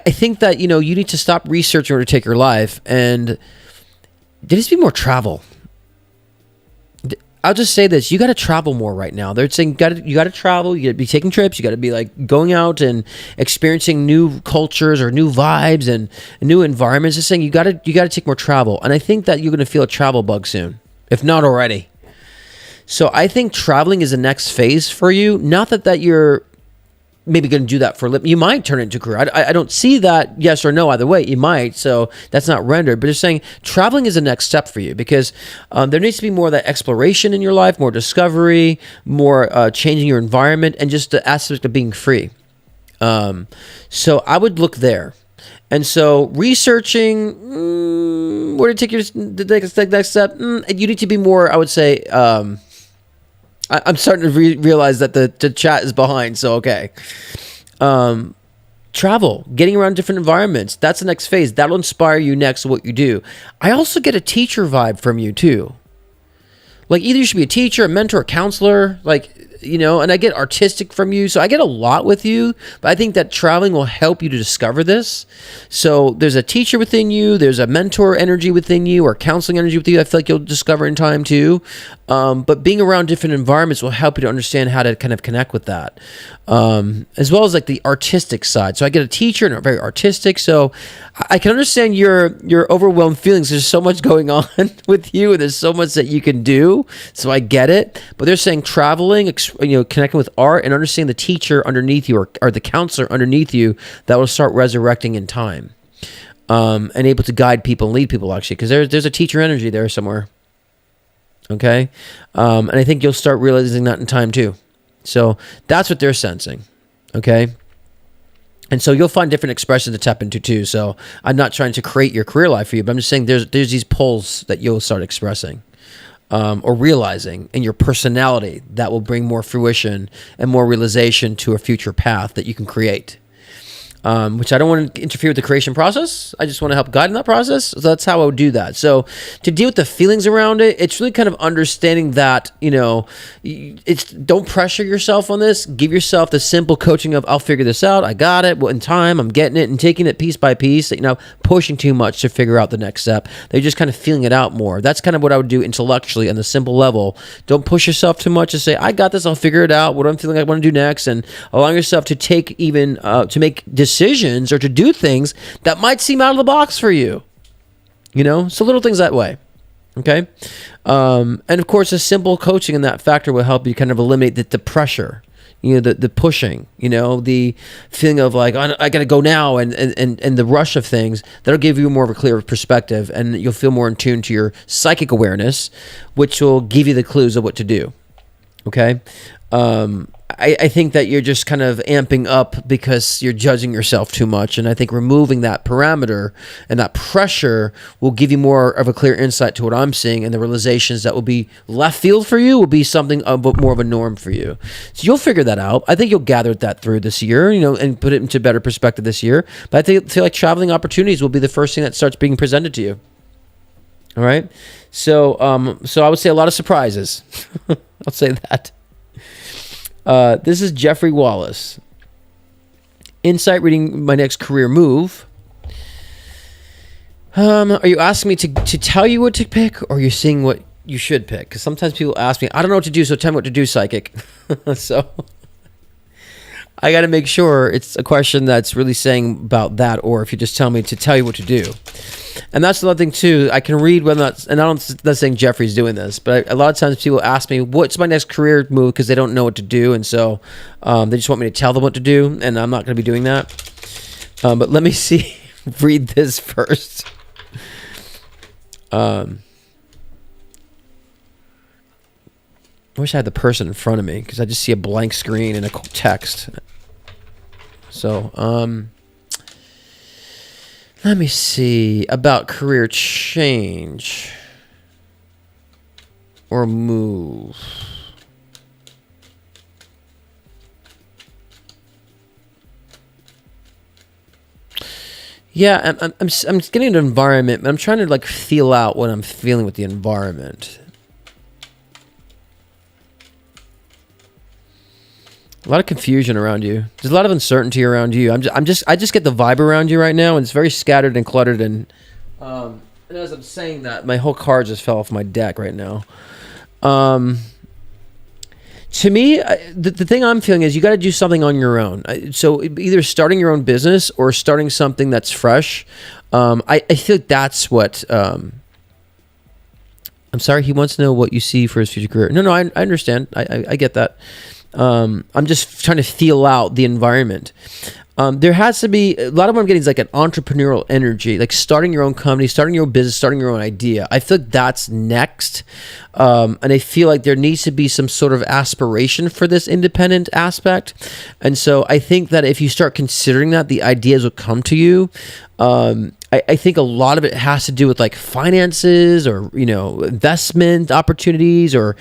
think that, you need to stop researching where to take your life, and there needs to be more travel. I'll just say this: you got to travel more right now. They're saying you got to travel. You got to be taking trips. You got to be like going out and experiencing new cultures or new vibes and new environments. Just saying you got to take more travel. And I think that you're going to feel a travel bug soon, if not already. So I think traveling is the next phase for you. Not that you're maybe going to do that for a living. You might turn it into a career. I don't see that yes or no either way. You might, so that's not rendered. But just saying traveling is the next step for you, because there needs to be more of that exploration in your life, more discovery, more changing your environment, and just the aspect of being free. So I would look there. And so researching where to take the next step, you need to be more, I would say... I'm starting to realize that the chat is behind, so okay. Travel, getting around different environments, that's the next phase. That'll inspire you next to what you do. I also get a teacher vibe from you too. Like either you should be a teacher, a mentor, a counselor, and I get artistic from you. So I get a lot with you, but I think that traveling will help you to discover this. So there's a teacher within you, there's a mentor energy within you, or counseling energy with you. I feel like you'll discover in time too. But being around different environments will help you to understand how to kind of connect with that. As well as like the artistic side. So I get a teacher and are very artistic. So I can understand your overwhelmed feelings. There's so much going on with you, and there's so much that you can do. So I get it. But they're saying traveling, connecting with art, and understanding the teacher underneath you or the counselor underneath you that will start resurrecting in time. And able to guide people and lead people, actually, because there's a teacher energy there somewhere. Okay? And I think you'll start realizing that in time too. So that's what they're sensing. Okay? And so you'll find different expressions to tap into too. So I'm not trying to create your career life for you, but I'm just saying there's these pulls that you'll start expressing. Or realizing in your personality that will bring more fruition and more realization to a future path that you can create. Which I don't want to interfere with the creation process. I just want to help guide in that process. So that's how I would do that. So to deal with the feelings around it, it's really kind of understanding that, it's don't pressure yourself on this. Give yourself the simple coaching of, I'll figure this out. I got it. Well, in time, I'm getting it and taking it piece by piece. Pushing too much to figure out the next step. They're just kind of feeling it out more. That's kind of what I would do intellectually on the simple level. Don't push yourself too much to say, I got this. I'll figure it out. What I'm feeling I want to do next. And allow yourself to take even, to make decisions or to do things that might seem out of the box for you, so little things that way. Okay. And of course, a simple coaching in that factor will help you kind of eliminate the pressure, the pushing, the feeling of like, I got to go now and the rush of things. That'll give you more of a clear perspective, and you'll feel more in tune to your psychic awareness, which will give you the clues of what to do. Okay. I think that you're just kind of amping up because you're judging yourself too much. And I think removing that parameter and that pressure will give you more of a clear insight to what I'm seeing, and the realizations that will be left field for you will be something more of a norm for you. So you'll figure that out. I think you'll gather that through this year, and put it into better perspective this year. But I feel like traveling opportunities will be the first thing that starts being presented to you. All right. So I would say a lot of surprises. I'll say that. This is Jeffrey Wallace. Insight reading my next career move. Are you asking me to tell you what to pick, or are you seeing what you should pick? Because sometimes people ask me, I don't know what to do, so tell me what to do, psychic. So I got to make sure it's a question that's really saying about that, or if you just tell me to tell you what to do. And that's another thing too. I can read when that's, and I'm not saying Jeffrey's doing this, but a lot of times people ask me, what's my next career move? Because they don't know what to do. And so they just want me to tell them what to do. And I'm not going to be doing that. But let me see, read this first. I wish I had the person in front of me because I just see a blank screen and a text. So, let me see about career change or move. Yeah, I'm getting an environment, but I'm trying to like feel out what I'm feeling with the environment. A lot of confusion around you. There's a lot of uncertainty around you. I just get the vibe around you right now, and it's very scattered and cluttered. And as I'm saying that, my whole card just fell off my deck right now. To me, the thing I'm feeling is you got to do something on your own. So either starting your own business or starting something that's fresh. I feel like that's what. I'm sorry. He wants to know what you see for his future career. No, I understand. I get that. I'm just trying to feel out the environment. There has to be a lot of what I'm getting is like an entrepreneurial energy, like starting your own company, starting your own business, starting your own idea. I feel like that's next. And I feel like there needs to be some sort of aspiration for this independent aspect. And so I think that if you start considering that, the ideas will come to you. I think a lot of it has to do with like finances or, investment opportunities or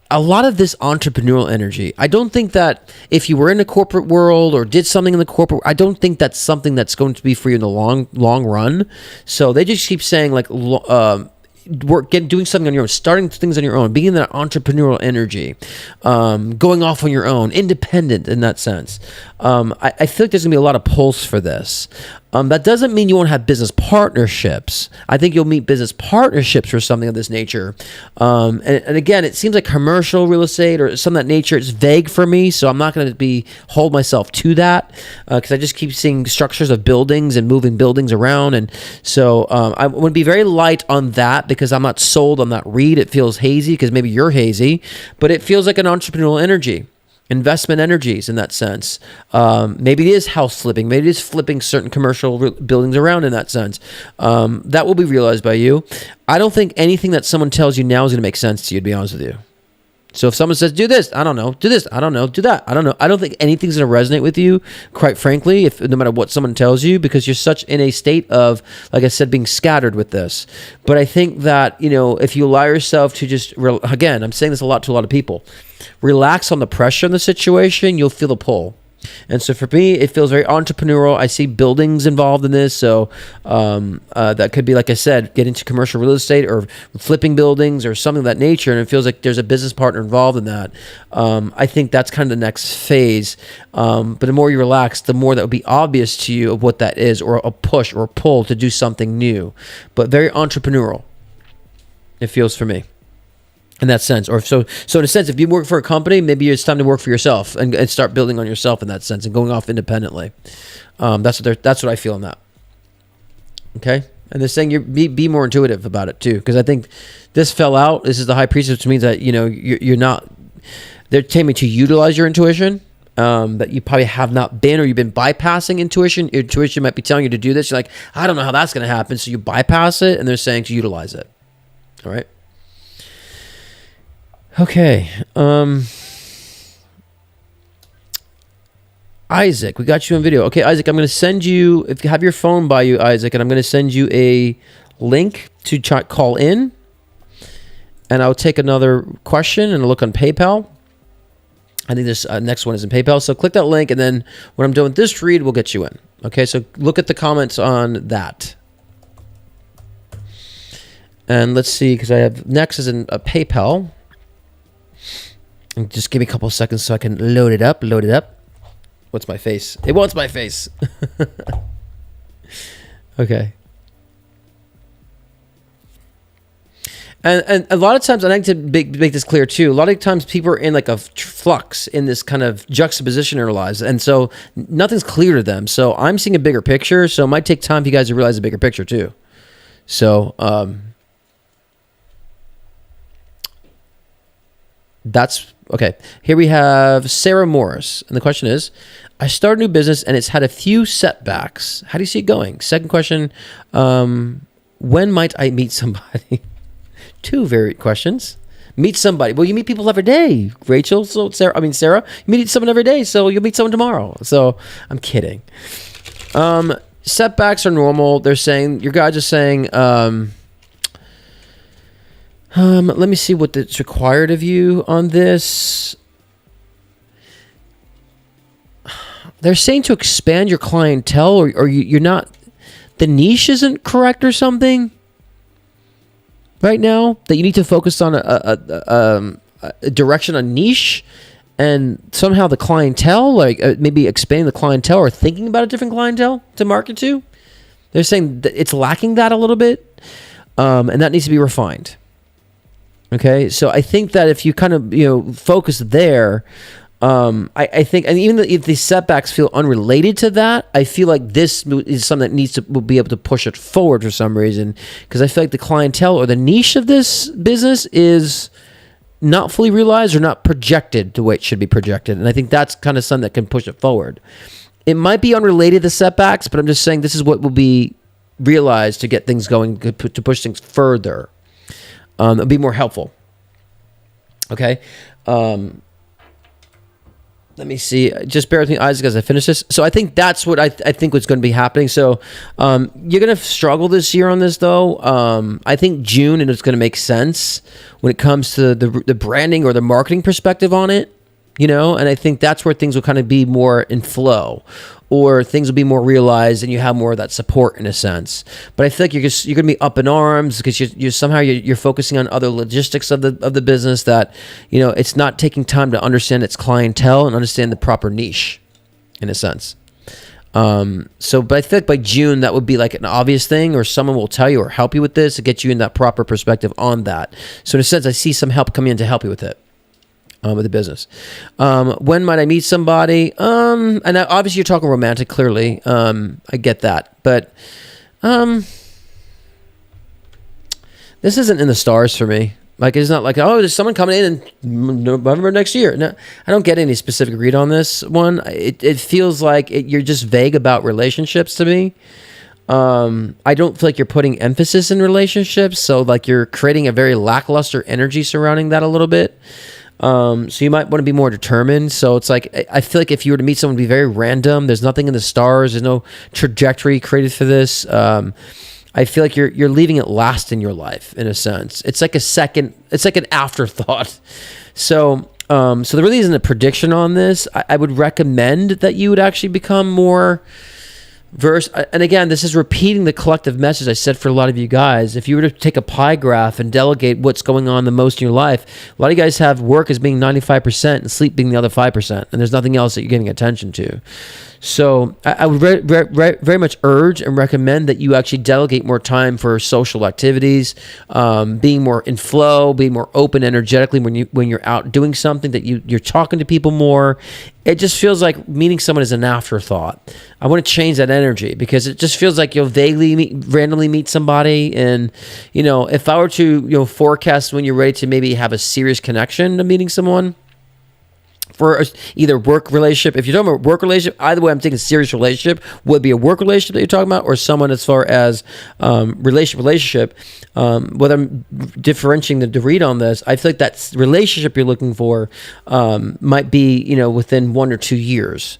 a lot of this entrepreneurial energy. I don't think that if you were in the corporate world or did something in the corporate, I don't think that's something that's going to be for you in the long run. So they just keep saying like, doing something on your own, starting things on your own, being in that entrepreneurial energy, going off on your own, independent in that sense. I feel like there's gonna be a lot of pulse for this. That doesn't mean you won't have business partnerships. I think you'll meet business partnerships for something of this nature. And again, it seems like commercial real estate or some of that nature. It's vague for me, so I'm not going to hold myself to that because I just keep seeing structures of buildings and moving buildings around. And so I would be very light on that because I'm not sold on that read. It feels hazy because maybe you're hazy, but it feels like an entrepreneurial energy. Investment energies in that sense. Maybe it is house flipping. Maybe it is flipping certain commercial buildings around in that sense. That will be realized by you. I don't think anything that someone tells you now is going to make sense to you, to be honest with you. So if someone says, do this, I don't know. Do this, I don't know. Do that, I don't know. I don't think anything's going to resonate with you, quite frankly, no matter what someone tells you, because you're such in a state of, like I said, being scattered with this. But I think that, if you allow yourself to just, again, I'm saying this a lot to a lot of people, relax on the pressure in the situation, you'll feel the pull. And so for me, it feels very entrepreneurial. I see buildings involved in this. So that could be, like I said, get into commercial real estate or flipping buildings or something of that nature. And it feels like there's a business partner involved in that. I think that's kind of the next phase. But the more you relax, the more that will be obvious to you of what that is, or a push or a pull to do something new. But very entrepreneurial, it feels for me. In that sense, or so in a sense, if you work for a company, maybe it's time to work for yourself and start building on yourself in that sense and going off independently. That's what I feel in that. Okay, and they're saying be more intuitive about it too, because I think this fell out. This is the high priestess, which means that you're not. They're telling me to utilize your intuition. That you probably have not been, or you've been bypassing intuition. Your intuition might be telling you to do this. You're like, I don't know how that's going to happen, so you bypass it, and they're saying to utilize it. All right. Okay, Isaac, we got you on video. Okay, Isaac, I'm going to send you, if you have your phone by you, Isaac, and I'm going to send you a link to call in, and I'll take another question and look on PayPal. I think this next one is in PayPal, so click that link, and then when I'm done with this read, we'll get you in. Okay, so look at the comments on that. And let's see, because I have next is in PayPal. And just give me a couple of seconds so I can load it up. What's my face? It wants my face. Okay. And a lot of times, I like to make this clear too. A lot of times, people are in like a flux in this kind of juxtaposition in their lives, and so nothing's clear to them. So I'm seeing a bigger picture. So it might take time for you guys to realize the bigger picture too. So that's okay. Here we have Sarah Morris, and the question is: I started a new business and it's had a few setbacks. How do you see it going? Second question: when might I meet somebody? Two very questions. Meet somebody. Well, you meet people every day, Rachel. So Sarah, you meet someone every day, so you'll meet someone tomorrow. So I'm kidding. Setbacks are normal. They're saying, your guys are saying, let me see what is required of you on this. They're saying to expand your clientele, or you're not, the niche isn't correct or something right now, that you need to focus on a direction, a niche, and somehow the clientele, like maybe expanding the clientele or thinking about a different clientele to market to. They're saying that it's lacking that a little bit, and that needs to be refined. Okay, so I think that if you kind of focus there, I think, and even if these setbacks feel unrelated to that, I feel like this is something that will be able to push it forward for some reason, because I feel like the clientele or the niche of this business is not fully realized or not projected the way it should be projected, and I think that's kind of something that can push it forward. It might be unrelated to setbacks, but I'm just saying this is what will be realized to get things going, to push things further. It'll be more helpful. Okay. Let me see. Just bear with me, Isaac, as I finish this. So I think that's what I think what's going to be happening. So you're going to struggle this year on this, though. I think June, and it's going to make sense when it comes to the branding or the marketing perspective on it, and I think that's where things will kind of be more in flow, or things will be more realized and you have more of that support in a sense. But I feel like you're going to be up in arms because you're focusing on other logistics of the business, that it's not taking time to understand its clientele and understand the proper niche in a sense. But I feel like by June that would be like an obvious thing, or someone will tell you or help you with this to get you in that proper perspective on that. So in a sense, I see some help coming in to help you with it. With the business. When might I meet somebody? And obviously you're talking romantic, clearly. I get that. But this isn't in the stars for me. Like, it's not like, oh, there's someone coming in November next year. No, I don't get any specific read on this one. It feels like you're just vague about relationships to me. I don't feel like you're putting emphasis in relationships. So like you're creating a very lackluster energy surrounding that a little bit. So you might want to be more determined. So it's like, I feel like if you were to meet someone, it'd be very random. There's nothing in the stars. There's no trajectory created for this. I feel like you're leaving it last in your life in a sense. It's like an afterthought. So there really isn't a prediction on this. I would recommend that you would actually become more versed. And again, this is repeating the collective message I said for a lot of you guys. If you were to take a pie graph and delegate what's going on the most in your life, a lot of you guys have work as being 95% and sleep being the other 5%, and there's nothing else that you're giving attention to. So I would very much urge and recommend that you actually delegate more time for social activities, being more in flow, being more open energetically when you're out doing something, that you're talking to people more. It just feels like meeting someone is an afterthought. I want to change that energy, because it just feels like you'll randomly meet somebody. And, if I were to, forecast when you're ready to maybe have a serious connection to meeting someone, for either work relationship, if you're talking about work relationship, either way, I'm thinking serious relationship would be a work relationship that you're talking about, or someone as far as relationship. Whether I'm differentiating the read on this, I feel like that relationship you're looking for might be, within 1 or 2 years,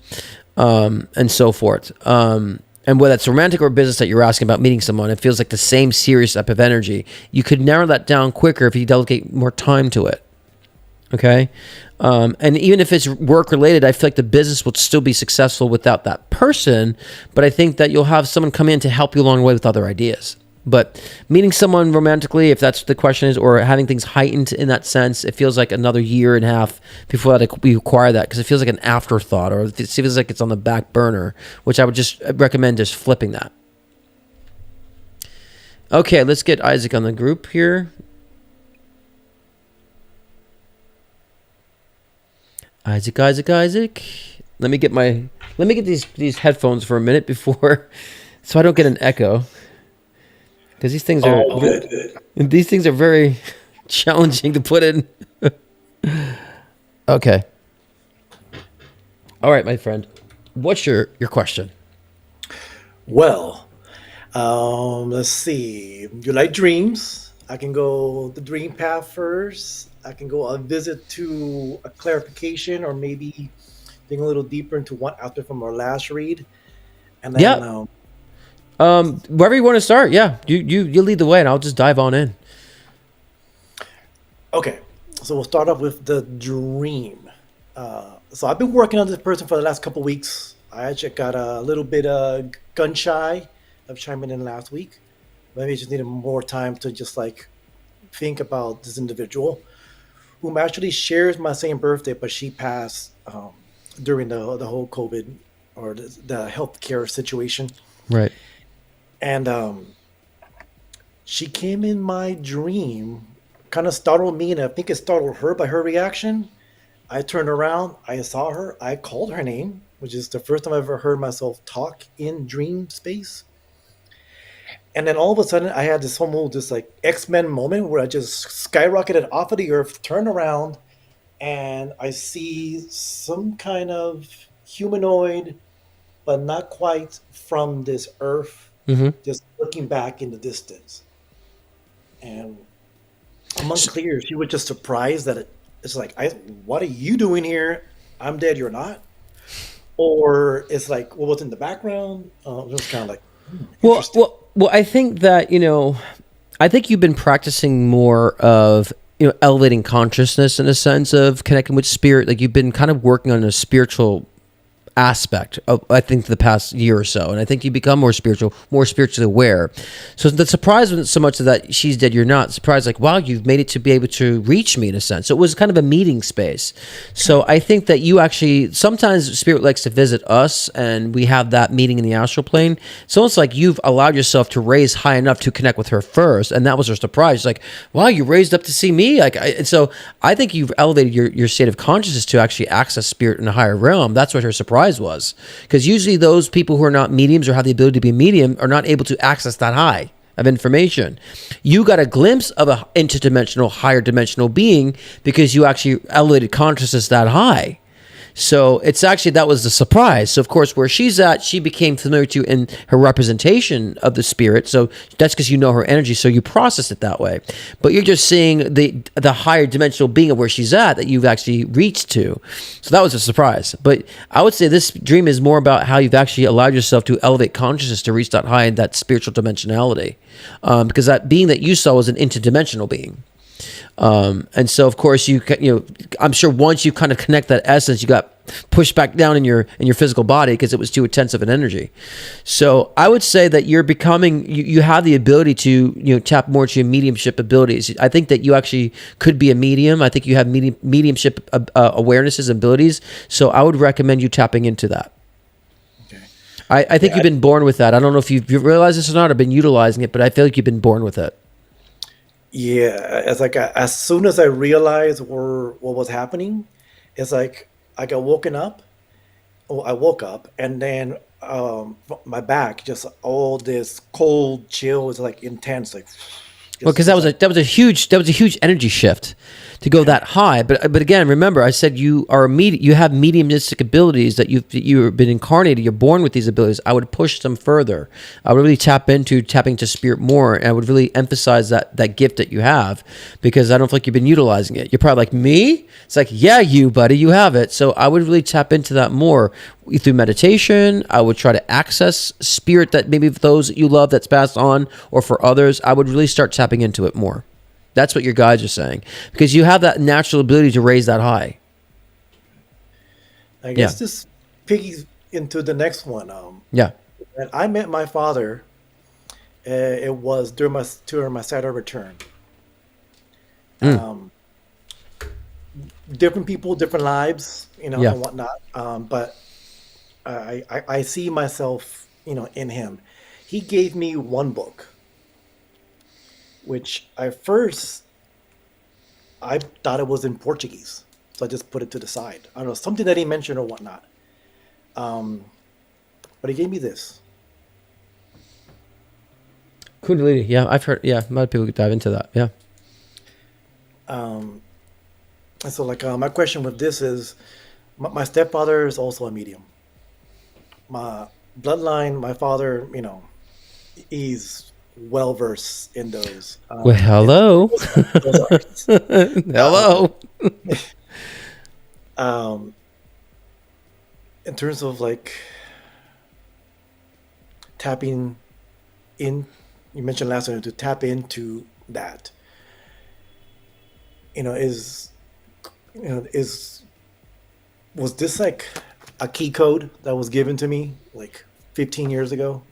and so forth. And whether it's romantic or business that you're asking about meeting someone, it feels like the same serious type of energy. You could narrow that down quicker if you delegate more time to it. Okay. And even if it's work related, I feel like the business would still be successful without that person. But I think that you'll have someone come in to help you along the way with other ideas. But meeting someone romantically, if that's what the question is, or having things heightened in that sense, it feels like another year and a half before that we acquire that, because it feels like an afterthought, or it feels like it's on the back burner, which I would just recommend just flipping that. Okay, let's get Isaac on the group here. Isaac. Let me get these headphones for a minute before, so I don't get an echo. Because these things are these things are very challenging to put in. Okay. All right, my friend. What's your question? Well, let's see. You like dreams? I can go the dream path first. I can go a visit to a clarification, or maybe dig a little deeper into what out there from our last read. And then, Yeah. Wherever you want to start, yeah. You lead the way, and I'll just dive on in. okay, so we'll start off with the dream. So I've been working on this person for the last couple weeks. I actually got a little bit gun shy of chiming in last week. Maybe I just needed more time to just like think about this individual, whom actually shares my same birthday, but she passed during the whole COVID or the healthcare situation. Right. And she came in my dream, kind of startled me, and I think it startled her by her reaction. I turned around, I saw her, I called her name, which is the first time I've ever heard myself talk in dream space. And then all of a sudden, I had this this like X-Men moment where I just skyrocketed off of the earth, turned around, and I see some kind of humanoid, but not quite from this earth, just looking back in the distance. And I'm unclear. She was just surprised that it's like, what are you doing here? I'm dead, you're not? Or it's like, what was in the background? Just kind of like, Well, I think that, I think you've been practicing more of, elevating consciousness in a sense of connecting with spirit. Like you've been kind of working on a spiritual aspect of, I think, the past year or so, and I think you become more spiritually aware. So the surprise wasn't so much that she's dead, you're not. Surprised, like, wow, you've made it to be able to reach me in a sense. So it was kind of a meeting space. So I think that you actually, sometimes spirit likes to visit us, and we have that meeting in the astral plane. It's almost like you've allowed yourself to raise high enough to connect with her first, and that was her surprise. She's like, wow, you raised up to see me. And so I think you've elevated your state of consciousness to actually access spirit in a higher realm. That's what her surprise was, because usually those people who are not mediums or have the ability to be a medium are not able to access that high of information. You got a glimpse of a interdimensional, higher dimensional being because you actually elevated consciousness that high. So it's actually, that was the surprise. So of course, where she's at, she became familiar to in her representation of the spirit. So that's because you know her energy, so you process it that way. But you're just seeing the higher dimensional being of where she's at that you've actually reached to. So that was a surprise. But I would say this dream is more about how you've actually allowed yourself to elevate consciousness to reach that high in that spiritual dimensionality. Because that being that you saw was an interdimensional being. And so, of course, I'm sure once you kind of connect that essence, you got pushed back down in your physical body because it was too intensive an energy. So I would say that you're becoming, you have the ability to, tap more into your mediumship abilities. I think that you actually could be a medium. I think you have mediumship awarenesses and abilities. So I would recommend you tapping into that. Okay. I think you've been born with that. I don't know if you've realized this or not or been utilizing it, but I feel like you've been born with it. Yeah, it's like as soon as I realized what was happening, it's like I got woken up. Oh, I woke up, and then my back, just all this cold chill is like intense, like. Well, because that was a huge energy shift to go that high. But again, remember, I said you have mediumistic abilities that you've been incarnated. You're born with these abilities. I would push them further. I would really tapping into spirit more, and I would really emphasize that gift that you have, because I don't feel like you've been utilizing it. You're probably like, me? It's like, yeah, you, buddy, you have it. So I would really tap into that more through meditation. I would try to access spirit that maybe those that you love that's passed on, or for others, I would really start tapping into it more. That's what your guides are saying, because you have that natural ability to raise that high. I guess this piggies into the next one. When I met my father, it was during my Saturn return. Different people, different lives, and whatnot. But I see myself, in him. He gave me one book, which I thought it was in Portuguese. So I just put it to the side. I don't know, something that he mentioned or whatnot. But he gave me this. Kundalini. Yeah, I've heard. Yeah, a lot of people could dive into that. Yeah. And so, like, my question with this is, my stepfather is also a medium. My bloodline, my father, he's well versed in those. Well, hello. Hello. In terms of like tapping in, you mentioned last time to tap into that. Was this like a key code that was given to me like 15 years ago?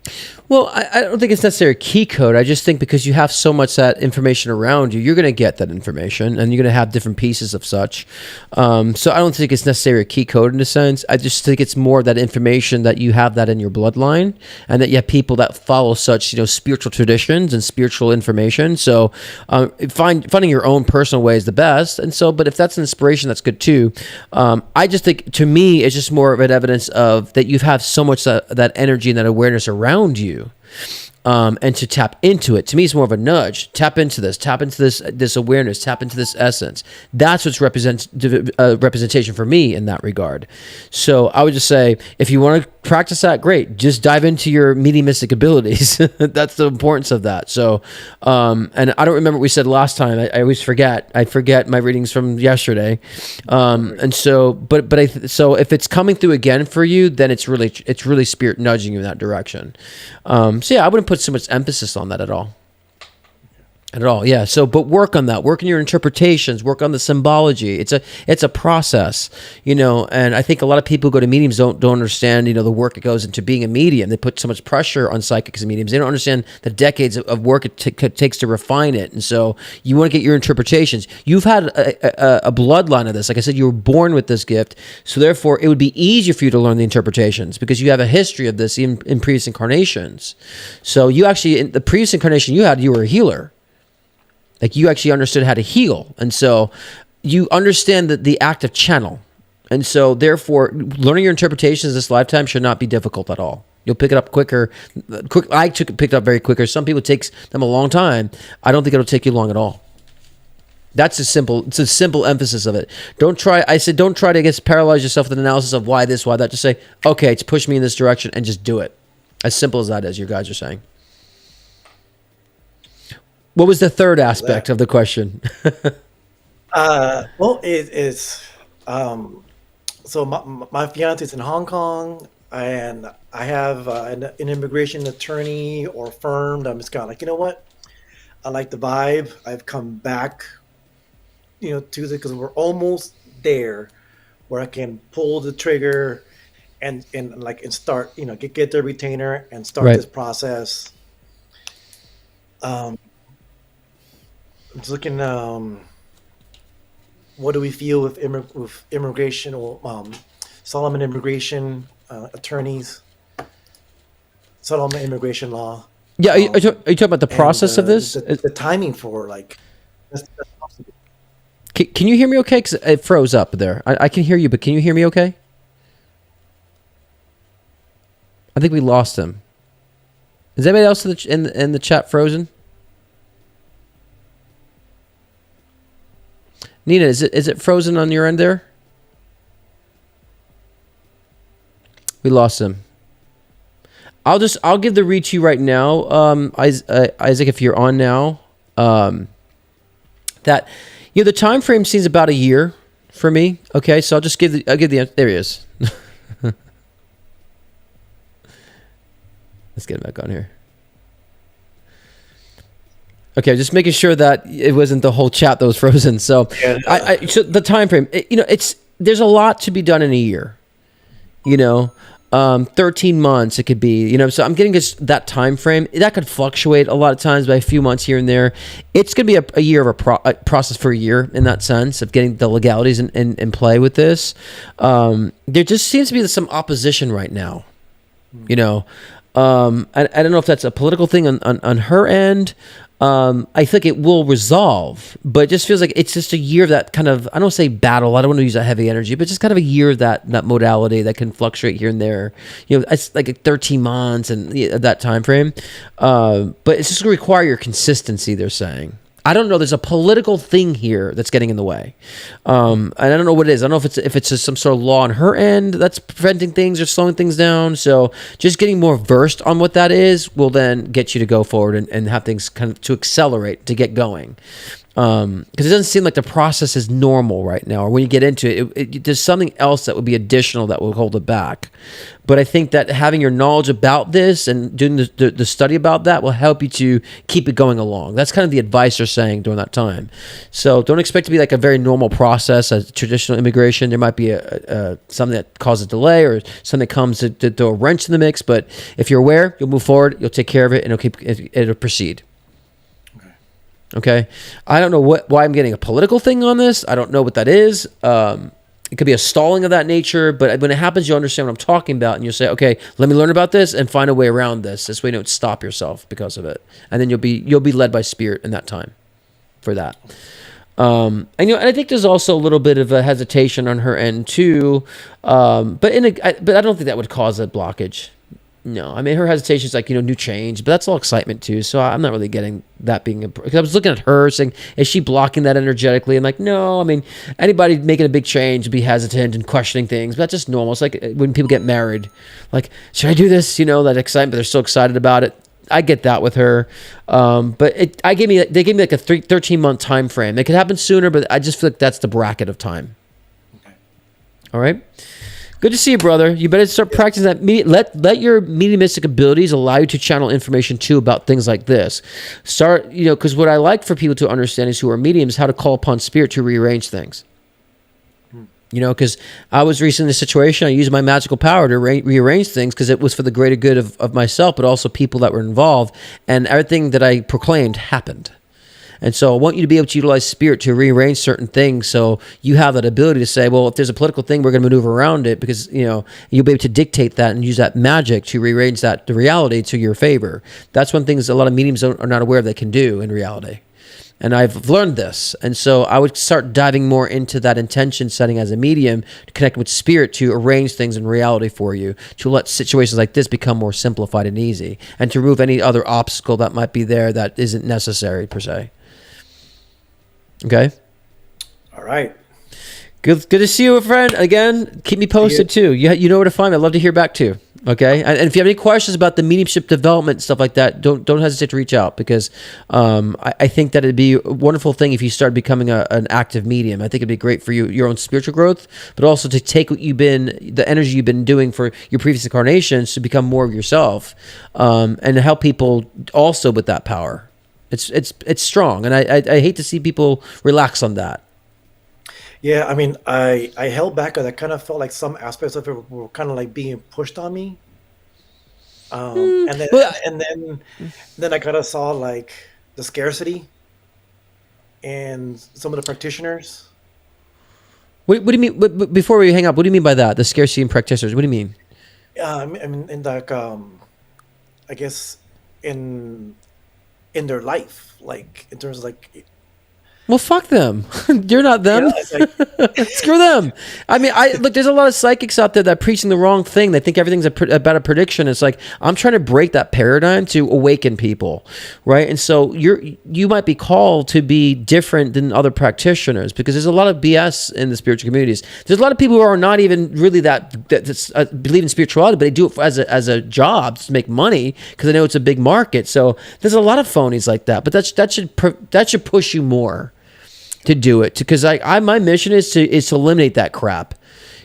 Well, I don't think it's necessarily a key code. I just think because you have so much that information around you, you're going to get that information, and you're going to have different pieces of such. So I don't think it's necessarily a key code in a sense. I just think it's more that information that you have that in your bloodline, and that you have people that follow such, spiritual traditions and spiritual information. So finding your own personal way is the best. And so, but if that's an inspiration, that's good too. I just think, to me, it's just more of an evidence of that you have so much that energy and that awareness around you. And to tap into it, to me, is more of a nudge. Tap into this awareness, tap into this essence. That's what's representation for me in that regard. So I would just say, if you want to practice that, great. Just dive into your mediumistic abilities. That's the importance of that. So, and I don't remember what we said last time. I always forget. I forget my readings from yesterday. And so, so if it's coming through again for you, then it's really spirit nudging you in that direction. So yeah, I wouldn't put so much emphasis on that at all. Yeah. So, but work on that. Work on your interpretations. Work on the symbology. It's a process, And I think a lot of people who go to mediums don't understand, the work that goes into being a medium. They put so much pressure on psychics and mediums. They don't understand the decades of work it takes to refine it. And so, you want to get your interpretations. You've had a bloodline of this. Like I said, you were born with this gift. So therefore, it would be easier for you to learn the interpretations because you have a history of this in previous incarnations. So you actually, in the previous incarnation you were a healer. Like, you actually understood how to heal. And so you understand the active channel. And so therefore, learning your interpretations this lifetime should not be difficult at all. You'll pick it up quicker. I picked it up very quicker. Some people, it takes them a long time. I don't think it'll take you long at all. It's a simple emphasis of it. Don't try to paralyze yourself with an analysis of why this, why that. Just say, okay, it's pushed me in this direction, and just do it. As simple as that is, you guys are saying. What was the third aspect of the question? Well, it's so my fiance is in Hong Kong, and I have an immigration attorney or firm that I'm just kind of like, you know what? I like the vibe. I've come back, Tuesday, because we're almost there, where I can pull the trigger and start, get the retainer and start this process. I'm just looking. What do we feel with immigration or Solomon immigration attorneys? Solomon immigration law. Yeah, are you talking about the process of this? The timing for Can you hear me okay? Because it froze up there. I can hear you, but can you hear me okay? I think we lost him. Is anybody else in the chat frozen? Nina, is it frozen on your end there? We lost him. I'll give the read to you right now, Isaac, if you're on now. That the time frame seems about a year for me. Okay, so I'll give the there he is. Let's get him back on here. Okay, just making sure that it wasn't the whole chat that was frozen. So, so the time frame, there's a lot to be done in a year. 13 months it could be. So I'm getting that time frame that could fluctuate a lot of times by a few months here and there. It's going to be a year of a process for a year in that sense of getting the legalities in play with this. There just seems to be some opposition right now. I don't know if that's a political thing on her end. I think it will resolve, but it just feels like it's just a year of that kind of, I don't say battle, I don't want to use that heavy energy, but just kind of a year of that modality that can fluctuate here and there. It's like 13 months and that time frame. But it's just going to require your consistency, they're saying. I don't know. There's a political thing here that's getting in the way, and I don't know what it is. I don't know if it's just some sort of law on her end that's preventing things or slowing things down. So just getting more versed on what that is will then get you to go forward and have things kind of to accelerate to get going. Because it doesn't seem like the process is normal right now, or when you get into it, there's something else that would be additional that will hold it back. But I think that having your knowledge about this and doing the study about that will help you to keep it going along. That's kind of the advice they're saying during that time. So don't expect to be like a very normal process, a traditional immigration. There might be something that causes delay or something that comes to throw a wrench in the mix. But if you're aware, you'll move forward, you'll take care of it, and it'll proceed. Okay, I don't know why I'm getting a political thing on this. I don't know what that is. It could be a stalling of that nature, but when it happens, you'll understand what I'm talking about, and you'll say, "Okay, let me learn about this and find a way around this." This way, you don't stop yourself because of it, and then you'll be led by spirit in that time for that. And I think there's also a little bit of a hesitation on her end too, but I don't think that would cause a blockage. No, I mean, her hesitation is like, new change, but that's all excitement too. So I'm not really getting that because I was looking at her saying, is she blocking that energetically? I'm like, no, I mean, anybody making a big change would be hesitant and questioning things, but that's just normal. It's like when people get married, like, should I do this? That excitement, but they're so excited about it. I get that with her. But they gave me like a 13-month time frame. It could happen sooner, but I just feel like that's the bracket of time. Okay. All right. Good to see you, brother. You better start practicing that. Let your mediumistic abilities allow you to channel information too about things like this. Start, because what I like for people to understand is who are mediums, how to call upon spirit to rearrange things. Because I was recently in a situation, I used my magical power to rearrange things because it was for the greater good of myself, but also people that were involved, and everything that I proclaimed happened. And so I want you to be able to utilize spirit to rearrange certain things so you have that ability to say, well, if there's a political thing, we're going to maneuver around it because, you'll be able to dictate that and use that magic to rearrange the reality to your favor. That's one thing a lot of mediums are not aware they can do in reality. And I've learned this. And so I would start diving more into that intention setting as a medium to connect with spirit to arrange things in reality for you, to let situations like this become more simplified and easy, and to remove any other obstacle that might be there that isn't necessary per se. Okay. All right. Good to see you, friend. Again, keep me posted too. You know where to find me. I'd love to hear back too. Okay. And if you have any questions about the mediumship development and stuff like that, don't hesitate to reach out because I think that it'd be a wonderful thing if you start becoming an active medium. I think it'd be great for your own spiritual growth, but also to take the energy you've been doing for your previous incarnations to become more of yourself, and to help people also with that power. It's strong, and I hate to see people relax on that. Yeah, I mean, I held back because I kind of felt like some aspects of it were kind of like being pushed on me. And then I kind of saw like the scarcity and some of the practitioners. What do you mean? Before we hang up, what do you mean by that? The scarcity in practitioners. What do you mean? I mean, in like, I guess in their life, like in terms of like. Well, fuck them. You're not them. Yeah, screw them. I mean, look. There's a lot of psychics out there that are preaching the wrong thing. They think everything's about a prediction. It's like I'm trying to break that paradigm to awaken people, right? And so you might be called to be different than other practitioners because there's a lot of BS in the spiritual communities. There's a lot of people who are not even really that believe in spirituality, but they do it as a job to make money because they know it's a big market. So there's a lot of phonies like that. But that should push you more to do it, because my mission is to eliminate that crap,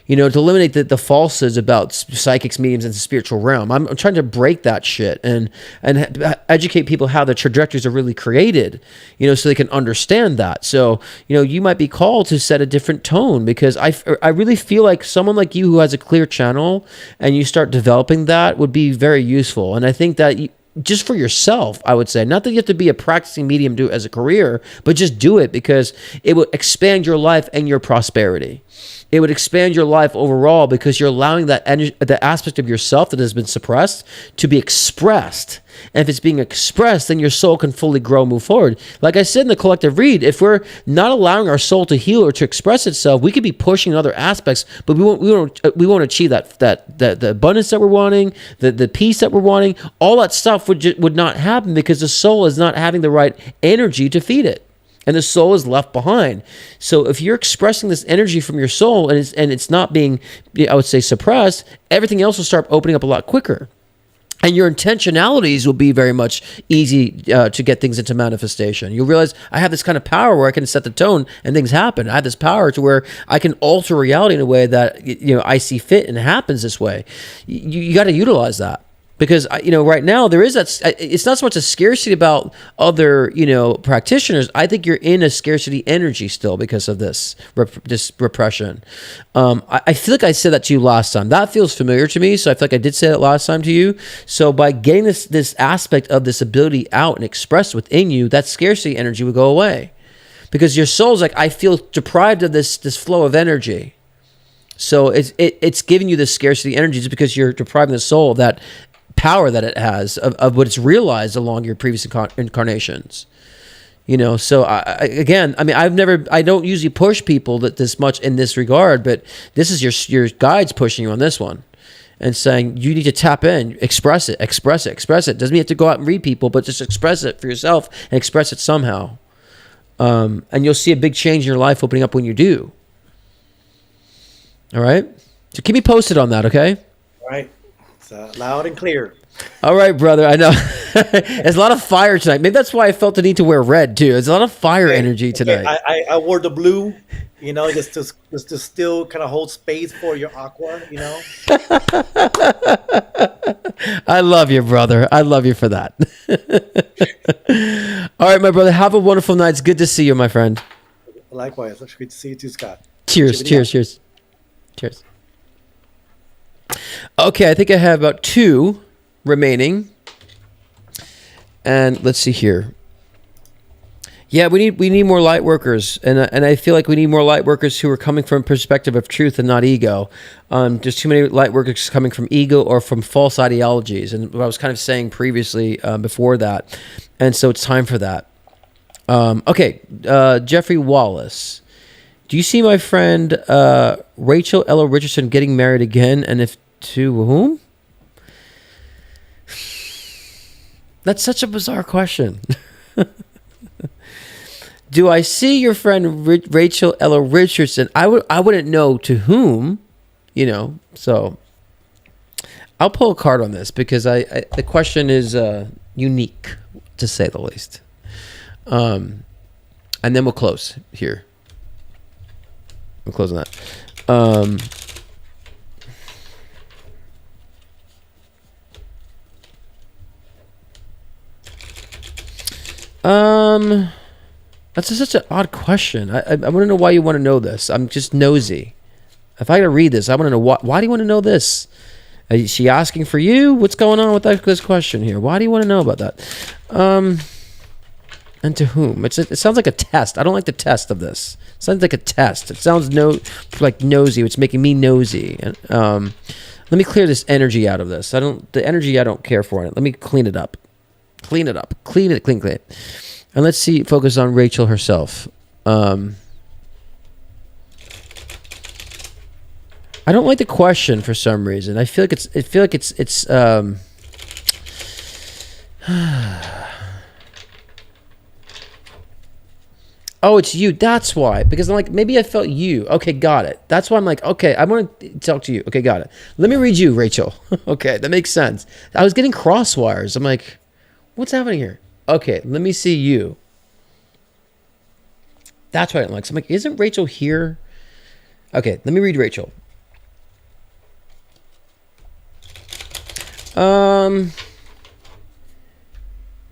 to eliminate the falsehoods about psychics, mediums, and the spiritual realm. I'm trying to break that shit and educate people how the trajectories are really created, so they can understand that. So, you might be called to set a different tone because I really feel like someone like you who has a clear channel and you start developing that would be very useful. And I think that just for yourself, I would say, not that you have to be a practicing medium, do it as a career, but just do it because it will expand your life and your prosperity. It would expand your life overall because you're allowing that energy, the aspect of yourself that has been suppressed to be expressed And if it's being expressed, then your soul can fully grow, move forward. Like I said in the collective read, if we're not allowing our soul to heal or to express itself, we could be pushing in other aspects, but we won't achieve that the abundance that we're wanting, the peace that we're wanting. All that stuff would not happen because the soul is not having the right energy to feed it. And the soul is left behind. So if you're expressing this energy from your soul and it's not being, I would say, suppressed, everything else will start opening up a lot quicker. And your intentionalities will be very much easy to get things into manifestation. You'll realize I have this kind of power where I can set the tone and things happen. I have this power to where I can alter reality in a way that I see fit and it happens this way. You got to utilize that. Because, right now there is that, it's not so much a scarcity about other, practitioners. I think you're in a scarcity energy still because of this repression. I feel like I said that to you last time. That feels familiar to me. So I feel like I did say that last time to you. So by getting this aspect of this ability out and expressed within you, that scarcity energy would go away. Because your soul's like, I feel deprived of this flow of energy. So it's giving you this scarcity energy just because you're depriving the soul of that power that it has of what it's realized along your previous incarnations. So I don't usually push people that this much in this regard, but this is your guides pushing you on this one and saying you need to tap in, express it. Doesn't mean you have to go out and read people, but just express it for yourself and express it somehow. And you'll see a big change in your life opening up when you do. All right. So keep me posted on that. Okay. All right. Loud and clear. All right, brother. I know. There's a lot of fire tonight. Maybe that's why I felt the need to wear red too. There's a lot of fire energy tonight. I wore the blue, just to still kind of hold space for your aqua, I love you, brother. I love you for that. All right, my brother. Have a wonderful night. It's good to see you, my friend. Likewise. It's good to see you too, Scott. Cheers. Okay, I think I have about 2 remaining. And let's see here. Yeah, we need more light workers, and I feel like we need more light workers who are coming from a perspective of truth and not ego. There's too many light workers coming from ego or from false ideologies, and what I was kind of saying previously before that, and so it's time for that. Okay, Jeffrey Wallace. Do you see my friend Rachel Ella Richardson getting married again? And if to whom? That's such a bizarre question. Do I see your friend Rachel Ella Richardson? I wouldn't know to whom, So I'll pull a card on this because the question is unique, to say the least. And then we'll close here. I'm closing that. That's such an odd question. I want to know why you want to know this. I'm just nosy. If I got to read this, I want to know why do you want to know this? Is she asking for you? What's going on with this question here? Why do you want to know about that? And to whom? It sounds like a test. I don't like the test of this. It sounds like a test. It sounds like nosy, which is making me nosy. And let me clear this energy out of this. The energy I don't care for in it. Let me clean it up. Clean it. And let's focus on Rachel herself. I don't like the question for some reason. I feel like it's oh, it's you. That's why. Because I'm like, maybe I felt you. Okay, got it. That's why I'm like, okay, I want to talk to you. Okay, got it. Let me read you, Rachel. Okay, that makes sense. I was getting crosswires. I'm like, what's happening here? Okay, let me see you. That's what I didn't like. So I'm like, isn't Rachel here? Okay, let me read Rachel.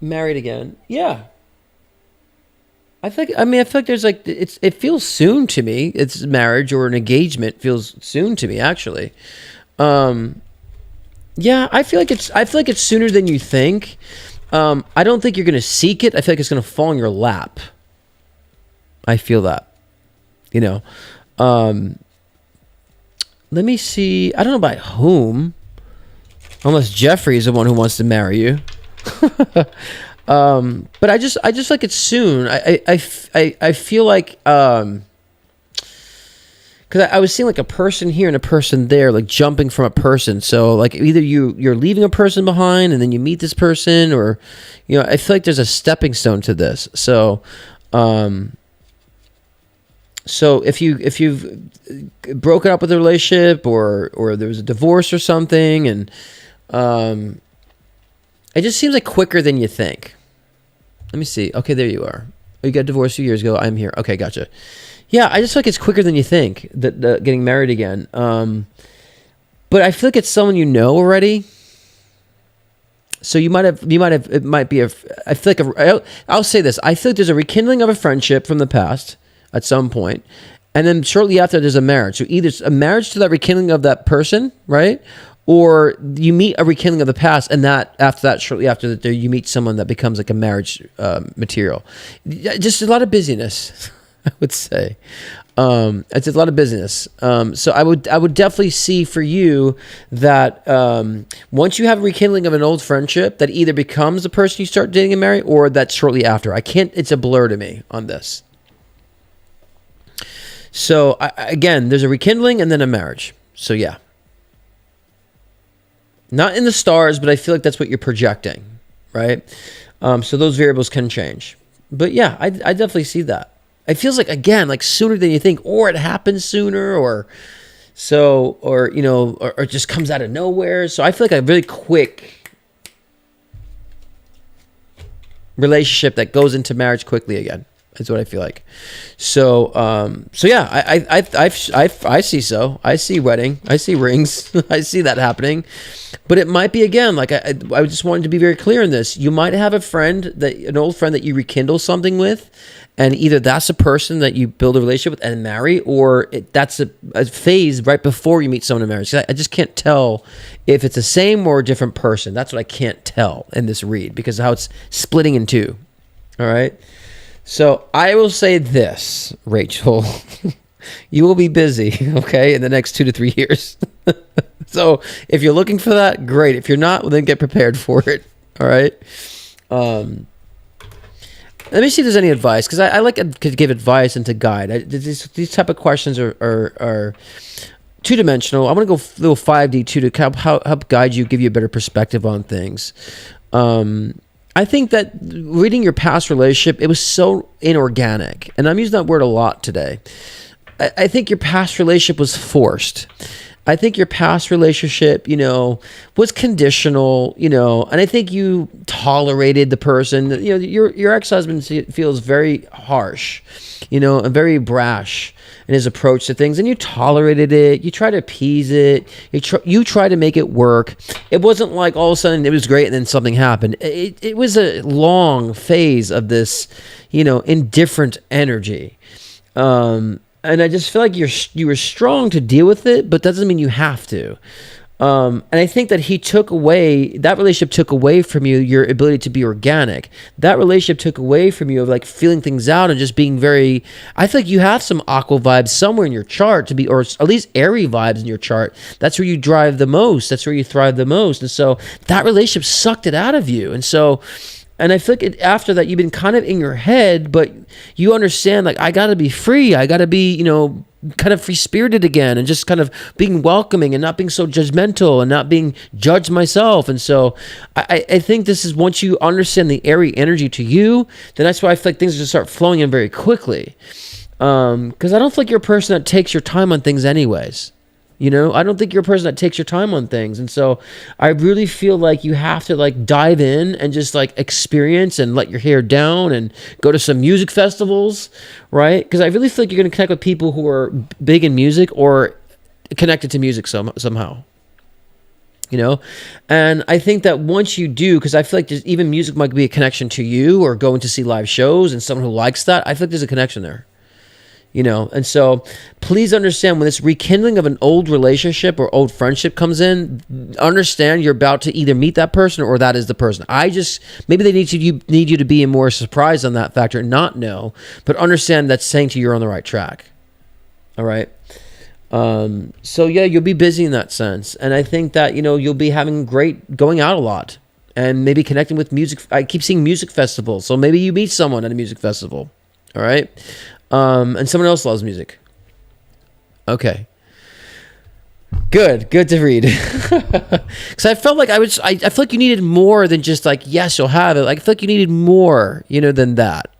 Married again. Yeah. I feel like there's like it feels soon to me. It's marriage or an engagement feels soon to me actually. Yeah, I feel like it's sooner than you think. I don't think you're gonna seek it. I feel like it's gonna fall in your lap. I feel that. Let me see. I don't know by whom. Unless Jeffrey is the one who wants to marry you. But I just like it soon. I feel like, because I was seeing like a person here and a person there, like jumping from a person. So like either you're leaving a person behind and then you meet this person, or, you know, I feel like there's a stepping stone to this. So, so if you've broken up with a relationship, or there was a divorce or something, and it just seems like quicker than you think. Let me see. Okay, there you are. Oh, you got divorced 2 years ago. I'm here. Okay, gotcha. Yeah, I just feel like it's quicker than you think, that getting married again. But I feel like it's someone you know already. So you might have. It might be a. I feel like I'll say this. I feel like there's a rekindling of a friendship from the past at some point, and then shortly after there's a marriage. So either it's a marriage to that rekindling of that person, right? Or you meet a rekindling of the past, and that after that, shortly after that, you meet someone that becomes like a marriage material. Just a lot of busyness. I would say it's a lot of business. So I would definitely see for you that once you have a rekindling of an old friendship, that either becomes the person you start dating and marry, or that's shortly after. It's a blur to me on this. So again, there's a rekindling and then a marriage. So yeah, not in the stars, but I feel like that's what you're projecting, right? So those variables can change. But yeah, I definitely see that. It feels like, again, like sooner than you think, or it happens sooner, or you know, or it just comes out of nowhere. So I feel like a really quick relationship that goes into marriage quickly again. That's what I feel like. So yeah, I see so. I see wedding. I see rings. I see that happening. But it might be, again, like I just wanted to be very clear in this. You might have an old friend that you rekindle something with, and either that's a person that you build a relationship with and marry, or that's a phase right before you meet someone in marriage. I just can't tell if it's the same or a different person. That's what I can't tell in this read, because of how it's splitting in two. All right? So I will say this, Rachel. You will be busy, okay, in the next 2 to 3 years. So if you're looking for that, great. If you're not, well, then get prepared for it. All right? Let me see if there's any advice, because I like to give advice and to guide. These type of questions are two-dimensional. I want to go a little 5D too, to help guide you, give you a better perspective on things. I think that reading your past relationship, it was so inorganic, and I'm using that word a lot today. I think your past relationship was forced. I think your past relationship, you know, was conditional, you know, and I think you tolerated the person. You know, your ex-husband feels very harsh, you know, and very brash in his approach to things, and you tolerated it. You try to appease it. You try to make it work. It wasn't like all of a sudden it was great and then something happened. It was a long phase of this, you know, indifferent energy. And I just feel like you were strong to deal with it, but that doesn't mean you have to. And I think that that relationship took away from you your ability to be organic. That relationship took away from you of like feeling things out and just being very, I feel like you have some aqua vibes somewhere in your chart or at least airy vibes in your chart. That's where you drive the most. That's where you thrive the most. And so that relationship sucked it out of you. And I feel like after that, you've been kind of in your head, but you understand, like, I got to be free. I got to be, you know, kind of free-spirited again, and just kind of being welcoming and not being so judgmental and not being judged myself. And so I think this is, once you understand the airy energy to you, then that's why I feel like things just start flowing in very quickly. Because I don't feel like you're a person that takes your time on things anyways. You know, I don't think you're a person that takes your time on things. And so I really feel like you have to like dive in and just like experience and let your hair down and go to some music festivals, right? Because I really feel like you're going to connect with people who are big in music or connected to music somehow. You know, and I think that once you do, because I feel like even music might be a connection to you, or going to see live shows and someone who likes that, I feel like there's a connection there. You know, and so please understand, when this rekindling of an old relationship or old friendship comes in, understand you're about to either meet that person or that is the person. Maybe they need you to be more surprised on that factor and not know, but understand that's saying to you, you're on the right track. All right. So yeah, you'll be busy in that sense. And I think that, you know, you'll be having going out a lot. and maybe connecting with music. I keep seeing music festivals, so maybe you meet someone at a music festival. All right, and someone else loves music. Okay. Good to read. Because I felt like I feel like you needed more than just like, yes, you'll have it. Like, I feel like you needed more, than that.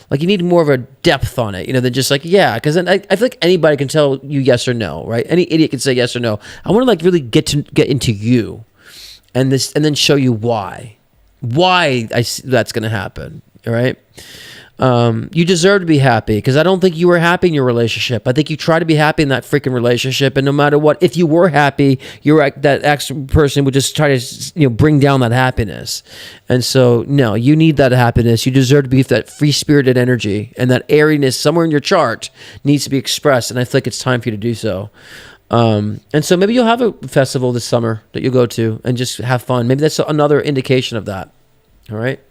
Like, you need more of a depth on it, than just like, yeah. Because then I feel like anybody can tell you yes or no, right? Any idiot can say yes or no. I want to like really get into you, and then show you why that's going to happen. All right. You deserve to be happy, because I don't think you were happy in your relationship. I think you try to be happy in that freaking relationship, and no matter what, if you were happy, that ex person would just try to bring down that happiness. And so no, you need that happiness. You deserve to be that free spirited energy, and that airiness somewhere in your chart needs to be expressed. And I feel like it's time for you to do so. And so maybe you'll have a festival this summer that you'll go to and just have fun. Maybe that's another indication of that. All right.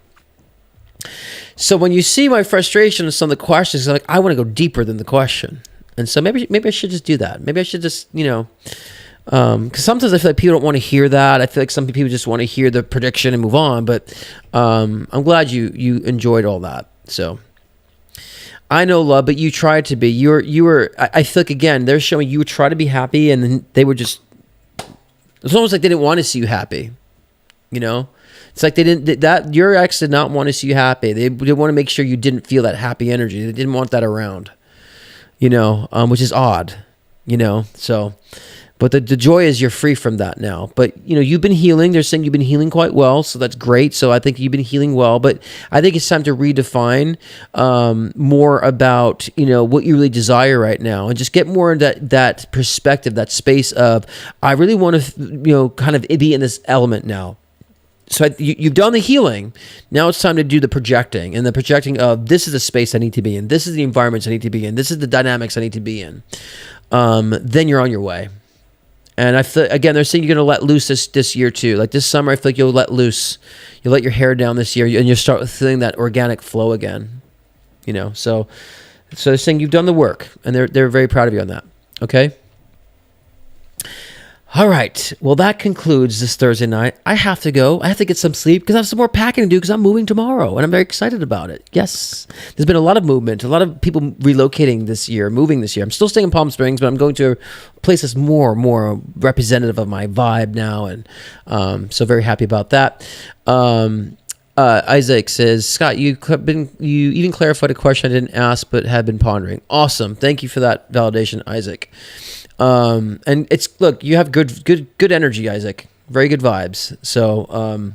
So when you see my frustration with some of the questions, I'm like, I want to go deeper than the question. And so maybe I should just do that. Maybe I should just, because sometimes I feel like people don't want to hear that. I feel like some people just want to hear the prediction and move on. But I'm glad you enjoyed all that. So I know, love, but you tried to be. You were. I feel like, again, they're showing you try to be happy, and then they were just. It's almost like they didn't want to see you happy. It's like your ex did not want to see you happy. They want to make sure you didn't feel that happy energy. They didn't want that around, which is odd, so, but the joy is you're free from that now. But, you've been healing. They're saying you've been healing quite well. So that's great. So I think you've been healing well, but I think it's time to redefine more about, what you really desire right now, and just get more into that perspective, that space of, I really want to, kind of be in this element now. So you've done the healing. Now it's time to do the projecting, and the projecting of, this is the space I need to be in. This is the environments I need to be in. This is the dynamics I need to be in. Then you're on your way. And I feel, again, they're saying you're going to let loose this year too. Like this summer, I feel like you'll let loose. You'll let your hair down this year, and you'll start feeling that organic flow again. So they're saying you've done the work, and they're very proud of you on that. Okay. All right. Well, that concludes this Thursday night. I have to go. I have to get some sleep because I have some more packing to do because I'm moving tomorrow, and I'm very excited about it. Yes. There's been a lot of movement, a lot of people relocating this year, moving this year. I'm still staying in Palm Springs, but I'm going to a place that's more representative of my vibe now, and so very happy about that. Isaac says, Scott, you even clarified a question I didn't ask but have been pondering. Awesome. Thank you for that validation, Isaac. And look, you have good energy, Isaac. Very good vibes. So,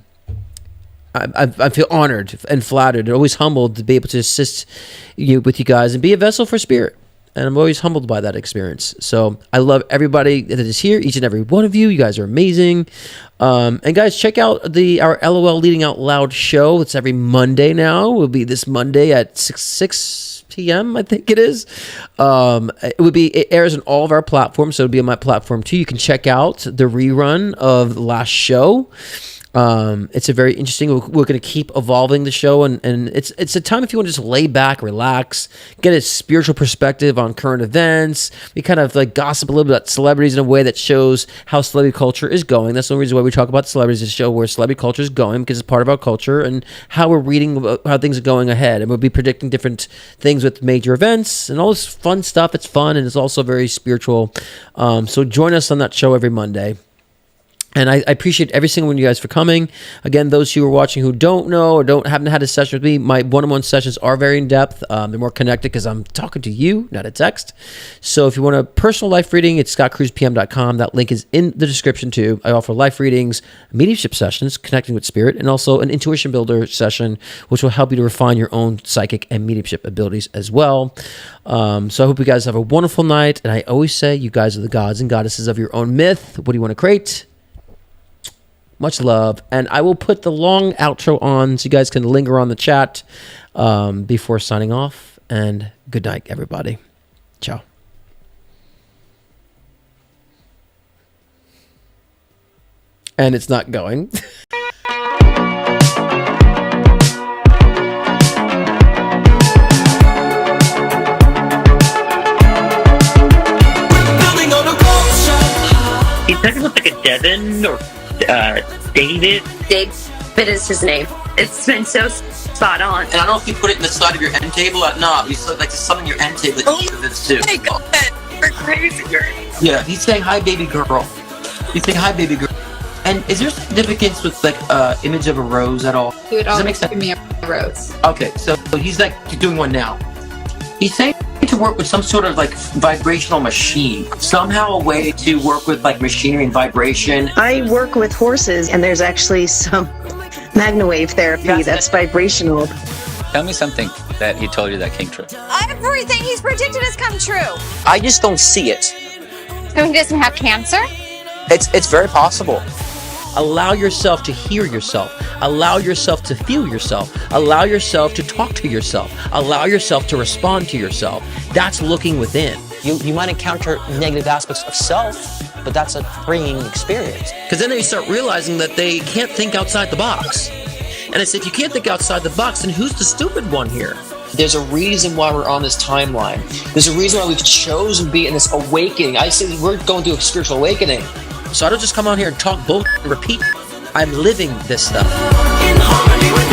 I feel honored and flattered and always humbled to be able to assist with you guys and be a vessel for spirit. And I'm always humbled by that experience. So I love everybody that is here, each and every one of you. You guys are amazing. And guys, check out our LOL Leading Out Loud show. It's every Monday now. It will be this Monday at 6 p.m. I think it is. It airs on all of our platforms, so it'll be on my platform too. You can check out the rerun of the last show. It's a very interesting. We're going to keep evolving the show, and it's a time if you want to just lay back, relax, get a spiritual perspective on current events. We kind of like gossip a little bit about celebrities in a way that shows how celebrity culture is going. That's the reason why we talk about celebrities. This show where celebrity culture is going, because it's part of our culture and how we're reading about how things are going ahead, and we'll be predicting different things with major events and all this fun stuff. It's fun, and it's also very spiritual. So join us on that show every Monday. And I appreciate every single one of you guys for coming. Again, those who are watching who don't know or haven't had a session with me, my one-on-one sessions are very in-depth. They're more connected because I'm talking to you, not a text. So if you want a personal life reading, it's scottcruzpm.com. That link is in the description too. I offer life readings, mediumship sessions, connecting with spirit, and also an intuition builder session, which will help you to refine your own psychic and mediumship abilities as well. So I hope you guys have a wonderful night. And I always say, you guys are the gods and goddesses of your own myth. What do you want to create? Much love, and I will put the long outro on so you guys can linger on the chat before signing off, and good night, everybody. Ciao. And it's not going. He's talking about like a Devin or David. Dave. It is his name. It's been so spot on. And I don't know if you put it in the side of your end table. No, you like to summon your end table. Too. My God, you're crazy. Yeah, he's saying hi, baby girl. He's saying hi, baby girl. And is there significance with like image of a rose at all? He would Does that always make sense? give me a rose. Okay, so he's like doing one now. He's saying to work with some sort of like vibrational machine, somehow a way to work with like machinery and vibration. I work with horses, and there's actually some MagnaWave therapy that's vibrational. Tell me something that he told you that came true. Everything he's predicted has come true. I just don't see it. So he doesn't have cancer? It's very possible. Allow yourself to hear yourself. Allow yourself to feel yourself. Allow yourself to talk to yourself. Allow yourself to respond to yourself. That's looking within. You might encounter negative aspects of self, but that's a freeing experience. Because then they start realizing that they can't think outside the box. And I said, if you can't think outside the box, then who's the stupid one here? There's a reason why we're on this timeline. There's a reason why we've chosen to be in this awakening. I say we're going through a spiritual awakening. So I don't just come on here and talk bull and repeat. I'm living this stuff. In harmony with